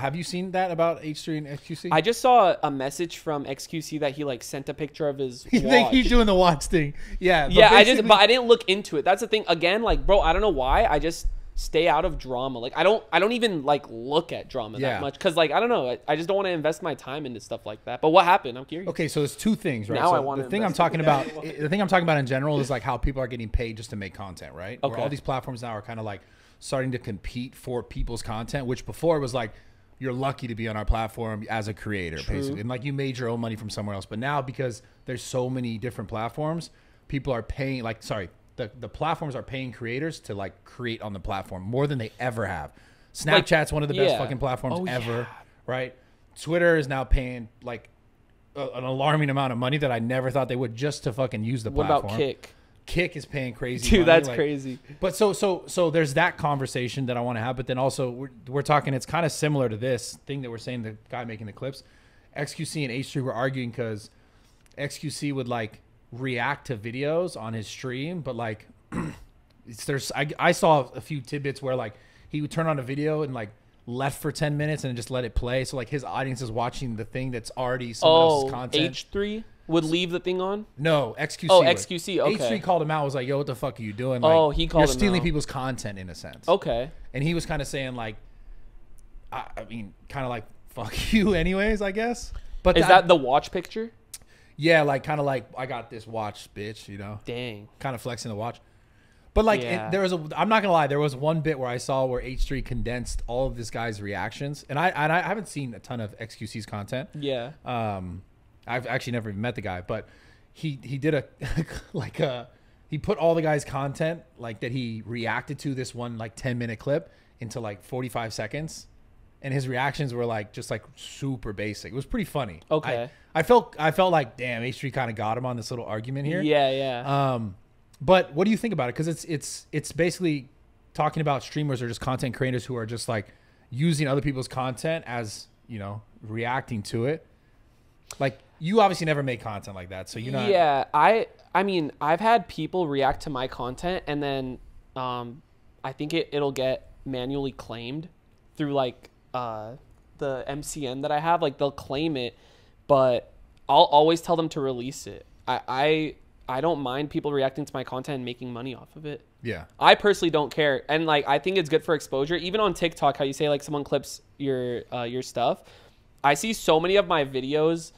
have you seen that about H3 and XQC? I just saw a message from XQC that he like sent a picture of his watch. He's doing the watch thing. Yeah. Yeah, but I didn't look into it. That's the thing. Again, like, bro, I don't know why. I just stay out of drama. Like, I don't even like look at drama that much because like I don't know. I just don't want to invest my time into stuff like that. But what happened? I'm curious. Okay, so there's two things, right? Now so I want the thing I'm talking about. The thing I'm talking about in general is like how people are getting paid just to make content, right? Okay. Where all these platforms now are kind of like starting to compete for people's content, which before was like you're lucky to be on our platform as a creator, basically, and like you made your own money from somewhere else. But now because there's so many different platforms, people are paying the platforms are paying creators to like create on the platform more than they ever have. Snapchat's one of the best fucking platforms ever, right? Twitter is now paying like an alarming amount of money that I never thought they would just to fucking use the platform. What about Kick? Kick is paying crazy Dude, money. that's like, crazy. But so there's that conversation that I want to have, but then also we're talking, it's kind of similar to this thing that we're saying, the guy making the clips. XQC and H3 were arguing because XQC would like react to videos on his stream, but like I saw a few tidbits where like he would turn on a video and like left for 10 minutes and just let it play. So like his audience is watching the thing that's already someone else's content. H3 would leave the thing on? No, XQC. Oh, would. XQC, okay. H3 called him out, was like, yo, what the fuck are you doing? Like, he called him out. You're stealing people's content in a sense. Okay. And he was kind of saying like, I mean, kind of like, fuck you anyways, I guess. But is that the watch picture? Yeah, like kind of like, I got this watch, bitch, you know? Dang. Kind of flexing the watch. But like, there was I'm not gonna lie, there was one bit where I saw where H3 condensed all of this guy's reactions, and I haven't seen a ton of XQC's content. Yeah. I've actually never even met the guy, but he did he put all the guy's content like that he reacted to this one like 10-minute clip into like 45 seconds, and his reactions were like just like super basic. It was pretty funny. Okay. I felt like damn, H3 kind of got him on this little argument here. Yeah. But what do you think about it? Because it's basically talking about streamers or just content creators who are just like using other people's content as, you know, reacting to it. Like, you obviously never make content like that, so you're not. Yeah, I mean, I've had people react to my content, and then I think it'll get manually claimed through like the MCN that I have. Like, they'll claim it, but I'll always tell them to release it. I don't mind people reacting to my content and making money off of it. Yeah. I personally don't care. And like, I think it's good for exposure. Even on TikTok, how you say like someone clips your stuff. I see so many of my videos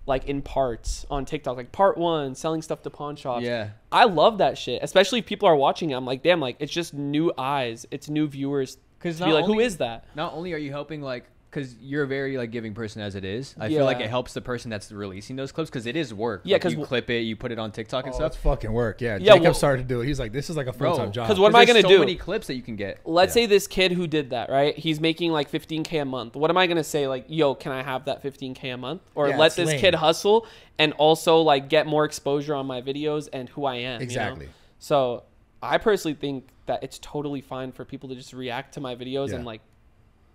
like in parts on TikTok, like part 1, selling stuff to pawn shops. Yeah. I love that shit. Especially if people are watching it. I'm like, damn, like it's just new eyes. It's new viewers. Because be like, who is that? Not only are you helping like, because you're a very like giving person as it is. I feel like it helps the person that's releasing those clips because it is work. Yeah, because you clip it, you put it on TikTok and stuff. That's fucking work. Yeah, Jacob started to do it. He's like, this is like a full-time job. Because what am I gonna do? So many clips that you can get. Let's say this kid who did that, right? He's making like 15K a month. What am I gonna say? Like, yo, can I have that 15K a month? Or let this kid hustle and also like get more exposure on my videos and who I am. Exactly. You know? So I personally think that it's totally fine for people to just react to my videos and like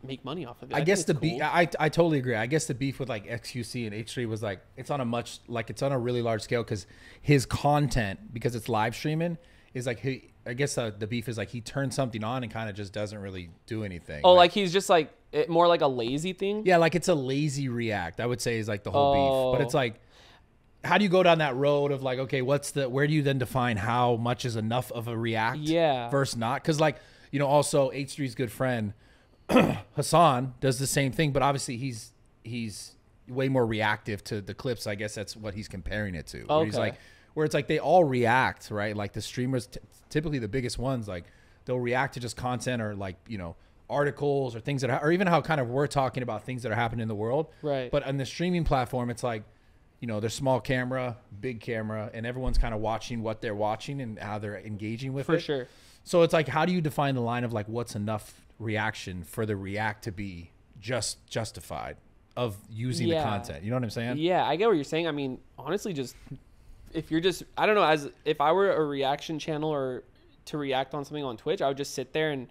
make money off of it. I guess the beef, I totally agree. I guess the beef with like XQC and H3 was like, it's on a really large scale because his content, because it's live streaming, is like, I guess the beef is like he turns something on and kind of just doesn't really do anything. Oh, like he's just like more like a lazy thing? Yeah, like it's a lazy react, I would say, is like the whole beef. But it's like, how do you go down that road of like, okay, where do you then define how much is enough of a react versus not? Because like, you know, also H3's good friend, Hassan, does the same thing, but obviously he's way more reactive to the clips. I guess that's what he's comparing it to. Okay. Where he's like, where it's like they all react, right? Like the streamers, typically the biggest ones, like they'll react to just content or like, you know, articles or things that or even how kind of we're talking about things that are happening in the world. Right. But on the streaming platform, it's like, you know, there's small camera, big camera, and everyone's kind of watching what they're watching and how they're engaging with it. For sure. So it's like, how do you define the line of like what's enough reaction for the react to be just justified? of using the content. You know what I'm saying? Yeah, I get what you're saying. I mean, honestly, just if you're just, I don't know, as if I were a reaction channel or to react on something on Twitch, I would just sit there and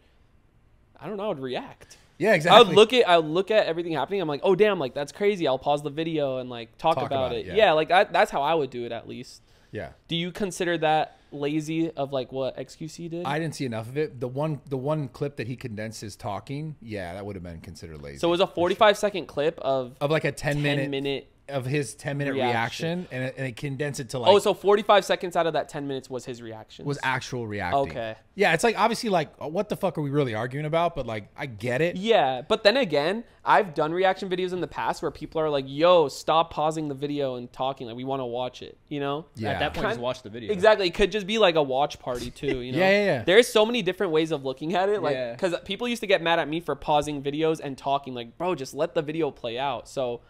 I don't know, I would react. Yeah, exactly. I would look at everything happening. I'm like, oh damn, like that's crazy. I'll pause the video and like talk about it. Yeah, like that's how I would do it at least. Yeah. Do you consider that lazy of like what XQC did? I didn't see enough of it. The one clip that he condensed his talking, yeah, that would have been considered lazy. So it was a 45-second clip of like a 10 minute of his 10-minute reaction, and it condensed it to like. Oh, so 45 seconds out of that 10 minutes was his reaction. Was actual reacting. Okay. Yeah, it's like obviously like what the fuck are we really arguing about? But like I get it. Yeah, but then again, I've done reaction videos in the past where people are like, "Yo, stop pausing the video and talking. Like we want to watch it." You know? Yeah. At that point, just watch the video. Exactly. It could just be like a watch party too. You know? Yeah. There's so many different ways of looking at it. Like, because people used to get mad at me for pausing videos and talking. Like, bro, just let the video play out. So.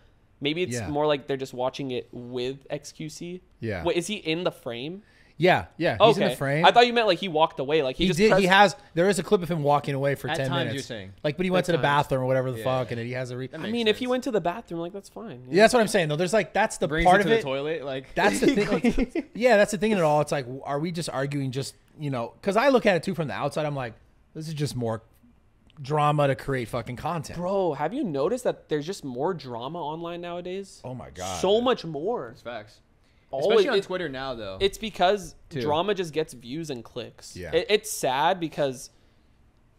Maybe it's more like they're just watching it with XQC. Yeah. Wait, is he in the frame? Yeah. He's in the frame. I thought you meant like he walked away. Like he just did. There is a clip of him walking away for 10 minutes. You're saying. Like, but he went to the bathroom or whatever the fuck, and then he has a. I mean, if he went to the bathroom, like that's fine. Yeah, that's what I'm saying. No, there's like that's the Brings part it of to it. The toilet, like that's the thing. Like, yeah, that's the thing in it all. It's like, are we just arguing? Just because I look at it too from the outside, I'm like, this is just more drama to create fucking content. Bro, have you noticed that there's just more drama online nowadays? Oh my god, so much more. It's facts. Especially on on Twitter now, though. It's because drama just gets views and clicks. Yeah, it's sad because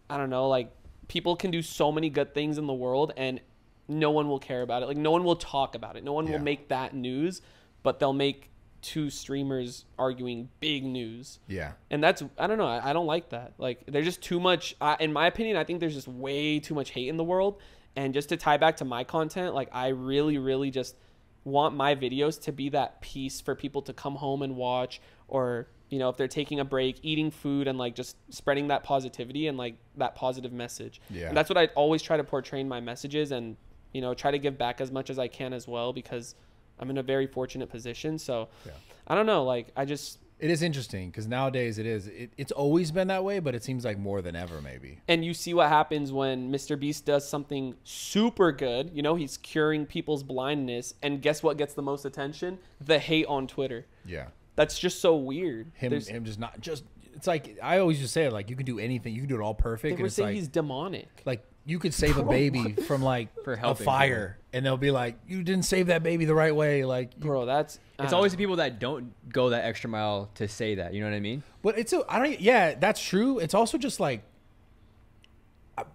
I don't know, like people can do so many good things in the world and no one will care about it. Like no one will talk about it. No one will make that news, but they'll make two streamers arguing big news. Yeah. And that's, I don't know. I don't like that. Like there's just too much, in my opinion, I think there's just way too much hate in the world. And just to tie back to my content, like I really, really just want my videos to be that piece for people to come home and watch, or, if they're taking a break, eating food and like just spreading that positivity and like that positive message. Yeah. And that's what I always try to portray in my messages, and, try to give back as much as I can as well, because I'm in a very fortunate position. So I don't know. Like it is interesting because nowadays it's always been that way, but it seems like more than ever maybe. And you see what happens when Mr. Beast does something super good. He's curing people's blindness, and guess what gets the most attention? The hate on Twitter. Yeah. That's just so weird. Him just not just. It's like I always just say it, like you can do anything, you can do it all perfect. They were saying he's demonic. Like you could save a baby from like a fire, and they'll be like, "You didn't save that baby the right way." Like, bro, it's always the people that don't go that extra mile to say that. You know what I mean? But yeah, that's true. It's also just like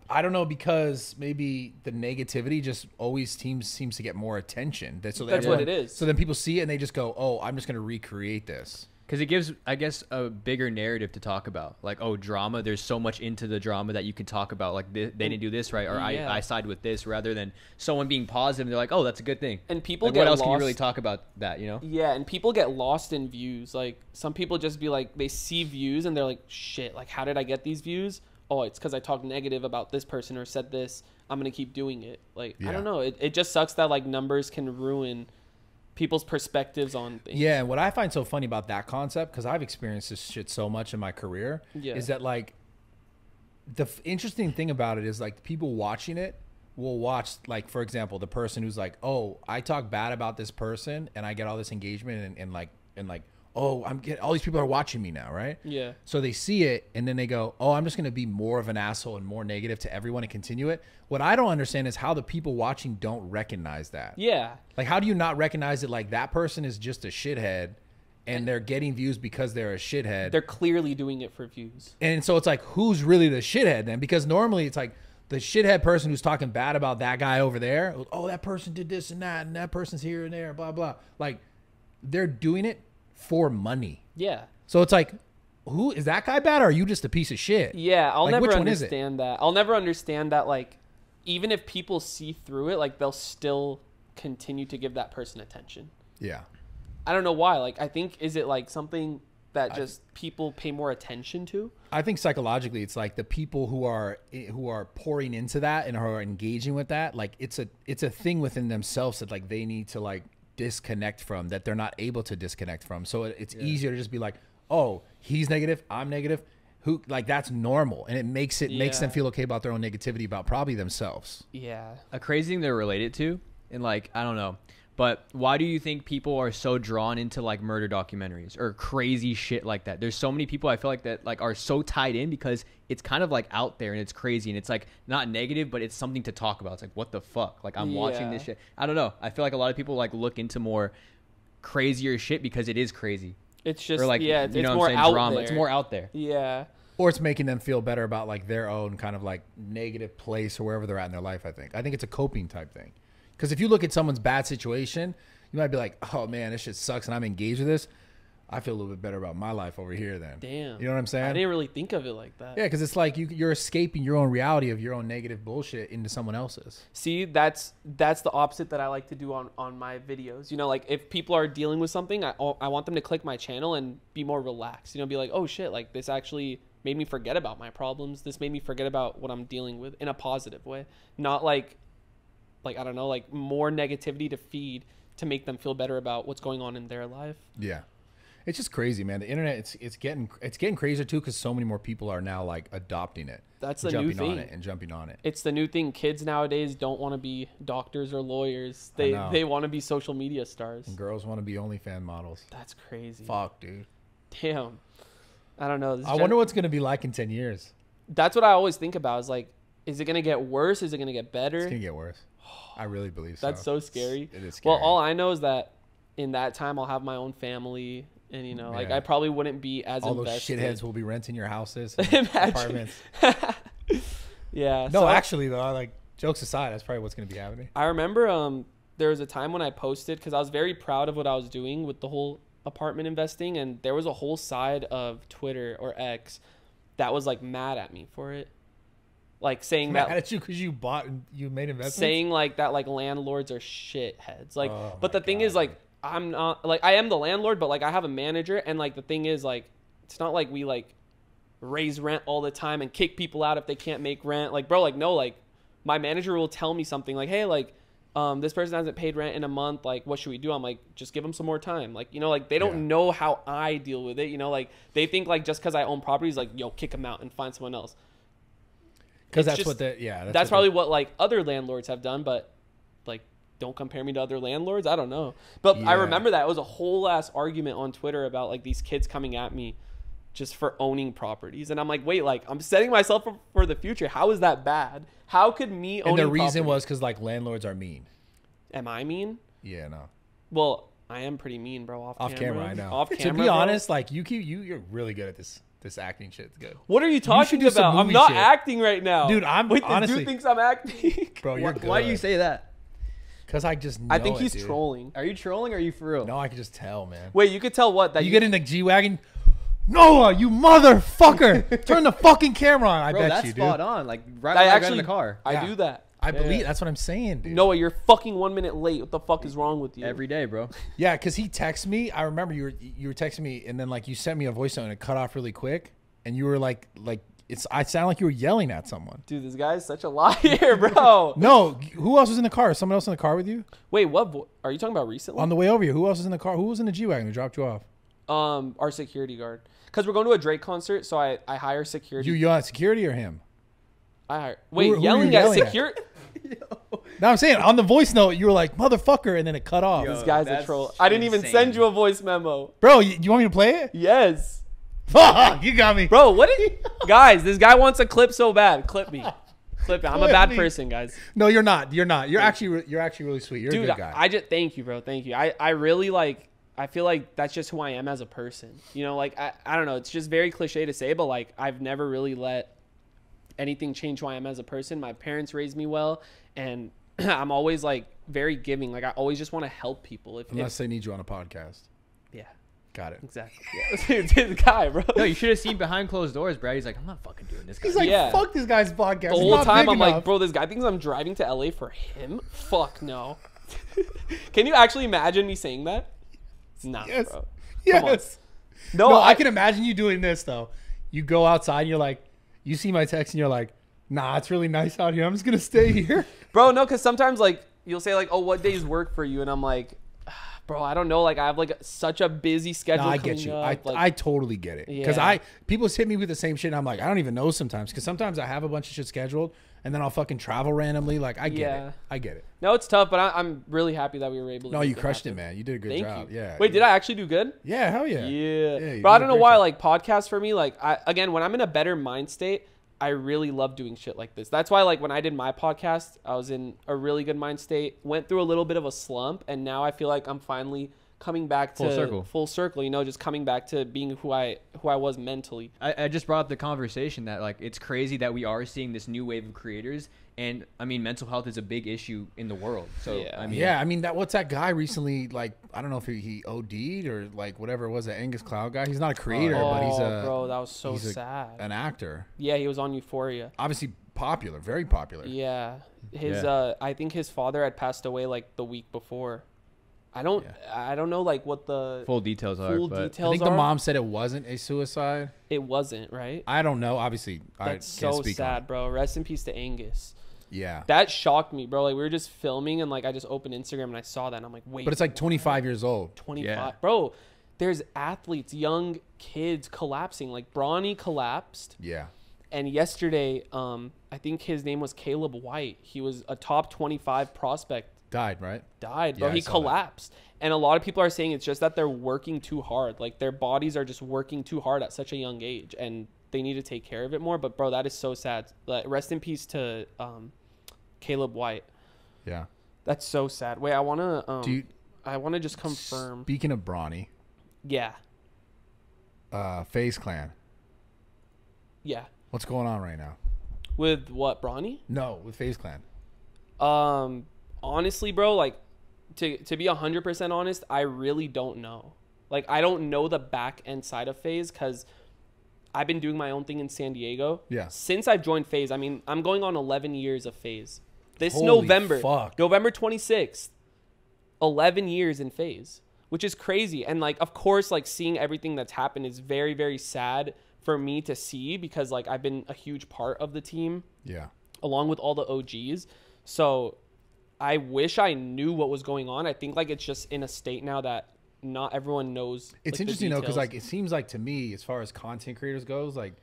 I don't know, because maybe the negativity just always seems to get more attention. That's what it is. So then people see it and they just go, "Oh, I'm just going to recreate this." Because it gives, I guess, a bigger narrative to talk about. Like, oh, drama. There's so much into the drama that you could talk about. Like, they didn't do this right, or I side with this, rather than someone being positive. And they're like, oh, that's a good thing. And people what else can you really talk about that, Yeah, and people get lost in views. Like, some people just be like, they see views and they're like, shit, like, how did I get these views? Oh, it's because I talked negative about this person or said this. I'm going to keep doing it. Like, I don't know. It just sucks that, like, numbers can ruin people's perspectives on things. Yeah, and what I find so funny about that concept, because I've experienced this shit so much in my career, is that like the interesting thing about it is like people watching it will watch, like, for example, the person who's like, oh, I talk bad about this person and I get all this engagement and like oh, I'm getting all these people are watching me now, right? Yeah. So they see it and then they go, oh, I'm just going to be more of an asshole and more negative to everyone and continue it. What I don't understand is how the people watching don't recognize that. Yeah. Like, how do you not recognize it? Like, that person is just a shithead and they're getting views because they're a shithead. They're clearly doing it for views. And so it's like, who's really the shithead then? Because normally it's like the shithead person who's talking bad about that guy over there. Oh, that person did this and that person's here and there, blah, blah. Like, they're doing it for money. Yeah. So it's like, who is that guy bad, or are you just a piece of shit? Yeah, I'll never understand that. I'll never understand that, like, even if people see through it, like, they'll still continue to give that person attention. Yeah. I don't know why. Like, I think, is it like something that just people pay more attention to? I think psychologically it's like the people who are pouring into that and who are engaging with that, like it's a thing within themselves that like they need to like disconnect from, that they're not able to disconnect from. So it's easier to just be like, oh, he's negative, I'm negative. Who, like, that's normal, and it makes them feel okay about their own negativity about probably themselves. Yeah. A crazy thing they're related to and like I don't know. But why do you think people are so drawn into like murder documentaries or crazy shit like that? There's so many people I feel like that like are so tied in because it's kind of like out there and it's crazy and it's like not negative, but it's something to talk about. It's like, what the fuck? Like I'm watching this shit. I don't know. I feel like a lot of people like look into more crazier shit because it is crazy. It's just, or like, it's you know more what I'm saying? out Drama. there. It's more out there. Yeah. Or it's making them feel better about like their own kind of like negative place or wherever they're at in their life. I think it's a coping type thing. Because if you look at someone's bad situation, you might be like, oh man, this shit sucks and I'm engaged with this. I feel a little bit better about my life over here then. Damn. You know what I'm saying? I didn't really think of it like that. Yeah, because it's like you're escaping your own reality of your own negative bullshit into someone else's. See, that's the opposite that I like to do on my videos. You know, like if people are dealing with something, I want them to click my channel and be more relaxed. You know, be like, oh shit, like this actually made me forget about my problems. This made me forget about what I'm dealing with in a positive way. Not like I don't know, like more negativity to feed to make them feel better about what's going on in their life. Yeah. It's just crazy, man. The internet, it's getting crazier too because so many more people are now like adopting it. That's the new thing. Jumping on it. It's the new thing. Kids nowadays don't want to be doctors or lawyers. They want to be social media stars. And girls want to be OnlyFans models. That's crazy. Fuck, dude. Damn. I don't know. I wonder what's gonna be like in 10 years. That's what I always think about. Is like, is it gonna get worse? Is it gonna get better? It's gonna get worse. I really believe so. That's so scary. It is scary. Well, all I know is that in that time I'll have my own family, and you know, like I probably wouldn't be as all invested. those shitheads will be renting your houses, and apartments. Yeah. No, so actually though, like jokes aside, that's probably what's gonna be happening. I remember there was a time when I posted because I was very proud of what I was doing with the whole apartment investing, and there was a whole side of Twitter or X that was like mad at me for it. Like saying mad that at you because you bought and you made investments. Saying like that like landlords are shitheads. Like, but the thing is like I'm not like I am the landlord, but like I have a manager, and like the thing is like it's not like we like raise rent all the time and kick people out if they can't make rent. Like, bro, like no, like my manager will tell me something like, hey, like this person hasn't paid rent in a month. Like, what should we do? I'm like, just give them some more time. Like, you know, like they don't know how I deal with it. You know, like they think like just because I own properties, like yo, kick them out and find someone else. Because that's what that's probably what like other landlords have done, but like don't compare me to other landlords. I don't know. But I remember that it was a whole ass argument on Twitter about like these kids coming at me just for owning properties. And I'm like, wait, like I'm setting myself up for the future. How is that bad? How could me owning And the reason property... was because like landlords are mean. Am I mean? Yeah, no. Well, I am pretty mean, bro. Off camera, I know. Off camera, to be honest, like you're really good at this. This acting shit's good. What are you talking about? I'm not acting right now. Dude, Wait, honestly. The dude thinks I'm acting. Bro, you're good. Why do you say that? Because I just know I think he's trolling. Are you trolling or are you for real? No, I can just tell, man. Wait, you could tell what? That you get in the G-Wagon. Noah, you motherfucker. Turn the fucking camera on. I bet you, dude. That's spot on. Like, right when I got in the car. I do that. I believe that's what I'm saying, dude. Noah, you're fucking 1 minute late. What the fuck is wrong with you? Every day, bro. Yeah, because he texted me. I remember you were texting me, and then like you sent me a voice note and it cut off really quick. And you were like I sound like you were yelling at someone. Dude, this guy's such a liar, bro. No, who else was in the car? Someone else in the car with you? Wait, what? Are you talking about recently? On the way over here, who else was in the car? Who was in the G-Wagon who dropped you off? Our security guard. Because we're going to a Drake concert, so I hire security. You yell at security or him? I hire. Wait, yelling at security? No, I'm saying on the voice note, you were like, motherfucker, and then it cut off. This guy's a troll. I didn't even send you a voice memo. Bro, you want me to play it? Yes. Fuck, you got me. Bro, what did guys, this guy wants a clip so bad. Clip me. Clip me. I'm a bad person, guys. No, you're not. You're not. You're actually really sweet. You're a good guy. I just thank you, bro. Thank you. I really like I feel like that's just who I am as a person. You know, like I don't know, it's just very cliche to say, but like I've never really let anything change who I am as a person. My parents raised me well, and I'm always like very giving. Like I always just want to help people. Unless they need you on a podcast. Yeah. Got it. Exactly. Yeah. This guy, bro. No, you should have seen behind closed doors, Brad. He's like, I'm not fucking doing this. He's like, fuck this guy's podcast. The whole time I'm like, bro, this guy thinks I'm driving to LA for him? Fuck no. Can you actually imagine me saying that? Nah, yes. bro. Yes. No, I can imagine you doing this though. You go outside and you're like, you see my text and you're like, nah, it's really nice out here. I'm just gonna stay here. Bro, no, because sometimes like you'll say like, oh, what days work for you? And I'm like, bro, I don't know. Like I have like such a busy schedule. No, I get you. I totally get it. Because people hit me with the same shit and I'm like, I don't even know sometimes. Because sometimes I have a bunch of shit scheduled and then I'll fucking travel randomly. Like I get it. I get it. No, it's tough, but I'm really happy that we were able to. No, you crushed it, man. You did a good job. Yeah. Wait, did I actually do good? Yeah, hell yeah. Yeah. But I don't know why, like podcasts for me, like again, when I'm in a better mind state, I really love doing shit like this. That's why, like, when I did my podcast, I was in a really good mind state, went through a little bit of a slump, and now I feel like I'm finally coming back to full circle, you know, just coming back to being who I was mentally. I just brought up the conversation that, like, it's crazy that we are seeing this new wave of creators, and I mean, mental health is a big issue in the world. So I mean, what's that guy recently, like, I don't know if he OD'd or like whatever it was, that Angus Cloud guy. He's not a creator, but he's a bro, that was so sad. An actor. Yeah, he was on Euphoria. Obviously popular, very popular. Yeah. I think his father had passed away like the week before. I don't know like what the full details are. I think the mom said it wasn't a suicide. It wasn't, right? I don't know. Obviously, that's so sad, bro. Rest in peace to Angus. Yeah, that shocked me, bro. Like we were just filming and like I just opened Instagram and I saw that and I'm like, wait. But it's like 25 years old. 25, bro. There's athletes, young kids collapsing. Like Bronny collapsed. Yeah. And yesterday, I think his name was Caleb White. He was a top 25 prospect. Died, right? Died, bro. He collapsed. And a lot of people are saying it's just that they're working too hard. Like their bodies are just working too hard at such a young age, and they need to take care of it more. But bro, that is so sad. Rest in peace to Caleb White. Yeah. That's so sad. Wait, I wanna just confirm. Speaking of Bronny. Yeah. FaZe Clan. Yeah. What's going on right now? With what, Bronny? No, with FaZe Clan. Honestly, bro, like to be 100% honest, I really don't know. Like I don't know the back end side of FaZe because I've been doing my own thing in San Diego. Yeah. Since I've joined FaZe, I mean, I'm going on 11 years of FaZe. This Holy November, fuck. November 26th, 11 years in FaZe, which is crazy. And like, of course, like seeing everything that's happened is very, very sad for me to see because like I've been a huge part of the team. Yeah. Along with all the OGs. So I wish I knew what was going on. I think like it's just in a state now that not everyone knows. It's like, interesting though, because like it seems like to me, as far as content creators goes, like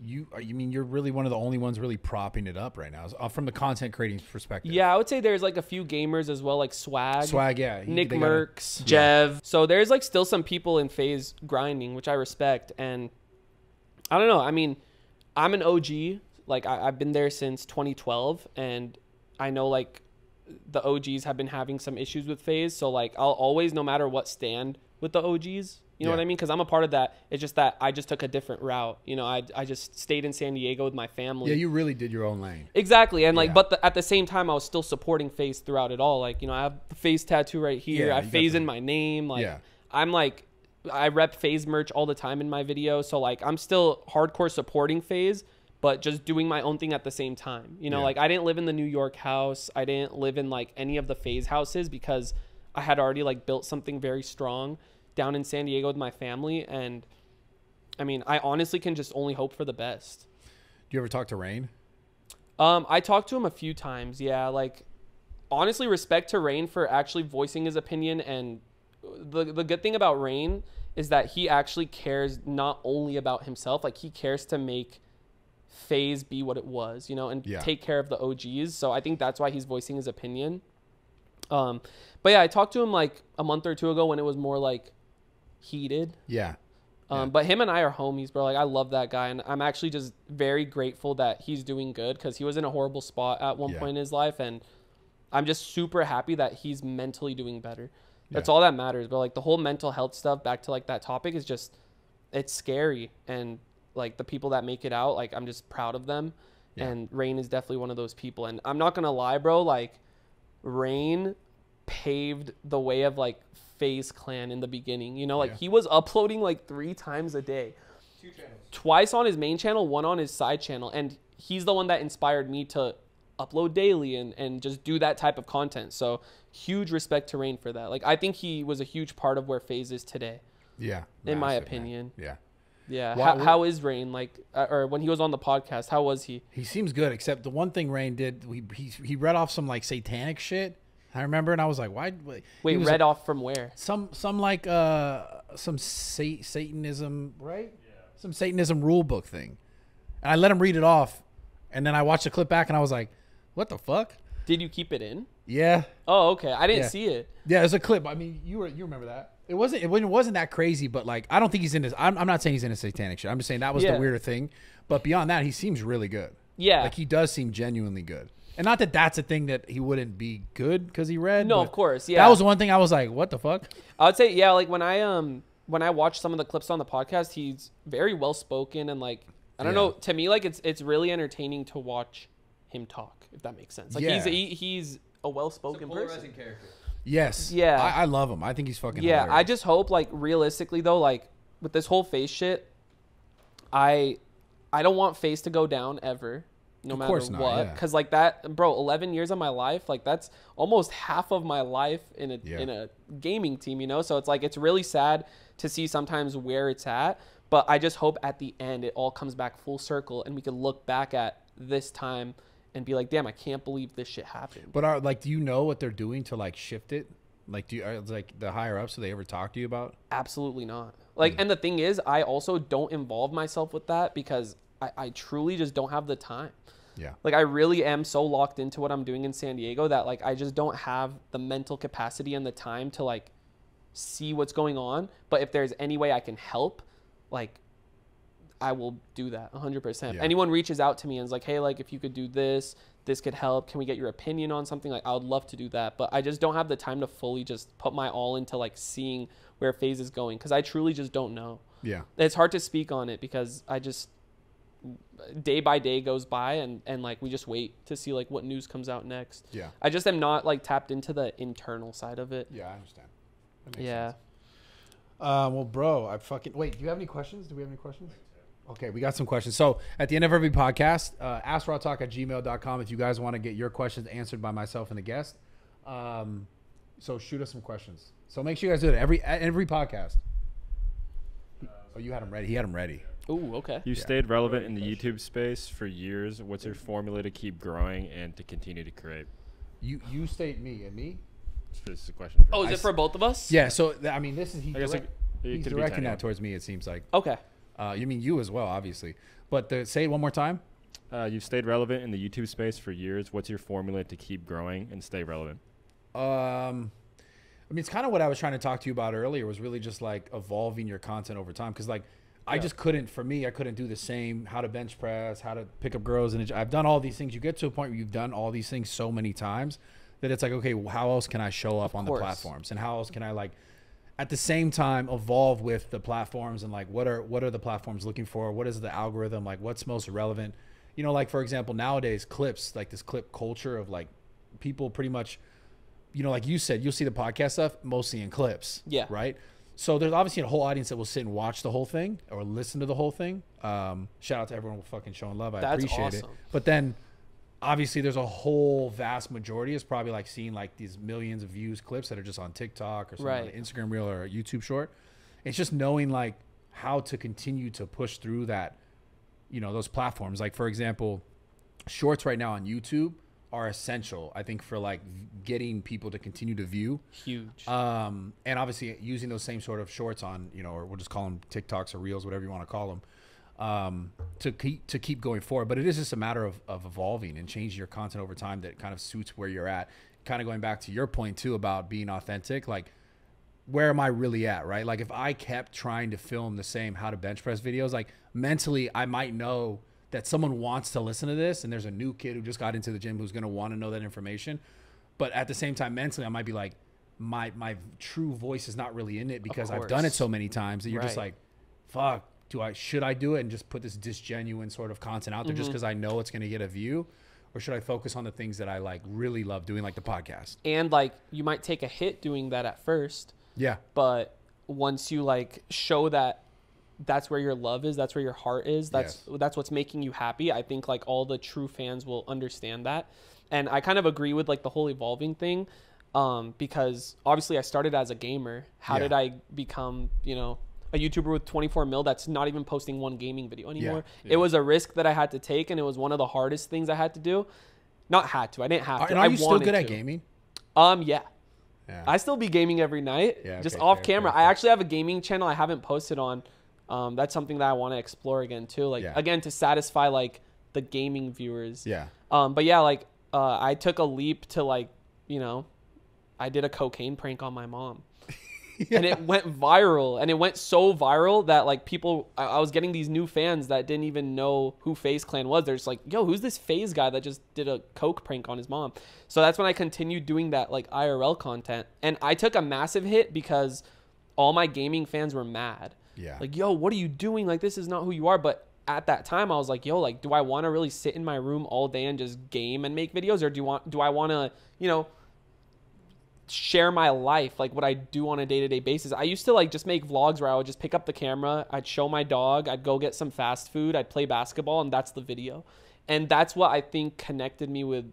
you mean you're really one of the only ones really propping it up right now from the content creating perspective. Yeah, I would say there's like a few gamers as well, like Swag, yeah, Nick Merckx, Jev. So there's like still some people in FaZe grinding, which I respect. And I don't know. I mean, I'm an OG. Like I've been there since 2012, and I know like the OGs have been having some issues with FaZe. So like I'll always, no matter what, stand with the OGs. You know what I mean? Because I'm a part of that. It's just that I just took a different route. You know, I just stayed in San Diego with my family. Yeah, you really did your own lane. Exactly. And like, but at the same time, I was still supporting FaZe throughout it all. Like, you know, I have the FaZe tattoo right here. I have FaZe in my name. Like, I'm like, I rep FaZe merch all the time in my video. So like, I'm still hardcore supporting FaZe, but just doing my own thing at the same time. You know, like I didn't live in the New York house. I didn't live in like any of the FaZe houses because I had already like built something very strong down in San Diego with my family. And I mean, I honestly can just only hope for the best. Do you ever talk to Rain? I talked to him a few times. Yeah. Like honestly, respect to Rain for actually voicing his opinion. And the good thing about Rain is that he actually cares not only about himself, like he cares to make FaZe be what it was, you know, and take care of the OGs. So I think that's why he's voicing his opinion. But yeah, I talked to him like a month or two ago when it was more like heated. But him and I are homies, bro. Like I love that guy, and I'm actually just very grateful that he's doing good because he was in a horrible spot at one point in his life, and I'm just super happy that he's mentally doing better. That's all that matters. But like the whole mental health stuff, back to like that topic, is just, it's scary. And like the people that make it out, like I'm just proud of them. And Rain is definitely one of those people. And I'm not gonna lie, bro, like Rain paved the way of like FaZe Clan in the beginning. You know, like he was uploading like 3 times a day. 2 channels. Twice on his main channel, 1 on his side channel. And he's the one that inspired me to upload daily and just do that type of content. So huge respect to Rain for that. Like I think he was a huge part of where FaZe is today. In my opinion. How is Rain? Like, or when he was on the podcast, how was he? He seems good, except the one thing Rain did, he read off some like satanic shit. I remember, and I was like, why? Wait, read off from where? Some like some Satanism, right? Yeah. Some Satanism rule book thing. And I let him read it off, And then I watched the clip back and I was like, what the fuck? Did you keep it in? Yeah. Oh, okay. I didn't see it. Yeah, there's a clip. I mean, you remember that. It wasn't that crazy, but like I don't think he's in this. I'm not saying he's in a satanic shit. I'm just saying that was the weirder thing. But beyond that, he seems really good. Yeah. Like he does seem genuinely good. And not that that's a thing that he wouldn't be good because he read. No, of course. Yeah. That was the one thing I was like, what the fuck? I would say, yeah, like when I watched some of the clips on the podcast, he's very well spoken and like I don't know. To me, like it's really entertaining to watch him talk, if that makes sense. Like he's a well spoken person. Character. Yes. Yeah. I love him. I think he's fucking hilarious. I just hope, like, realistically, though, like, with this whole FAZE shit, I don't want FAZE to go down ever, no matter what. Because, like, that, bro, 11 years of my life, like, that's almost half of my life in a gaming team, you know? So it's, like, it's really sad to see sometimes where it's at. But I just hope at the end it all comes back full circle and we can look back at this time and be like, damn, I can't believe this shit happened. But do you know what they're doing to like shift it? Like, like the higher ups, do they ever talk to you about? Absolutely not. Like, and the thing is, I also don't involve myself with that because I truly just don't have the time. Yeah. Like, I really am so locked into what I'm doing in San Diego that like I just don't have the mental capacity and the time to like see what's going on. But if there's any way I can help, like, I will do that 100%. If anyone reaches out to me and is like, hey, like, if you could do this could help. Can we get your opinion on something? Like, I would love to do that. But I just don't have the time to fully just put my all into, like, seeing where FAZE is going because I truly just don't know. Yeah. It's hard to speak on it because I just, day by day goes by and like, we just wait to see, like, what news comes out next. Yeah. I just am not, like, tapped into the internal side of it. Yeah, I understand. That makes Yeah. sense. Well, bro, wait, do you have any questions? Do we have any questions? Okay, we got some questions. So at the end of every podcast, askrawtalk@gmail.com if you guys want to get your questions answered by myself and the guest. So shoot us some questions. So make sure you guys do it every podcast. Oh, you had them ready. He had them ready. Ooh, okay. You stayed relevant in the YouTube space for years. What's your formula to keep growing and to continue to create? You stayed me and me? This is a question. Oh, is it for both of us? Yeah. So I mean, this is he's could directing that towards me. It seems like. Okay. You mean you as well, obviously. But say it one more time. You've stayed relevant in the YouTube space for years. What's your formula to keep growing and stay relevant? I mean, it's kind of what I was trying to talk to you about earlier. Was really just like evolving your content over time. Because like, I just couldn't. For me, I couldn't do the same. How to bench press, how to pick up girls, and I've done all these things. You get to a point where you've done all these things so many times that it's like, okay, well, how else can I show up on the platforms, and how else can I like, at the same time, evolve with the platforms and like what are the platforms looking for? What is the algorithm like? What's most relevant? You know, like for example, nowadays clips, like this clip culture of like people pretty much, you know, like you said, you'll see the podcast stuff mostly in clips. Yeah. Right. So there's obviously a whole audience that will sit and watch the whole thing or listen to the whole thing. Shout out to everyone for fucking showing love. I appreciate it. But then obviously there's a whole vast majority is probably like seeing like these millions of views clips that are just on TikTok or something on an Instagram reel or a YouTube short. It's just knowing like how to continue to push through that, you know, those platforms. Like for example, shorts right now on YouTube are essential, I think, for like getting people to continue to view. Huge. And obviously using those same sort of shorts on, you know, or we'll just call them TikToks or reels, whatever you want to call them. To keep going forward. But it is just a matter of evolving and changing your content over time that kind of suits where you're at. Kind of going back to your point too about being authentic, like where am I really at, right? Like if I kept trying to film the same how to bench press videos, like mentally I might know that someone wants to listen to this and there's a new kid who just got into the gym who's going to want to know that information. But at the same time, mentally I might be like, my true voice is not really in it because I've done it so many times that you're just like, fuck, should I do it and just put this disgenuine sort of content out there just because I know it's going to get a view, or should I focus on the things that I like really love doing, like the podcast? And like you might take a hit doing that at first. Yeah. But once you like show that that's where your love is, that's where your heart is, that's what's making you happy, I think like all the true fans will understand that. And I kind of agree with like the whole evolving thing, because obviously I started as a gamer. How did I become, you know, a YouTuber with 24 mil that's not even posting one gaming video anymore? It was a risk that I had to take, and it was one of the hardest things I had to do. Not had to, I didn't have to. And are you still good at gaming? Yeah. I still be gaming every night, just off camera. I actually have a gaming channel I haven't posted on. That's something that I want to explore again too. Like again, to satisfy like the gaming viewers. Yeah. But yeah, like I took a leap to like, you know, I did a cocaine prank on my mom. Yeah. And it went viral, and it went so viral that like people, I was getting these new fans that didn't even know who FaZe Clan was. They're just like, yo, who's this FaZe guy that just did a coke prank on his mom? So that's when I continued doing that like IRL content, and I took a massive hit because all my gaming fans were mad. Yeah. Like, yo, what are you doing? Like, this is not who you are. But at that time I was like, yo, like, do I want to really sit in my room all day and just game and make videos, or do I want to, you know, share my life, like what I do on a day-to-day basis? I used to like just make vlogs where I would just pick up the camera, I'd show my dog, I'd go get some fast food, I'd play basketball, and that's the video. And that's what I think connected me with,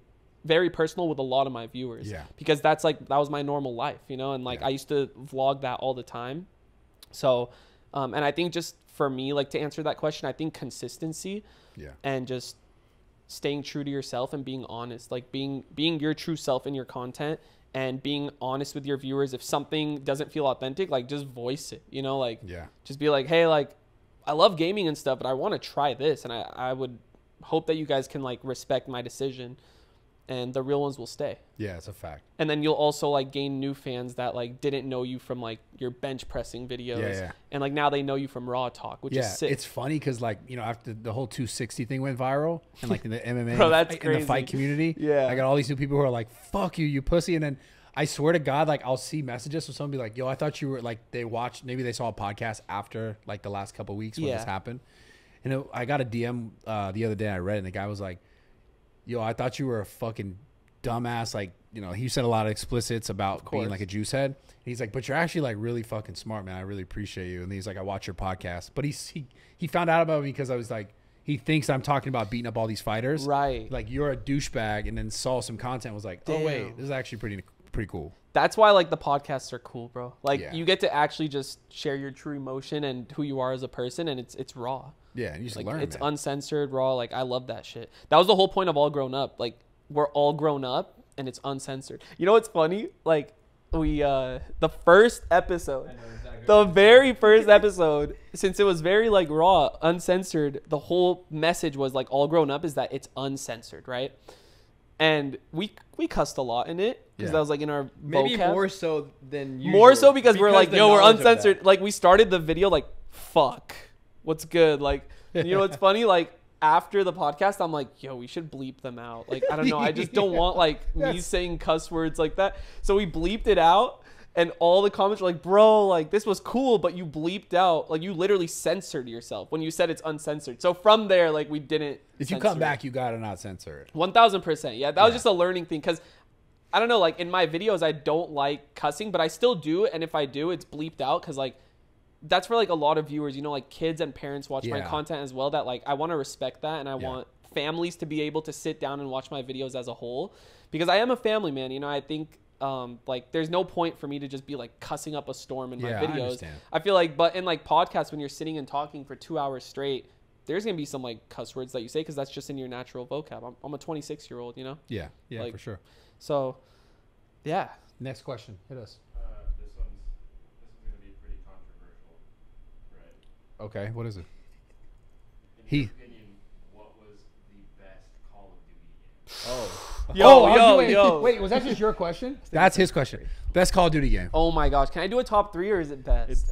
very personal with a lot of my viewers. Yeah. Because that's like, that was my normal life, you know, and like yeah. I used to vlog that all the time. So and I think just for me, like to answer that question, I think consistency and just staying true to yourself and being honest, like being your true self in your content, and being honest with your viewers. If something doesn't feel authentic, like just voice it, you know, like just be like, hey, like I love gaming and stuff, but I want to try this, and I would hope that you guys can like respect my decision, and the real ones will stay. Yeah, it's a fact. And then you'll also like gain new fans that like didn't know you from like your bench pressing videos, and like now they know you from Raw Talk, which is sick. It's funny because like, you know, after the whole 260 thing went viral and like in the MMA Bro, that's in the fight community, I got all these new people who are like, fuck you, you pussy. And then I swear to God, like I'll see messages from someone be like, yo, I thought you were like, they watched, maybe they saw a podcast after like the last couple of weeks when this happened. And I got a DM the other day, I read it, and the guy was like, yo, I thought you were a fucking dumbass. Like, you know, he said a lot of explicits about being like a juice head. And he's like, but you're actually like really fucking smart, man. I really appreciate you. And he's like, I watch your podcast. But he found out about me because I was like, he thinks I'm talking about beating up all these fighters. Right. Like, you're a douchebag, and then saw some content, was like, oh, wait, this is actually pretty cool. That's why like the podcasts are cool, bro. Like you get to actually just share your true emotion and who you are as a person, and it's raw. Yeah, you just like, learn. It's uncensored, raw. Like, I love that shit. That was the whole point of All Grown Up. Like, we're all grown up and it's uncensored. You know what's funny? Like, we the first episode, the very first episode, since it was very like raw, uncensored, the whole message was like All Grown Up is that it's uncensored, right? And we cussed a lot in it because that was like in our maybe vocab. More so than usual. More so because we're like, yo, we're uncensored. Like, we started the video like, fuck, what's good? Like, you know what's funny? Like, after the podcast, I'm like, yo, we should bleep them out. Like, I don't know. I just don't want like me saying cuss words like that. So we bleeped it out. And all the comments were like, bro, like, this was cool, but you bleeped out. Like, you literally censored yourself when you said it's uncensored. So from there, like, we didn't. If you come back, you got to not censor it. 1000%. Yeah, that was just a learning thing. Because, I don't know, like, in my videos, I don't like cussing, but I still do. And if I do, it's bleeped out. Because, like, that's for, like, a lot of viewers. You know, like, kids and parents watch my content as well. That, like, I want to respect that. And I want families to be able to sit down and watch my videos as a whole. Because I am a family man. You know, I think... like, there's no point for me to just be like cussing up a storm in my videos. I feel like, but in like podcasts, when you're sitting and talking for 2 hours straight, there's gonna be some like cuss words that you say because that's just in your natural vocab. I'm a 26-year-old, you know. Yeah, like, for sure. So, yeah. Next question, hit us. This one's gonna be pretty controversial, right? Okay, what is it? In your opinion, what was the best Call of Duty game? Oh. Wait, was that just your question? That's his question. Best Call of Duty game. Oh my gosh, can I do a top 3 or is it best? It's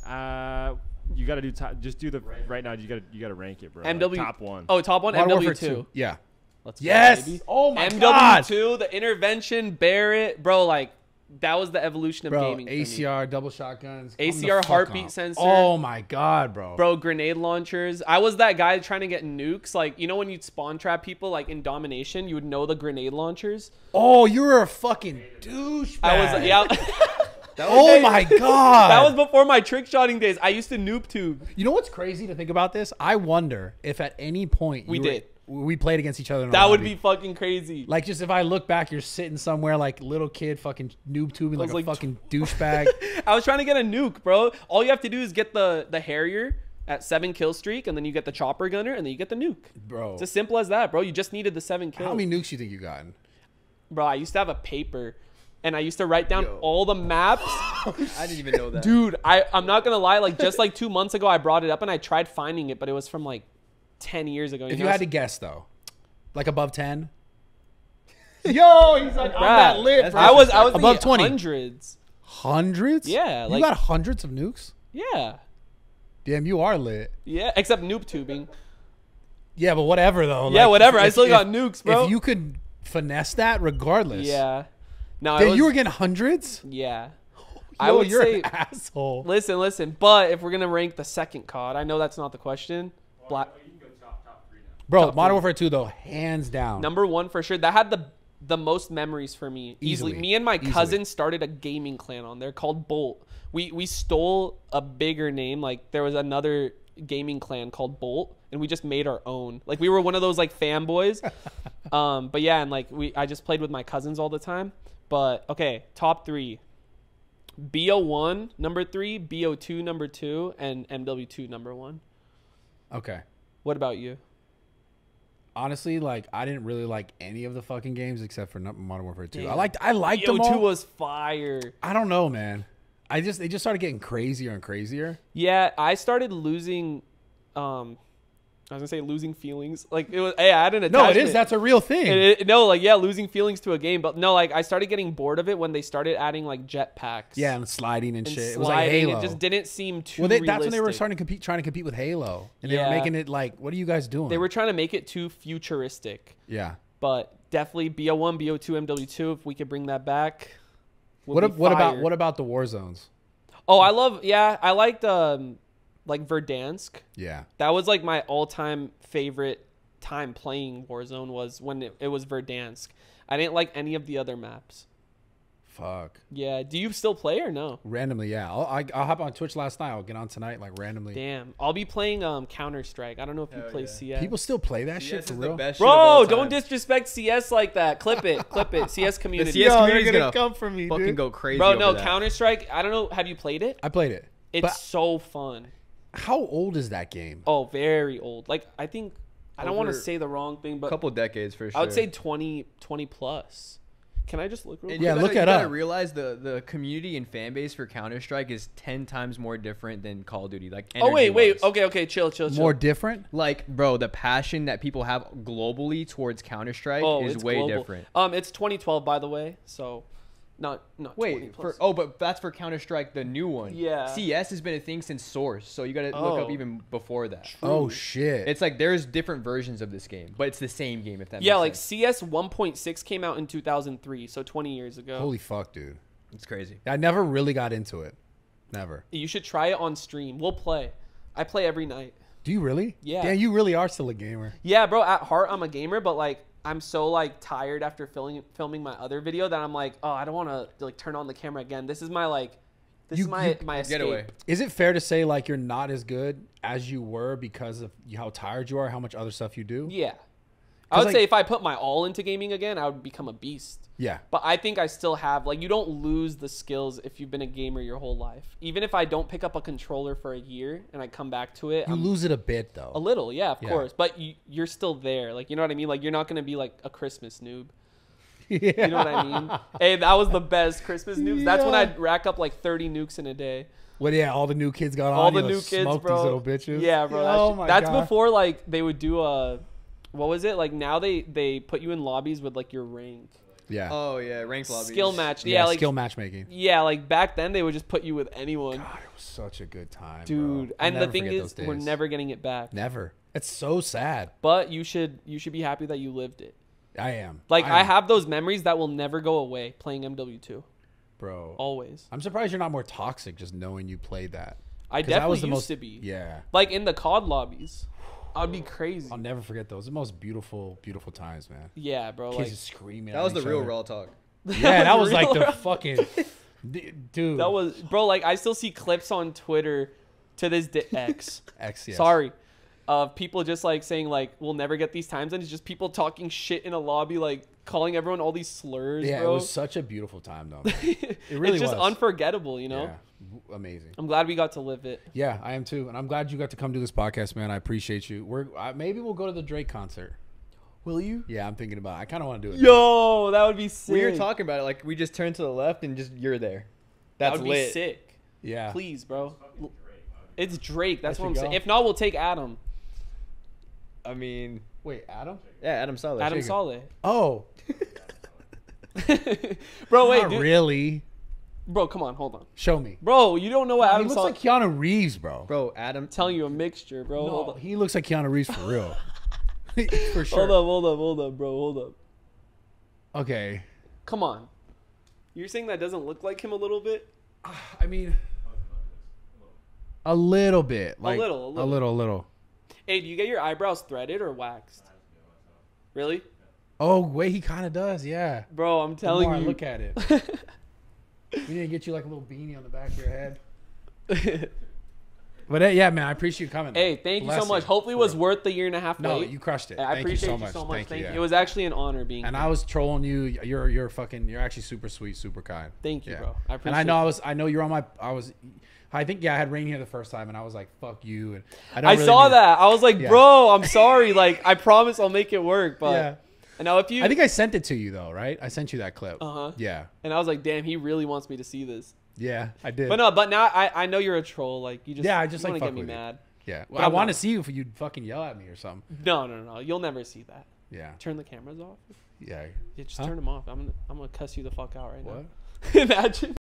you gotta do just do the right now. You gotta rank it, bro. MW like top 1. Oh, top 1. MW2. Yeah. Let's yes. Go, baby. Oh my god. MW2, the intervention, Barrett, bro. Like, that was the evolution of gaming. ACR, double shotguns, ACR heartbeat sensor. Oh my god, bro. Bro, grenade launchers. I was that guy trying to get nukes. Like, you know when you'd spawn trap people like in Domination, you would know the grenade launchers. Oh, you were a fucking douchebag. I was, yeah. Oh my god. That was before my trick shotting days. I used to noob tube. You know what's crazy to think about this? I wonder if at any point we played against each other. That would be fucking crazy. Like, just if I look back, you're sitting somewhere like little kid fucking noob tubing like a fucking douchebag. I was trying to get a nuke, bro. All you have to do is get the Harrier at 7 kill streak, and then you get the chopper gunner, and then you get the nuke. Bro. It's as simple as that, bro. You just needed the 7 kills. How many nukes you think you gotten? Bro, I used to have a paper, and I used to write down all the maps. I didn't even know that. Dude, I'm not going to lie. Like, just like 2 months ago, I brought it up, and I tried finding it, but it was from like 10 years ago. If you had to guess, though. Like above 10? Yo, he's like, I'm that lit. I was above 20. Hundreds. Hundreds? Yeah. You got hundreds of nukes? Yeah. Damn, you are lit. Yeah, except noob tubing. Yeah, but whatever though. Yeah, whatever. I still got nukes, bro. If you could finesse that regardless. Yeah. No, then you were getting hundreds? Yeah. I would say, an asshole. Listen. But if we're gonna rank the second COD, I know that's not the question. Black. You can go top 3 now. Bro, top Modern three. Warfare 2 though, hands down. Number 1 for sure. That had the most memories for me. Easily. Me and my cousin started a gaming clan on there called Bolt. We stole a bigger name. Like there was another gaming clan called Bolt, and we just made our own. Like we were one of those like fanboys. But yeah, and like I just played with my cousins all the time. But okay, top 3. BO1 number 3, BO2 number 2, and MW2 number 1. Okay. What about you? Honestly, like I didn't really like any of the fucking games except for Modern Warfare 2. Damn. I liked them BO2 all. was fire. I don't know, man. They just started getting crazier and crazier. Yeah, I started losing I was gonna say losing feelings. Like it was, hey, I had an attachment. No, it is. That's a real thing. Losing feelings to a game. But no, like I started getting bored of it when they started adding like jetpacks. Yeah, and sliding and shit. Sliding. It was like Halo. It just didn't seem too. That's when they were trying to compete with Halo, and they were making it like, what are you guys doing? They were trying to make it too futuristic. Yeah. But definitely BO1, BO2, MW2. If we could bring that back. What about the war zones? Oh, I liked like Verdansk. Yeah. That was like my all-time favorite time playing Warzone was when it was Verdansk. I didn't like any of the other maps. Fuck. Yeah. Do you still play or no? Randomly, yeah. I'll hop on Twitch last night. I'll get on tonight, like randomly. Damn. I'll be playing Counter-Strike. I don't know if you play CS. People still play that shit for real? Bro, don't disrespect CS like that. Clip it. CS community. The CS community's gonna come for me, fucking dude. go crazy. Bro, no, over that. Counter-Strike. I don't know. Have you played it? I played it. It's so fun. How old is that game? Oh, very old. Like, I think, I don't want to say the wrong thing, but a couple decades for sure. I would say 20 plus. Can I just look real quick? Yeah, look it up. You gotta realize the community and fan base for Counter-Strike is 10 times more different than Call of Duty. Like, oh, wait. energy-wise. Okay, chill. More different? Like, bro, the passion that people have globally towards Counter-Strike is way global. different. It's 2012, by the way, so not 20 plus. But that's for Counter-Strike, the new one. Yeah. CS has been a thing since Source, so you gotta look up even before that. Oh shit! It's like there's different versions of this game, but it's the same game. If that Yeah, makes like sense. CS 1.6 came out in 2003, so 20 years ago. Holy fuck, dude! It's crazy. I never really got into it. Never. You should try it on stream. We'll play. I play every night. Do you really? Yeah. Damn, you really are still a gamer. Yeah, bro. At heart, I'm a gamer, but like I'm so like tired after filming my other video that I'm like, oh, I don't want to like turn on the camera again. This is my like, my escape. Getaway. Is it fair to say like you're not as good as you were because of how tired you are, how much other stuff you do? Yeah. I would like, say if I put my all into gaming again, I would become a beast. Yeah. But I think I still have, like, you don't lose the skills if you've been a gamer your whole life. Even if I don't pick up a controller for a year and I come back to it. You lose it a bit, though. A little, yeah, of course. But you're still there. Like, you know what I mean? Like, you're not going to be, like, a Christmas noob. Yeah. You know what I mean? Hey, that was the best Christmas noobs. That's when I'd rack up, like, 30 nukes in a day. Well, yeah, all the new kids got all on. the new kids, bro. These little bitches. Yeah, bro. Oh that's before, like, they would do a... What was it? Like, now they put you in lobbies with, like, your rank. Yeah. Oh, yeah. Ranked lobbies. Skill match. Yeah, like skill matchmaking. Yeah, like, back then, they would just put you with anyone. God, it was such a good time, dude. Bro. And the thing is, we're never getting it back. Never. It's so sad. But you should be happy that you lived it. I am. Like, I have those memories that will never go away playing MW2. Bro. Always. I'm surprised you're not more toxic just knowing you played that. I definitely used to be. Yeah. Like, in the COD lobbies. I'd be crazy. I'll never forget those. The most beautiful, beautiful times, man. Yeah, bro. Kids like, screaming. That was the real raw talk. Yeah, that was like the fucking dude. That was, bro. Like, I still see clips on Twitter to this day. X. Yes. Sorry, of people just like saying like, "We'll never get these times," and it's just people talking shit in a lobby, like calling everyone all these slurs. Yeah, bro. it was such a beautiful time, though. It really it's just was unforgettable, you know. Yeah. Amazing. I'm glad we got to live it. Yeah, I am too, and I'm glad you got to come do this podcast, man. I appreciate you. Maybe we'll go to the Drake concert. Will you? Yeah, I'm thinking about it. I kind of want to do it. Yo, that would be sick. We were talking about it. Like, we just turned to the left and just you're there. That's that would lit. be sick. Yeah. Please, bro. It's Drake. That's There what I'm you saying. go. If not, we'll take Adam. I mean, Wait, Adam? yeah, Adam Saleh. Adam Saleh. Oh, Bro, wait, not dude. really. Bro, come on, hold on. Show me. Bro, you don't know what He Adam looks Saleh. like Keanu Reeves, bro. Bro, Adam. I'm telling you, a mixture, bro. No, Hold on. he looks like Keanu Reeves for real. For sure. Hold up, bro. Hold up. Okay. Come on. You're saying that doesn't look like him a little bit? I mean, a little bit. Like, little. A little. Hey, do you get your eyebrows threaded or waxed? Really? Oh, wait, he kind of does, yeah. Bro, I'm The telling more you. I look at it. We need to get you like a little beanie on the back of your head. But yeah, man, I appreciate you coming. Hey, thank you so Bless much. Hopefully it was worth the 1.5 No, wait. you crushed it. I Thank appreciate you so much. Thank you. Yeah. It was actually an honor being And here. I was trolling you. You're actually super sweet, super kind. Thank you, Yeah. bro. I appreciate And it. I know you're on my. I think I had Rain here the first time, and I was like, "Fuck you." And I, don't I really saw mean- that. I was like, Yeah. bro, I'm sorry. Like, I promise I'll make it work. But Yeah. and now if you, I think I sent it to you though, right? I sent you that clip. Uh-huh. Yeah. and I was like, damn, he really wants me to see this. Yeah, I did. But no, but now I know you're a troll. Like, you just Yeah, I just, you like, want to fuck get me with you. mad. Yeah. But Well, I I'm want to not. see you if you'd fucking yell at me or something. No. You'll never see that. Yeah. Turn the cameras off. Yeah. Yeah, just Huh? turn them off. I'm gonna cuss you the fuck out right What? now. Imagine.